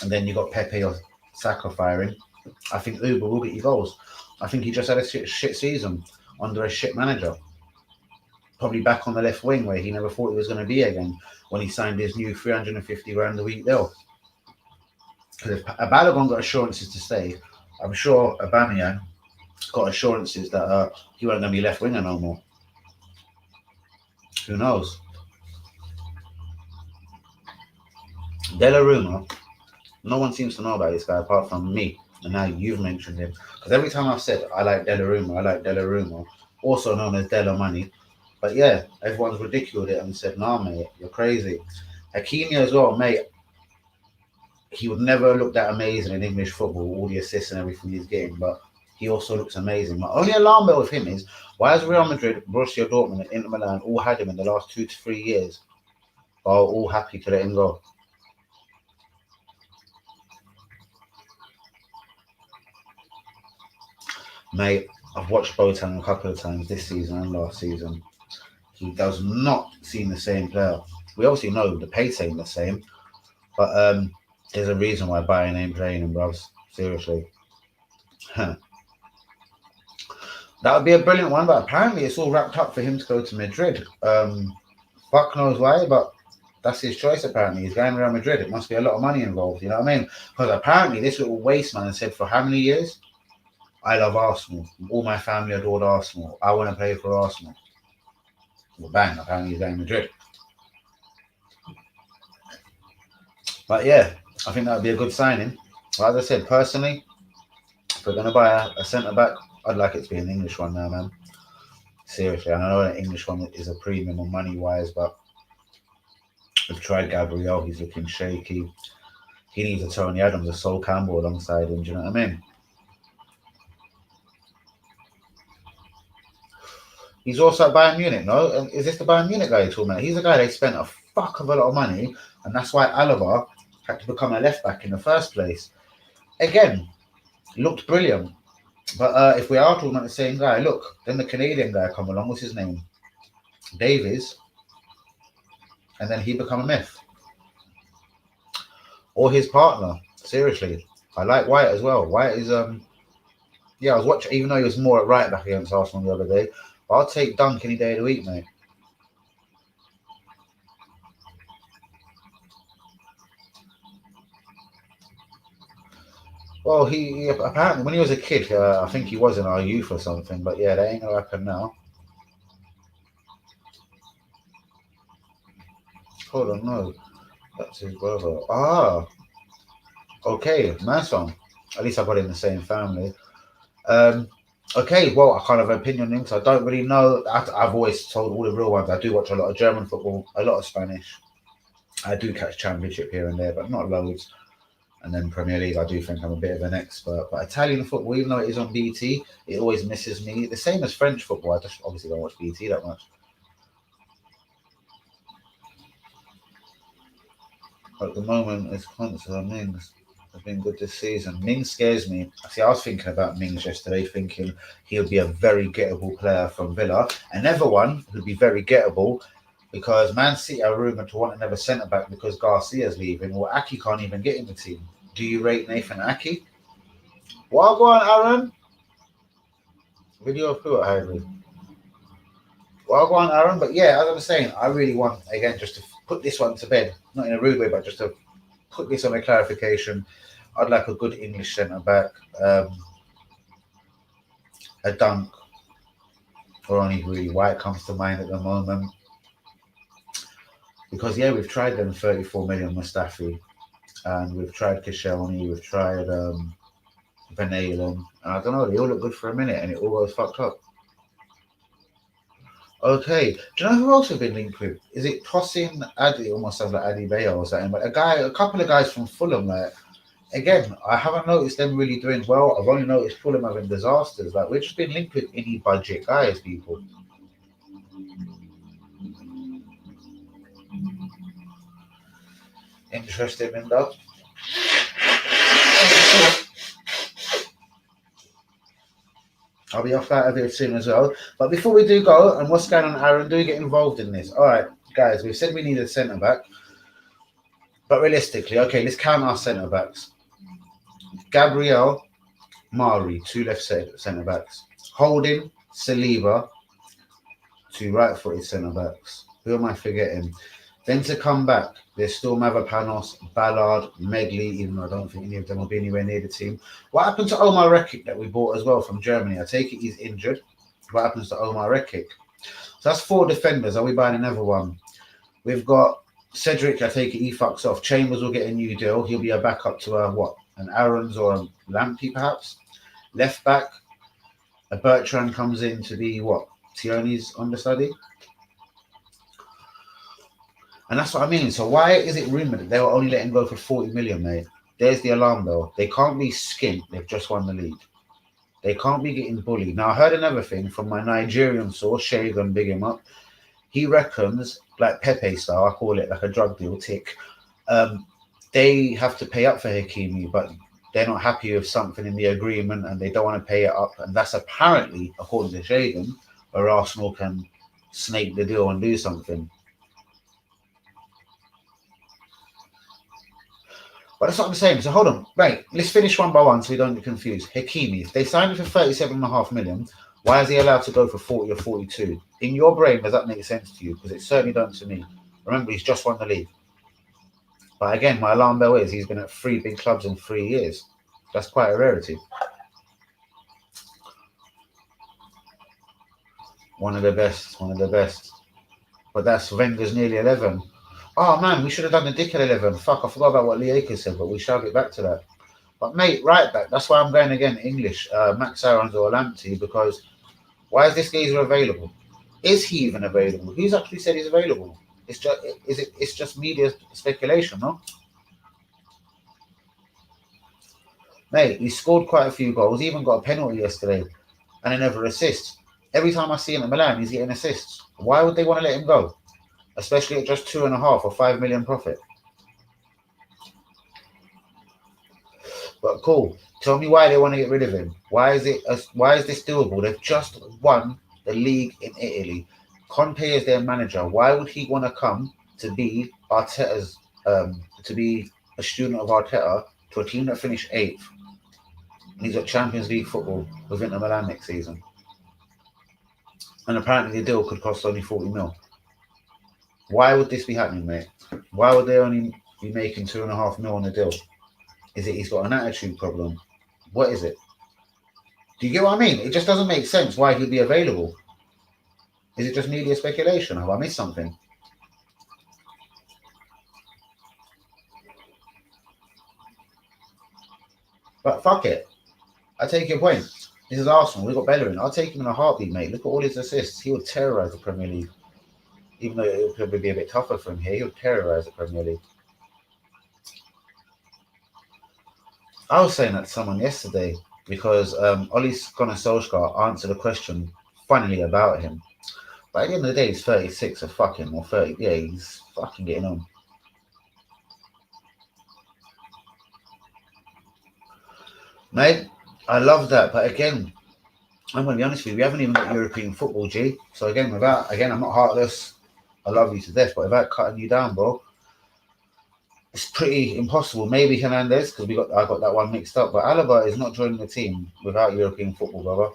and then you got Pepe or Saka firing. I think Uber will get you goals. I think he just had a shit season under a shit manager. Probably back on the left wing where he never thought he was going to be again when he signed his new 350 grand a week deal. Because if Balogun got assurances to stay, I'm sure Aubameyang got assurances that he wasn't going to be left winger no more. Who knows? Donnarumma, no one seems to know about this guy apart from me, and now you've mentioned him. Because every time I've said I like Donnarumma, also known as Della Money. But yeah, everyone's ridiculed it and said, nah, mate, you're crazy. Hakimi as well, mate. He would never look that amazing in English football, all the assists and everything he's getting, but he also looks amazing. My only alarm bell with him is, why has Real Madrid, Borussia Dortmund, and Inter Milan all had him in the last 2 to 3 years? But are all happy to let him go? Mate, I've watched Boateng a couple of times this season and last season. He does not seem the same player. We obviously know the pace ain't the same, but there's a reason why Bayern ain't playing him, bruv. Seriously. That would be a brilliant one, but apparently it's all wrapped up for him to go to Madrid. Fuck knows why, but that's his choice apparently. He's going to Real Madrid. It must be a lot of money involved, you know what I mean? Because apparently this little waste man said for how many years? I love Arsenal. All my family adored Arsenal. I want to play for Arsenal. Well, bang, apparently he's going to Madrid. But yeah, I think that would be a good signing. Well, as I said, personally, if we're going to buy a centre-back, I'd like it to be an English one now, man. Seriously, I know an English one is a premium on money-wise, but We've tried Gabriel, he's looking shaky. He needs a Tony Adams, a Sol Campbell alongside him, do you know what I mean? He's also at Bayern Munich, no? And is this the Bayern Munich guy you're talking about? He's a guy they spent a fuck of a lot of money, and that's why Alaba had to become a left back in the first place. Again, looked brilliant. But if we are talking about the same guy, look, then the Canadian guy come along, what's his name? Davies. And then he become a myth. Or his partner. Seriously. I like White as well. White is yeah, I was watching, even though he was more at right back against Arsenal the other day. But I'll take Dunk any day of the week, mate. Well, he apparently, when he was a kid, I think he was in our youth or something. But yeah, that ain't going to happen now. Hold on, no. That's his brother. Ah. Okay, nice one. At least I got in the same family. Okay, well, I can't have an opinion on him because I don't really know. I've always told all the real ones. I do watch a lot of German football, a lot of Spanish. I do catch Championship here and there, but not loads. And then Premier League, I do think I'm a bit of an expert. But Italian football, even though it is on BT, it always misses me. The same as French football. I just obviously don't watch BT that much. At the moment, it's constant. Mings has been good this season. Mings scares me. See, I was thinking about Mings yesterday, thinking he'll be a very gettable player from Villa. Another one who'd be very gettable because Man City are rumoured to want another centre back because Garcia's leaving. Well, Aki can't even get in the team. Do you rate Nathan Aki? Well, go on, Aaron. Video of who at Hadley? Well, go on, Aaron. But yeah, as I was saying, I really want, again, just to put this one to bed, not in a rude way, but just to put this on a clarification. I'd like a good English centre back, a Dunk, or only really White comes to mind at the moment. Because yeah, we've tried them 34 million Mustafi, and we've tried Koscielny, we've tried Van Halen, and I don't know, they all look good for a minute, and it all goes fucked up. Okay, do you know who else we've been linked with? Is it Tosin Adi? Almost sounds like Adi Bayo or something, but a couple of guys from Fulham. Like, again, I haven't noticed them really doing well. I've only noticed Fulham having disasters. Like, we've just been linked with any budget guys, people. Interesting, Linda. I'll be off that a bit soon as well. But before we do go, and what's going on, Aaron, do get involved in this. All right, guys, we've said we need a centre back. But realistically, okay, let's count our centre backs. Gabriel, Mari, 2 left centre backs. Holding, Saliba, 2 right-footed centre backs. Who am I forgetting? Then to come back, there's still Mavropanos, Ballard, Medley, even though I don't think any of them will be anywhere near the team. What happened to Omar Rekik that we bought as well from Germany? I take it he's injured. What happens to Omar Rekik? So that's 4 defenders. Are we buying another one? We've got Cedric, I take it he fucks off. Chambers will get a new deal. He'll be a backup to an Aarons or a Lamptey perhaps. Left back, a Bertrand comes in to be Tioni's understudy. And that's what I mean. So why is it rumoured that they were only letting go for 40 million, mate? There's the alarm bell. They can't be skint. They've just won the league. They can't be getting bullied. Now, I heard another thing from my Nigerian source, Shagan, big him up. He reckons, like Pepe style, I call it like a drug deal tick, they have to pay up for Hakimi, but they're not happy with something in the agreement and they don't want to pay it up. And that's apparently, according to Shagan, where Arsenal can snake the deal and do something. But that's what I'm saying. So hold on. Right, let's finish one by one so we don't get confused. Hakimi, if they signed him for 37.5 million, why is he allowed to go for 40 or 42? In your brain, does that make sense to you? Because it certainly don't to me. Remember, he's just won the league. But again, my alarm bell is he's been at 3 big clubs in 3 years. That's quite a rarity. One of the best. But that's Wenger's nearly 11. Oh man, we should have done the Dick at 11. Fuck, I forgot about what Lee Akers said, but we shall get back to that. But mate, right back, that's why I'm going again English, Max Aarons or Lamptey, because why is this geezer available? Is he even available? Who's actually said he's available? It's just it's just media speculation, no? Mate, he scored quite a few goals, even got a penalty yesterday, and another assist. Every time I see him at Milan, he's getting assists. Why would they want to let him go? Especially at just 2.5 or 5 million profit. But cool. Tell me why they want to get rid of him. Why is this doable? They've just won the league in Italy. Conte is their manager. Why would he want to come to be Arteta's to be a student of Arteta to a team that finished 8th? And he's got Champions League football with Inter Milan next season. And apparently the deal could cost only 40 mil. Why would this be happening, mate? Why would they only be making 2.5 mil on the deal? Is it he's got an attitude problem? What is it? Do you get what I mean? It just doesn't make sense why he'd be available. Is it just media speculation? Have I missed something? But fuck it. I take your point. This is Arsenal. We've got Bellerin. I'll take him in a heartbeat, mate. Look at all his assists. He would terrorise the Premier League. Even though it would probably be a bit tougher for him here, he would terrorise the Premier League. I was saying that to someone yesterday because Ole Gunnar Solskjaer answered a question funnily about him. But at the end of the day, he's 36 or fucking, or 30. Yeah, he's fucking getting on. Mate, I love that. But again, I'm going to be honest with you, we haven't even got European football, G. So again, I'm not heartless. I love you to death, but without cutting you down, bro, it's pretty impossible. Maybe Hernandez, because I got that one mixed up. But Alaba is not joining the team without European football, brother.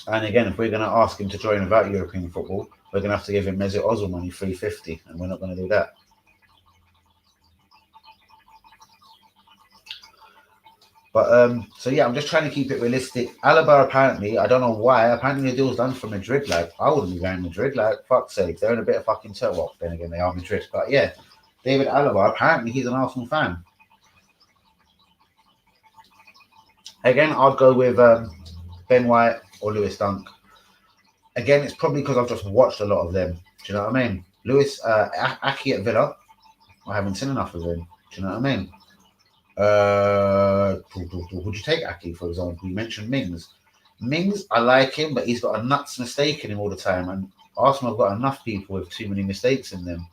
And again, if we're going to ask him to join without European football, we're going to have to give him Mesut Ozil money, 350, and we're not going to do that. But so yeah, I'm just trying to keep it realistic. Alaba apparently, I don't know why. Apparently the deal's done for Madrid. Like I wouldn't be going to Madrid. Like fuck's sake, they're in a bit of fucking turmoil. Well, then again, they are Madrid. But yeah, David Alaba. Apparently he's an Arsenal fan. Again, I'd go with Ben White or Lewis Dunk. Again, it's probably because I've just watched a lot of them. Do you know what I mean? Lewis Aki at Villa. I haven't seen enough of him. Do you know what I mean? Would you take Aki, for example? You mentioned Mings. Mings, I like him, but he's got a nuts mistake in him all the time. And Arsenal have got enough people with too many mistakes in them.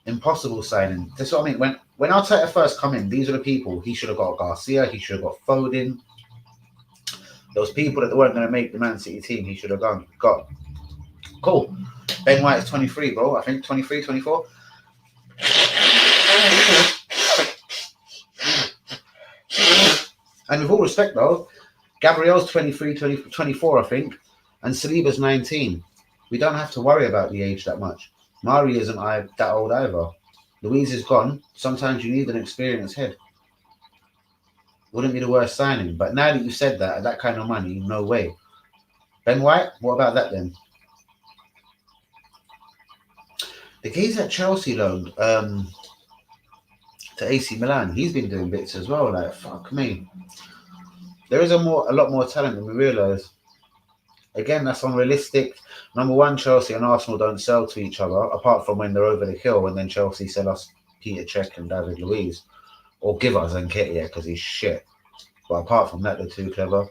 Impossible signing. That's what I mean. When Arteta first come in, these are the people. He should have got Garcia. He should have got Foden. Those people that weren't going to make the Man City team, he should have got. Cool. Ben White is 23, bro. I think 23, 24. And with all respect, though, Gabriel's 23, 24, I think, and Saliba's 19. We don't have to worry about the age that much. Mari isn't that old either. Louise is gone. Sometimes you need an experienced head. Wouldn't be the worst signing. But now that you said that, at that kind of money, no way. Ben White, what about that then? The geezer at Chelsea loaned to AC Milan. He's been doing bits as well. Like, fuck me. There is a lot more talent than we realise. Again, that's unrealistic. Number one, Chelsea and Arsenal don't sell to each other, apart from when they're over the hill, and then Chelsea sell us Peter Cech and David Luiz. Or give us Nketiah because he's shit. But apart from that, they're too clever.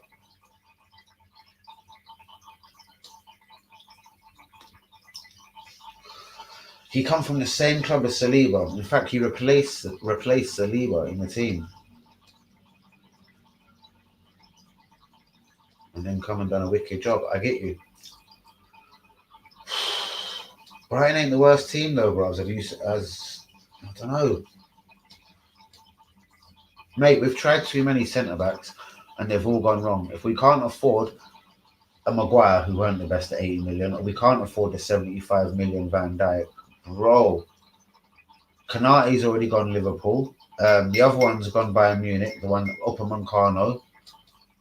He come from the same club as Saliba. In fact, he replaced Saliba in the team. And then come and done a wicked job. I get you. Brighton ain't the worst team though, bros. I don't know. Mate, we've tried too many centre-backs and they've all gone wrong. If we can't afford a Maguire, who weren't the best at 80 million, or we can't afford the 75 million Van Dijk, bro. Kanate's already gone Liverpool. The other one's gone Bayern Munich, the one Upamecano.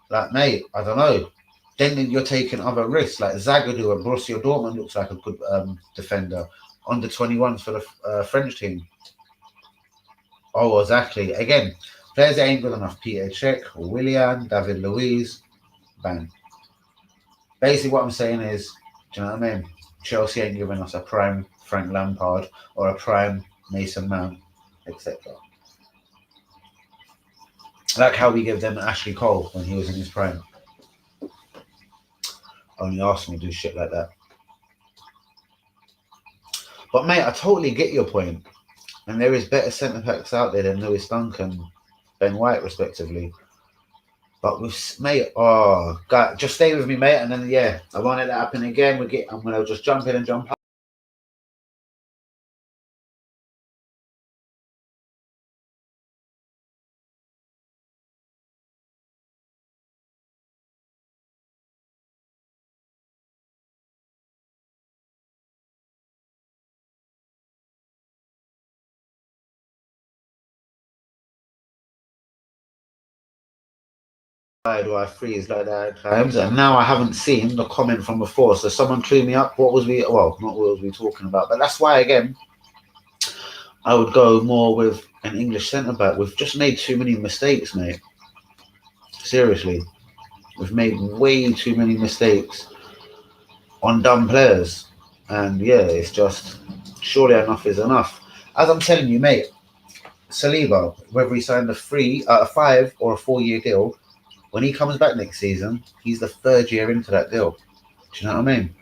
Like, mate, I don't know. Then you're taking other risks, like Zagadou at Borussia Dortmund looks like a good defender. Under 21s for the French team. Oh, exactly. Again, players that ain't good enough. Peter Cech, Willian, David Luiz, bang. Basically, what I'm saying is Do you know what I mean? Chelsea ain't giving us a prime Frank Lampard or a prime Mason Mount, etc. Like how we give them Ashley Cole when he was in his prime. Only Arsenal do shit like that. But mate, I totally get your point. And there is better centre backs out there than Lewis Dunk and Ben White, respectively. But with mate, oh God, just stay with me, mate. And then yeah, I want it to happen again. I'm gonna just jump in and jump out. Do I freeze like that at times? And now I haven't seen the comment from before. So someone clean me up. What was we? Well, not what was we talking about, but that's why again, I would go more with an English centre back. We've just made too many mistakes, mate. Seriously, we've made way too many mistakes on dumb players, and yeah, it's just surely enough is enough. As I'm telling you, mate, Saliba, whether he signed a 5 or a 4 year deal, when he comes back next season, he's the 3rd year into that deal. Do you know what I mean?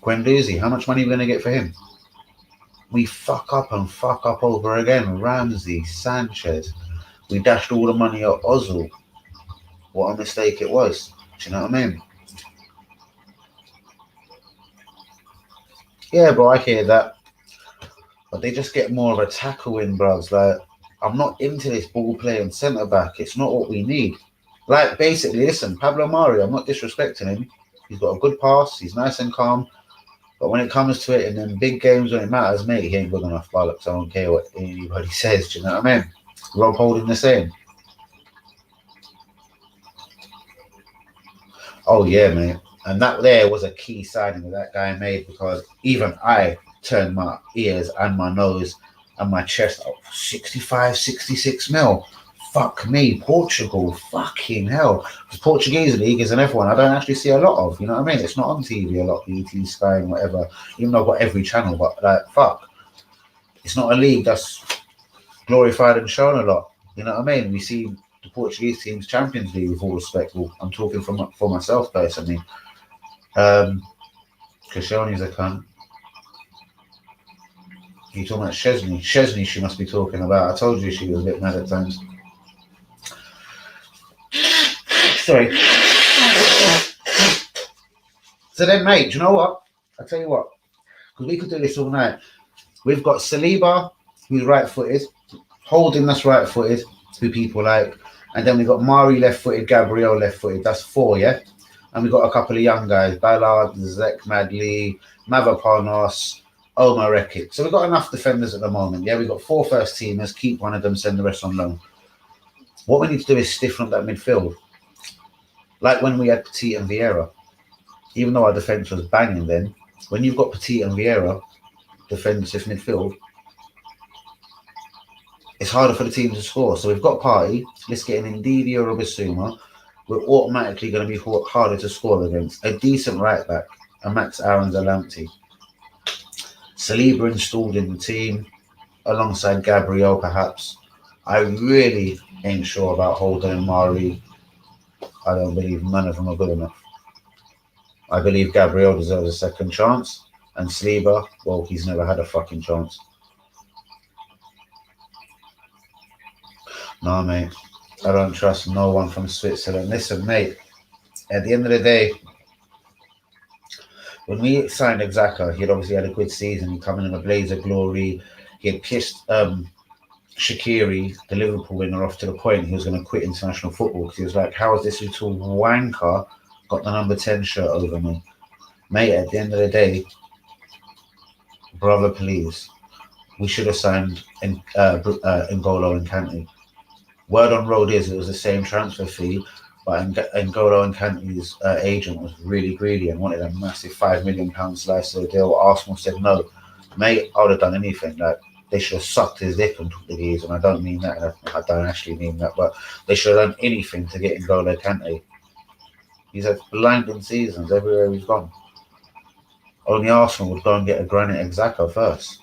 Guendouzi, how much money are we going to get for him? We fuck up and fuck up over again. Ramsey, Sanchez. We dashed all the money at Ozil. What a mistake it was. Do you know what I mean? Yeah, bro, I hear that. But they just get more of a tackle in, bros. Like, I'm not into this ball playing centre back. It's not what we need. Like, basically, listen, Pablo Mari, I'm not disrespecting him. He's got a good pass. He's nice and calm. But when it comes to it in them big games when it matters, mate, he ain't good enough bollocks. I don't care what anybody says. Do you know what I mean? Rob Holding the same. Oh, yeah, mate. And that there was a key signing that guy made because even I turned my ears and my nose and my chest up. 65, 66 mil. Fuck me, Portugal, fucking hell. Because Portuguese league is an everyone I don't actually see a lot of, you know what I mean? It's not on TV a lot, BT, Sky, and whatever, even though I've got every channel, but like, fuck. It's not a league that's glorified and shown a lot, you know what I mean? We see the Portuguese team's Champions League with all respect. Well, I'm talking for myself personally. Koscielny's a cunt. You talking about Szczesny? Szczesny she must be talking about. I told you she was a bit mad at times. Sorry. So then, mate, do you know what? I'll tell you what. Because we could do this all night. We've got Saliba, who's right-footed. Holding, that's right-footed, who people like. And then we've got Mari left-footed, Gabriel left-footed. That's 4, yeah? And we've got a couple of young guys. Ballard, Zek Madley, Mavropanos, Omar Rekik. So we've got enough defenders at the moment. Yeah, we've got 4 first-teamers. Keep one of them, send the rest on loan. What we need to do is stiffen up that midfield. Like when we had Petit and Vieira. Even though our defence was banging then, when you've got Petit and Vieira, defensive midfield, it's harder for the team to score. So we've got Partey. Let's get an Ndidi or a Bissouma. We're automatically going to be harder to score against. A decent right back, a Max Aaron's a Lamptey. Saliba installed in the team, alongside Gabriel perhaps. I really ain't sure about Holden and Mari. I don't believe none of them are good enough. I believe Gabriel deserves a second chance. And Saliba, well, he's never had a fucking chance. No, mate. I don't trust no one from Switzerland. Listen, mate. At the end of the day, when we signed Xhaka, he'd obviously had a good season. He'd come in a blaze of glory. He had pissed Shaqiri, the Liverpool winger, off to the point he was going to quit international football because he was like, how has this little wanker got the number 10 shirt over me? Mate, at the end of the day, brother, please, we should have signed N'Golo and Kante. Word on road is it was the same transfer fee, but N'Golo and Kante's agent was really greedy and wanted a massive £5 million slice of the deal. Arsenal said no. Mate, I would have done anything. Like, they should have sucked his dick and took the keys, and I don't mean that. I don't actually mean that, but they should have done anything to get N'Golo Kante. He's had blinding seasons everywhere he's gone. Only Arsenal would go and get a Granit Xhaka first.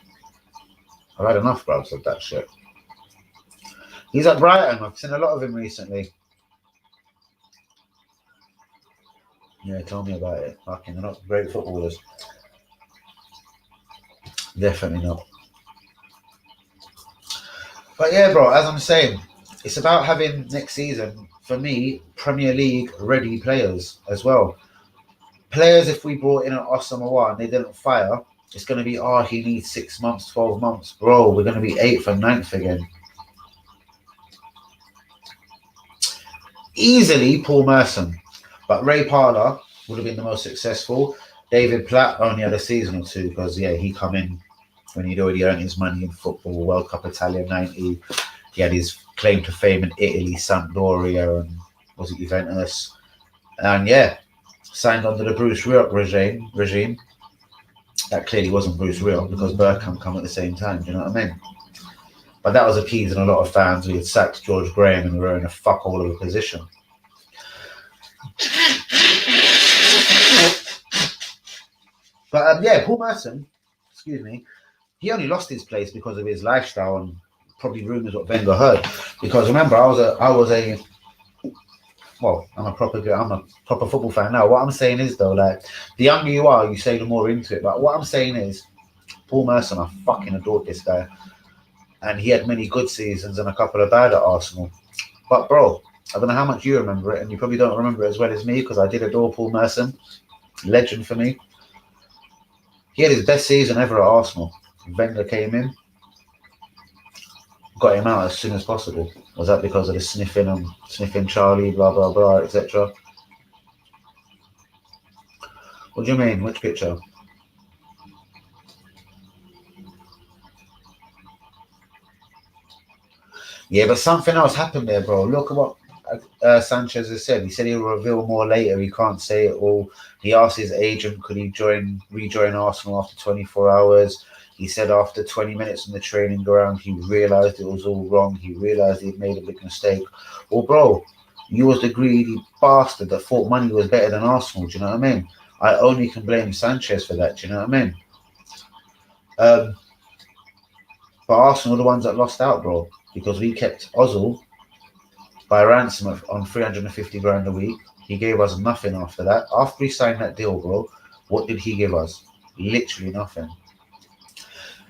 I've had enough, bros, of that shit. He's at Brighton. I've seen a lot of him recently. Yeah, tell me about it. Fucking, they're not great footballers. Definitely not. But yeah, bro, as I'm saying, it's about having next season, for me, Premier League ready players as well. Players, if we brought in an Asamoah and they didn't fire, it's going to be, he needs 6 months, 12 months. Bro, we're going to be 8th and 9th again. Easily Paul Merson. But Ray Parlour would have been the most successful. David Platt only had a season or two because, he come in when he'd already earned his money in football, World Cup Italia 90. He had his claim to fame in Italy, Sampdoria, and was it Juventus? And signed under the Bruce Rioch regime. That clearly wasn't Bruce Rioch because Bergkamp come at the same time, do you know what I mean? But that was appeasing a lot of fans. We had sacked George Graham and we were in a fuck all of a position. But Paul Merson, he only lost his place because of his lifestyle and probably rumours what Wenger heard. Because remember, I'm a proper football fan now. What I'm saying is though, like, the younger you are, you say the more into it. But what I'm saying is, Paul Merson, I fucking adored this guy, and he had many good seasons and a couple of bad at Arsenal. But bro, I don't know how much you remember it, and you probably don't remember it as well as me because I did adore Paul Merson, legend for me. He had his best season ever at Arsenal. Wenger came in, got him out as soon as possible. Was that because of the sniffing Charlie, blah, blah, blah, etc.? What do you mean? Which picture? Yeah, but something else happened there, bro. Look at what Sanchez has said. He said he'll reveal more later. He can't say it all. He asked his agent, could he rejoin Arsenal after 24 hours? He said after 20 minutes in the training ground, he realised it was all wrong. He realised he'd made a big mistake. Well, bro, you was the greedy bastard that thought money was better than Arsenal. Do you know what I mean? I only can blame Sanchez for that. Do you know what I mean? But Arsenal are the ones that lost out, bro, because we kept Ozil by ransom on 350 grand a week. He gave us nothing after that. After he signed that deal, bro, what did he give us? Literally nothing.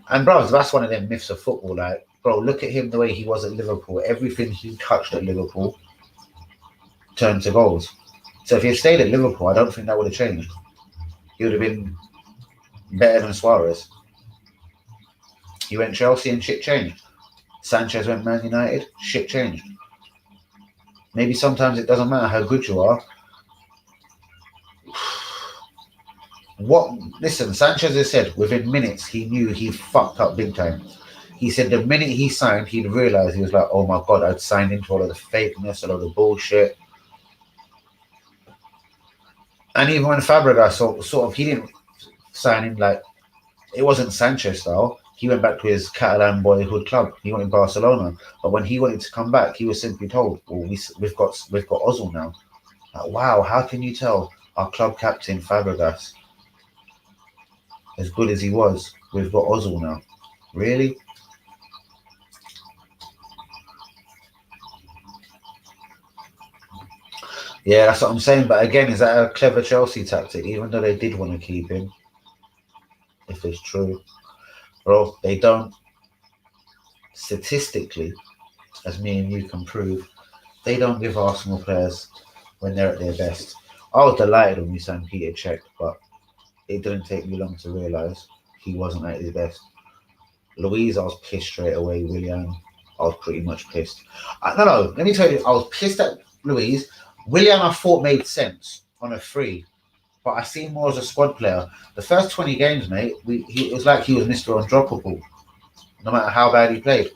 And bro, that's one of them myths of football. Like, bro, look at him the way he was at Liverpool. Everything he touched at Liverpool turned to goals. So if he had stayed at Liverpool, I don't think that would have changed. He would have been better than Suarez. He went Chelsea and shit changed. Sanchez went Man United, shit changed. Maybe sometimes it doesn't matter how good you are. Listen, Sanchez has said within minutes he knew he fucked up big time. He said the minute he signed, he'd realised, he was like, oh my God, I'd signed into all of the fakeness, all of the bullshit. And even when Fabregas sort of, he didn't sign him like, it wasn't Sanchez style. He went back to his Catalan boyhood club. He went in Barcelona. But when he wanted to come back, he was simply told, well, we've got Ozil now. Like, wow, how can you tell our club captain Fabregas, as good as he was, we've got Ozil now? Really? Yeah, that's what I'm saying. But again, is that a clever Chelsea tactic? Even though they did want to keep him, if it's true. Bro, they don't, statistically, as me and you can prove, they don't give Arsenal players when they're at their best. I was delighted when we signed Peter Cech, but it didn't take me long to realise he wasn't at his best. Louise, I was pissed straight away. Willian, I was pretty much pissed. No, let me tell you, I was pissed at Louise. Willian, I thought made sense on a free, but I see him more as a squad player. The first 20 games, mate, it was like he was Mr. Undroppable, no matter how bad he played.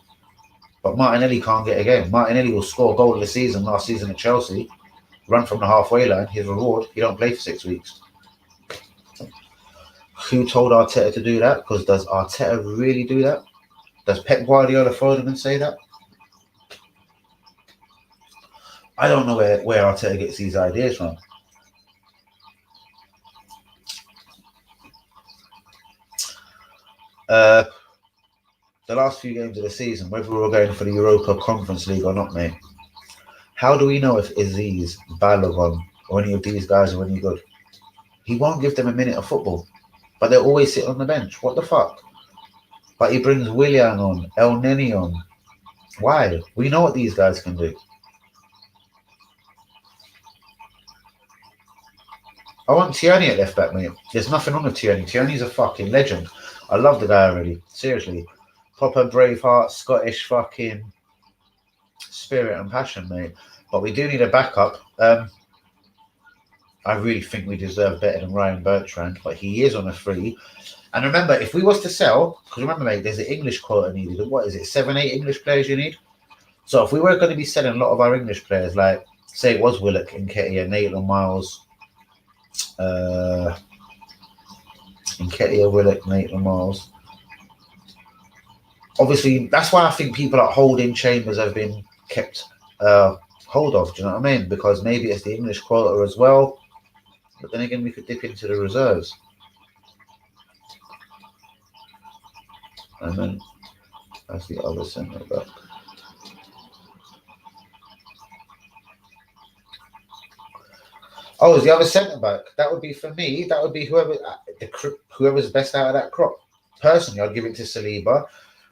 But Martinelli can't get a game. Martinelli will score goal of the season last season at Chelsea, run from the halfway line. His reward, he don't play for 6 weeks. Who told Arteta to do that? Because does Arteta really do that? Does Pep Guardiola phone him and say that? I don't know where Arteta gets these ideas from. Uh, the last few games of the season, whether we were going for the Europa Conference League or not, mate. How do we know if Aziz, Balogun, or any of these guys are any good? He won't give them a minute of football, but they'll always sit on the bench. What the fuck? But he brings Willian on, El Neni on. Why? We know what these guys can do. I want Tierney at left back, mate. There's nothing wrong with Tierney. Tierney's a fucking legend. I love the guy already. Seriously. Proper Braveheart, Scottish fucking spirit and passion, mate. But we do need a backup. I really think we deserve better than Ryan Bertrand, but he is on a free. And remember, if we was to sell, because remember, mate, there's an English quota needed. What is it? 7, 8 English players you need? So if we were going to be selling a lot of our English players, like, say it was Willock, Nketiah, Maitland Miles, Nketiah, Willock, Maitland Miles. Obviously, that's why I think people like Holding Chambers have been kept hold of. Do you know what I mean? Because maybe it's the English quota as well. But then again, we could dip into the reserves. And then that's the other centre back. Oh, is the other centre back? That would be for me. That would be whoever's best out of that crop. Personally, I'd give it to Saliba.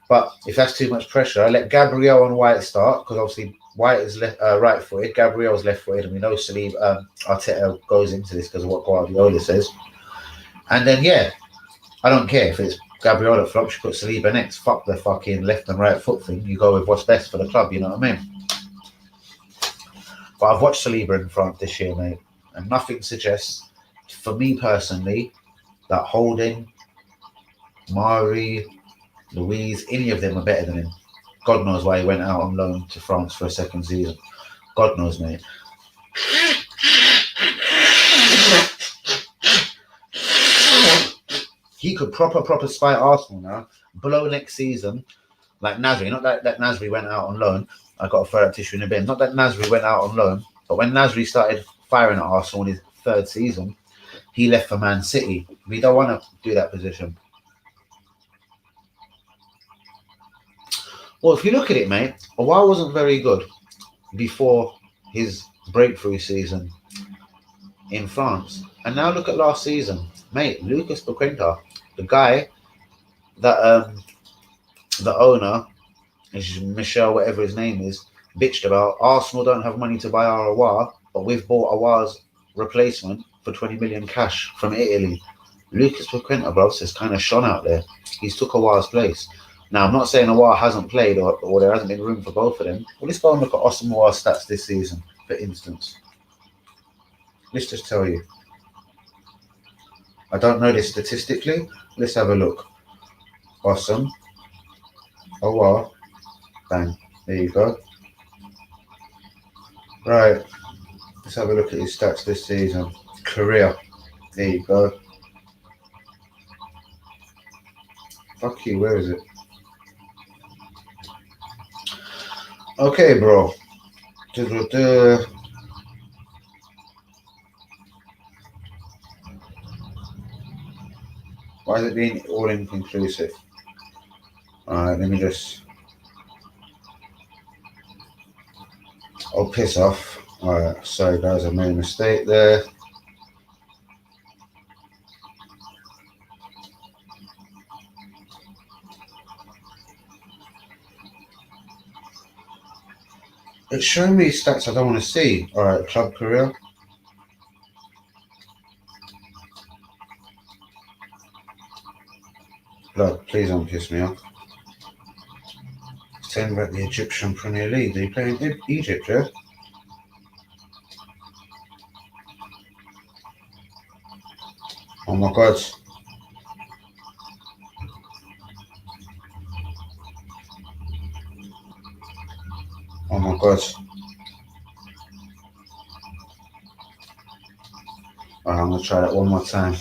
But if that's too much pressure, I let Gabriel and White start because obviously White is right-footed, Gabriel's left-footed, and we know Saliba, Arteta goes into this because of what Guardiola says. And then I don't care if it's Gabriel that flops. You put Saliba next. Fuck the fucking left and right foot thing. You go with what's best for the club. You know what I mean? But I've watched Saliba in France this year, mate, and nothing suggests, for me personally, that Holding, Mari, Louise, any of them are better than him. God knows why he went out on loan to France for a second season. God knows, mate. He could proper spy Arsenal now, blow next season, like Nasri. Not that Nasri went out on loan. I got a throw that tissue in the bin. Not that Nasri went out on loan, but when Nasri started firing at Arsenal in his third season, he left for Man City. We don't want to do that position. Well, if you look at it, mate, Aouar wasn't very good before his breakthrough season in France. And now look at last season. Mate, Lucas Paqueta, the guy that the owner, is Michel, whatever his name is, bitched about. Arsenal don't have money to buy our Aouar, but we've bought Aouar's replacement for 20 million cash from Italy. Lucas Paqueta, bro, has kind of shone out there. He's took Aouar's place. Now, I'm not saying Aouar hasn't played or there hasn't been room for both of them. Well, let's go and look at Osman Aouar's stats this season, for instance. Let's just tell you. I don't know this statistically. Let's have a look. Awesome. Aouar. Bang. There you go. Right. Let's have a look at his stats this season. Career. There you go. Fuck you, where is it? Okay, bro. Why is it being all inconclusive? Alright, let me just... Oh, piss off. Alright, sorry guys, I made a mistake there. It's showing me stats I don't want to see. Alright, club career. Blood, please don't piss me off. It's telling about the Egyptian Premier League. They play in Egypt, yeah? Oh my god. Oh my god. Alright, I'm gonna try that one more time.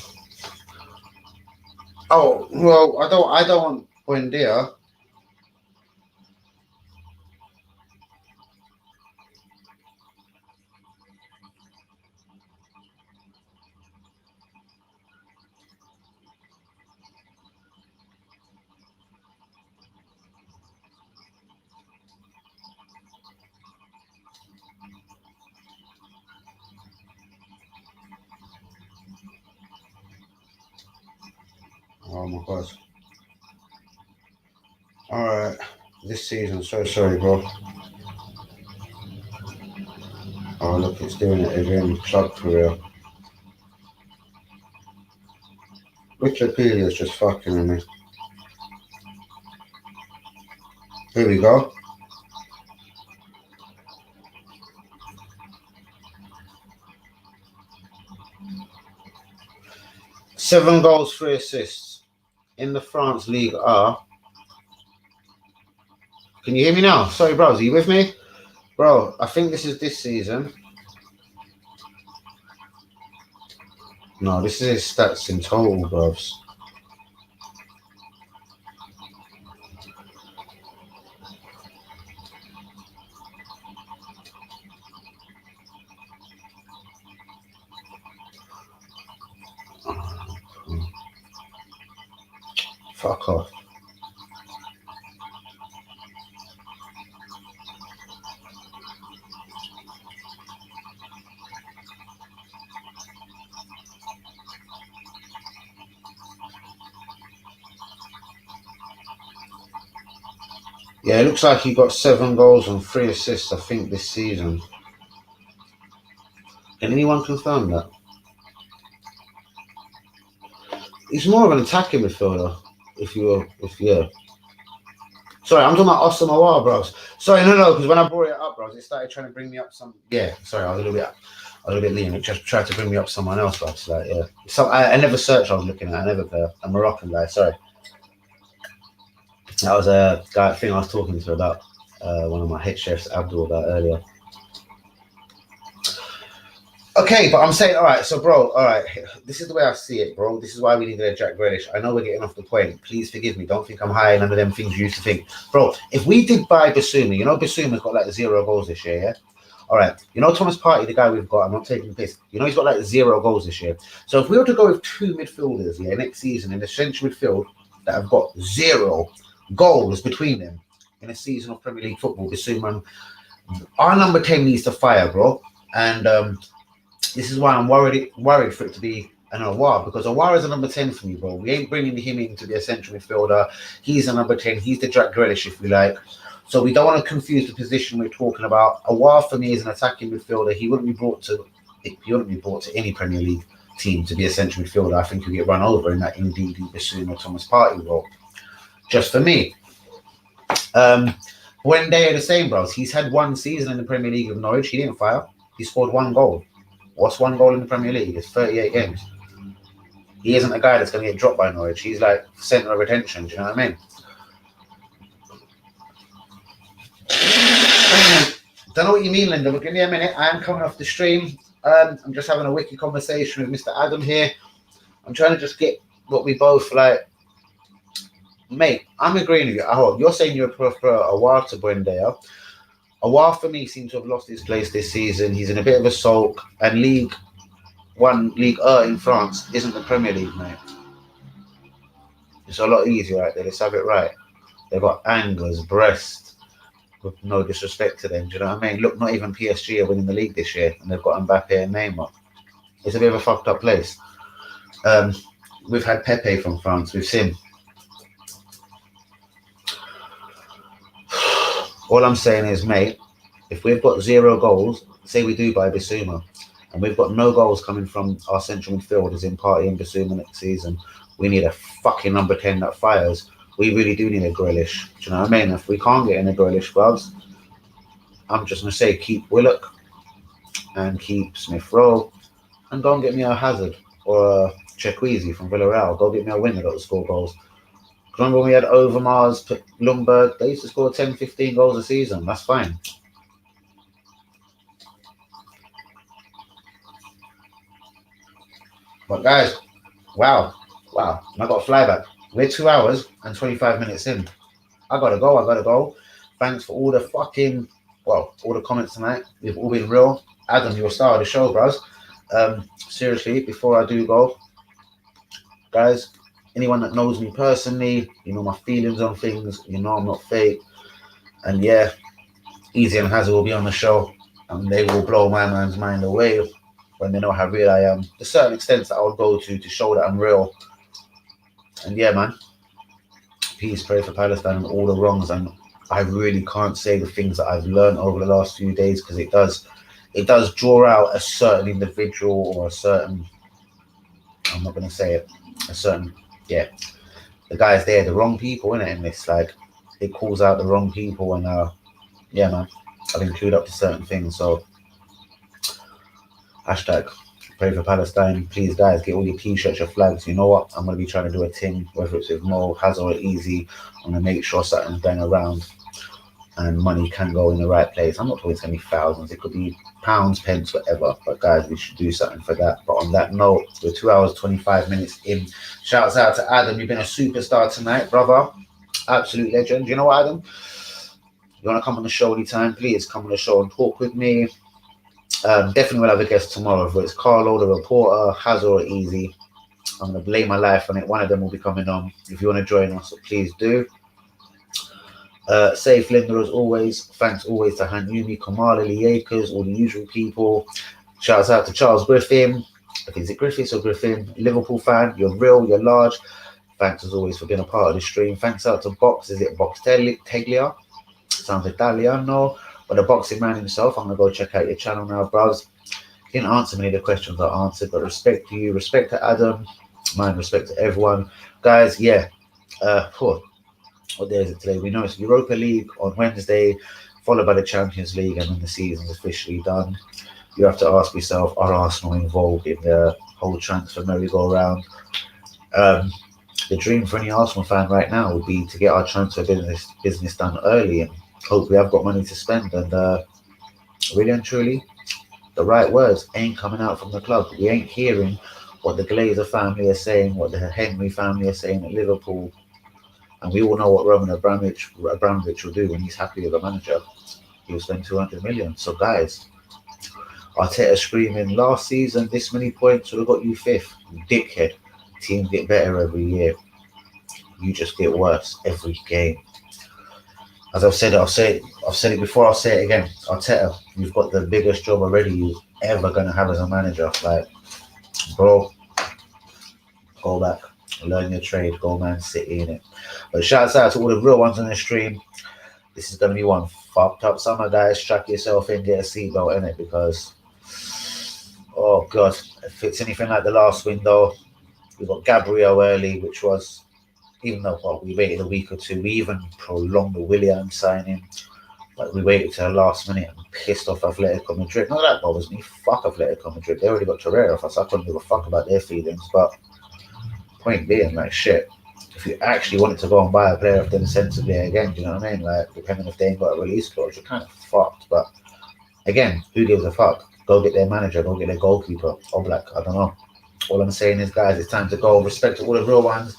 Oh, well, I don't want Buendia. Oh my god. Alright. This season, so sorry, bro. Oh, look, it's doing it again. Club career. Wikipedia's just fucking with me. Here we go. Seven goals, 3 assists in the France League R. Can you hear me now? Sorry, bros. Are you with me? Bro, I think this is this season. No, this is his stats in total, bros. Fuck off. Yeah, it looks like he got 7 goals and 3 assists, I think, this season. Can anyone confirm that? He's more of an attacking midfielder, if yeah. Sorry, I'm talking about Osama, bros. Sorry, no, because when I brought it up, bros, it started trying to bring me up some. Yeah, sorry, I was a little bit lean. It just tried to bring me up someone else, bros. Like, yeah. So I never searched. I was looking at. I never a Moroccan guy. Sorry, that was a guy thing I was talking to about. One of my head chefs, Abdul, about earlier. Okay, but I'm saying, all right, so, bro, all right, this is the way I see it, bro. This is why we needed a Jack Grealish. I know we're getting off the point. Please forgive me. Don't think I'm high. None of them things you used to think. Bro, if we did buy Basuma, you know Basuma's got like 0 goals this year, yeah? All right, you know Thomas Partey, the guy we've got, I'm not taking the piss. You know he's got like 0 goals this year. So if we were to go with 2 midfielders, yeah, next season in the central midfield that have got 0 goals between them in a season of Premier League football, Basuma, our number 10 needs to fire, bro. And this is why I'm worried for it to be an Awar, because Awar is a number 10 for me, bro. We ain't bringing him in to be a central midfielder. He's a number 10. He's the Jack Grealish, if we like. So we don't want to confuse the position we're talking about. Awar for me is an attacking midfielder. He wouldn't be brought to any Premier League team to be a central midfielder. I think he'll get run over in that Ndidi, Basuma, Thomas Partey role. Just for me. When they are the same, bros. He's had 1 season in the Premier League with Norwich. He didn't fire. He scored 1 goal. What's 1 goal in the Premier League? It's 38 games. He isn't a guy that's going to get dropped by Norwich. He's like centre of attention. Do you know what I mean? Don't know what you mean, Linda, but give me a minute. I am coming off the stream. I'm just having a wiki conversation with Mr. Adam here. I'm trying to just get what we both like. Mate, I'm agreeing with you. Oh, you're saying you prefer Awar to Buendia. Awar for me seems to have lost his place this season. He's in a bit of a sulk, and League 1, League in France isn't the Premier League, mate. It's a lot easier right there. Let's have it right. They've got Angers, Brest, with no disrespect to them. Do you know what I mean? Look, not even PSG are winning the league this year, and they've got Mbappe and Neymar. It's a bit of a fucked up place. We've had Pepe from France. We've seen. All I'm saying is, mate, if we've got 0 goals, say we do buy Basuma, and we've got no goals coming from our central midfielders in Partey and Basuma next season, we need a fucking number 10 that fires. We really do need a Grealish. Do you know what I mean? If we can't get in a Grealish, bros, I'm just going to say keep Willock and keep Smith Rowe, and go and get me a Hazard or a Chequeezy from Villarreal. Go get me a winger that will score goals. Remember when we had Overmars, Lundberg, they used to score 10, 15 goals a season. That's fine. But guys, wow. I got a flyback. We're 2 hours and 25 minutes in. I gotta go. Thanks for all the all the comments tonight. We've all been real. Adam, you're a star of the show, bros. Seriously, before I do go, guys, anyone that knows me personally, you know my feelings on things, you know I'm not fake. And yeah, Easy and Hazard will be on the show, and they will blow my man's mind away when they know how real I am. To certain extents that I would go to show that I'm real. And yeah, man, peace, pray for Palestine and all the wrongs. And I really can't say the things that I've learned over the last few days, because it does draw out a certain individual or a certain, I'm not going to say it, a certain, yeah, the guys there, the wrong people in it. In this, like, it calls out the wrong people. And yeah, man, I've been clued up to certain things. So hashtag pray for Palestine. Please, guys, get all your t-shirts, your flags. You know what? I'm going to be trying to do a thing, whether it's with Mo, Hazard, or Easy. I'm going to make sure something's going around and money can go in the right place. I'm not talking it's going to be thousands. It could be pounds, pence, whatever. But guys, we should do something for that. But on that note, we're 2 hours, 25 minutes in. Shouts out to Adam. You've been a superstar tonight, brother. Absolute legend. You know what, Adam? You want to come on the show anytime? Please come on the show and talk with me. Definitely will have a guest tomorrow, whether it's Carlo, the reporter, Hazard, or Easy. I'm going to lay my life on it. One of them will be coming on. If you want to join us, please do. Safe Linda as always. Thanks always to Hanyumi, Kamala, Lee Akers, all the usual people. Shouts out to Charles Griffin. Is it Griffiths or Griffin? Liverpool fan. You're real, you're large. Thanks as always for being a part of the stream. Thanks out to Box. Is it Box Teglia? Sounds Italiano. But the boxing man himself. I'm going to go check out your channel now, bros. Didn't answer many of the questions I answered, but respect to you, respect to Adam, mind respect to everyone. Guys, yeah. What day is it today? We know it's Europa League on Wednesday, followed by the Champions League, and then the season's officially done. You have to ask yourself, are Arsenal involved in the whole transfer merry-go-round? The dream for any Arsenal fan right now would be to get our transfer business done early and hope we have got money to spend. And really and truly, the right words ain't coming out from the club. We ain't hearing what the Glazer family are saying, what the Henry family are saying at Liverpool. And we all know what Roman Abramovich will do when he's happy with a manager. He'll spend 200 million. So, guys, Arteta screaming, last season, this many points would have got you fifth. You dickhead. Teams get better every year. You just get worse every game. As I've said it before, I'll say it again. Arteta, you've got the biggest job already you're ever going to have as a manager. Like, bro, go back. Learn your trade, go Man City in it. But shouts out to all the real ones on the stream. This is going to be one fucked up summer, guys. Strap yourself in, get a seatbelt in it, because, oh God, if it's anything like the last window, we got Gabriel early, which was, even though we waited a week or two, we even prolonged the Willian signing, but we waited till the last minute and pissed off Atletico Madrid. Not that bothers me. Fuck Atletico Madrid. They already got Torreira off us. I couldn't give a fuck about their feelings, but point being, like, shit, if you actually wanted to go and buy a player of them sensibly again, do you know what I mean? Like, depending if they ain't got a release clause, you're kind of fucked. But again, who gives a fuck? Go get their manager, go get their goalkeeper. Oblak, I don't know. All I'm saying is, guys, it's time to go. Respect to all the real ones.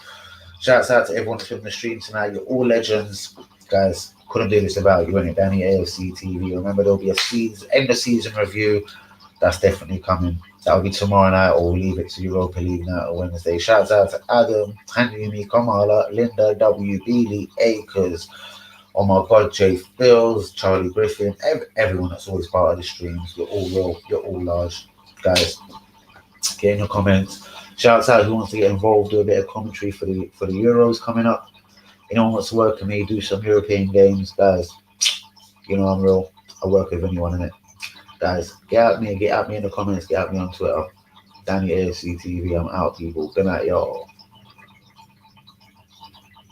Shouts out to everyone that's in the stream tonight. You're all legends. Guys, couldn't do this without you, innit? Danny AFC TV. Remember, there'll be a end of season review. That's definitely coming. That'll be tomorrow night, or we'll leave it to Europa League night or Wednesday. Shouts out to Adam, Hanyumi, Kamala, Linda, W, Lee Akers, oh my God, Jay Bills, Charlie Griffin, everyone that's always part of the streams. You're all real, you're all large. Guys, get in your comments. Shouts out who wants to get involved, do a bit of commentary for the Euros coming up. Anyone wants to work with me, do some European games, guys. You know I'm real. I work with anyone in it. Guys, get at me in the comments, get at me on Twitter. Danny AFC TV, I'm out, people. Good night, y'all.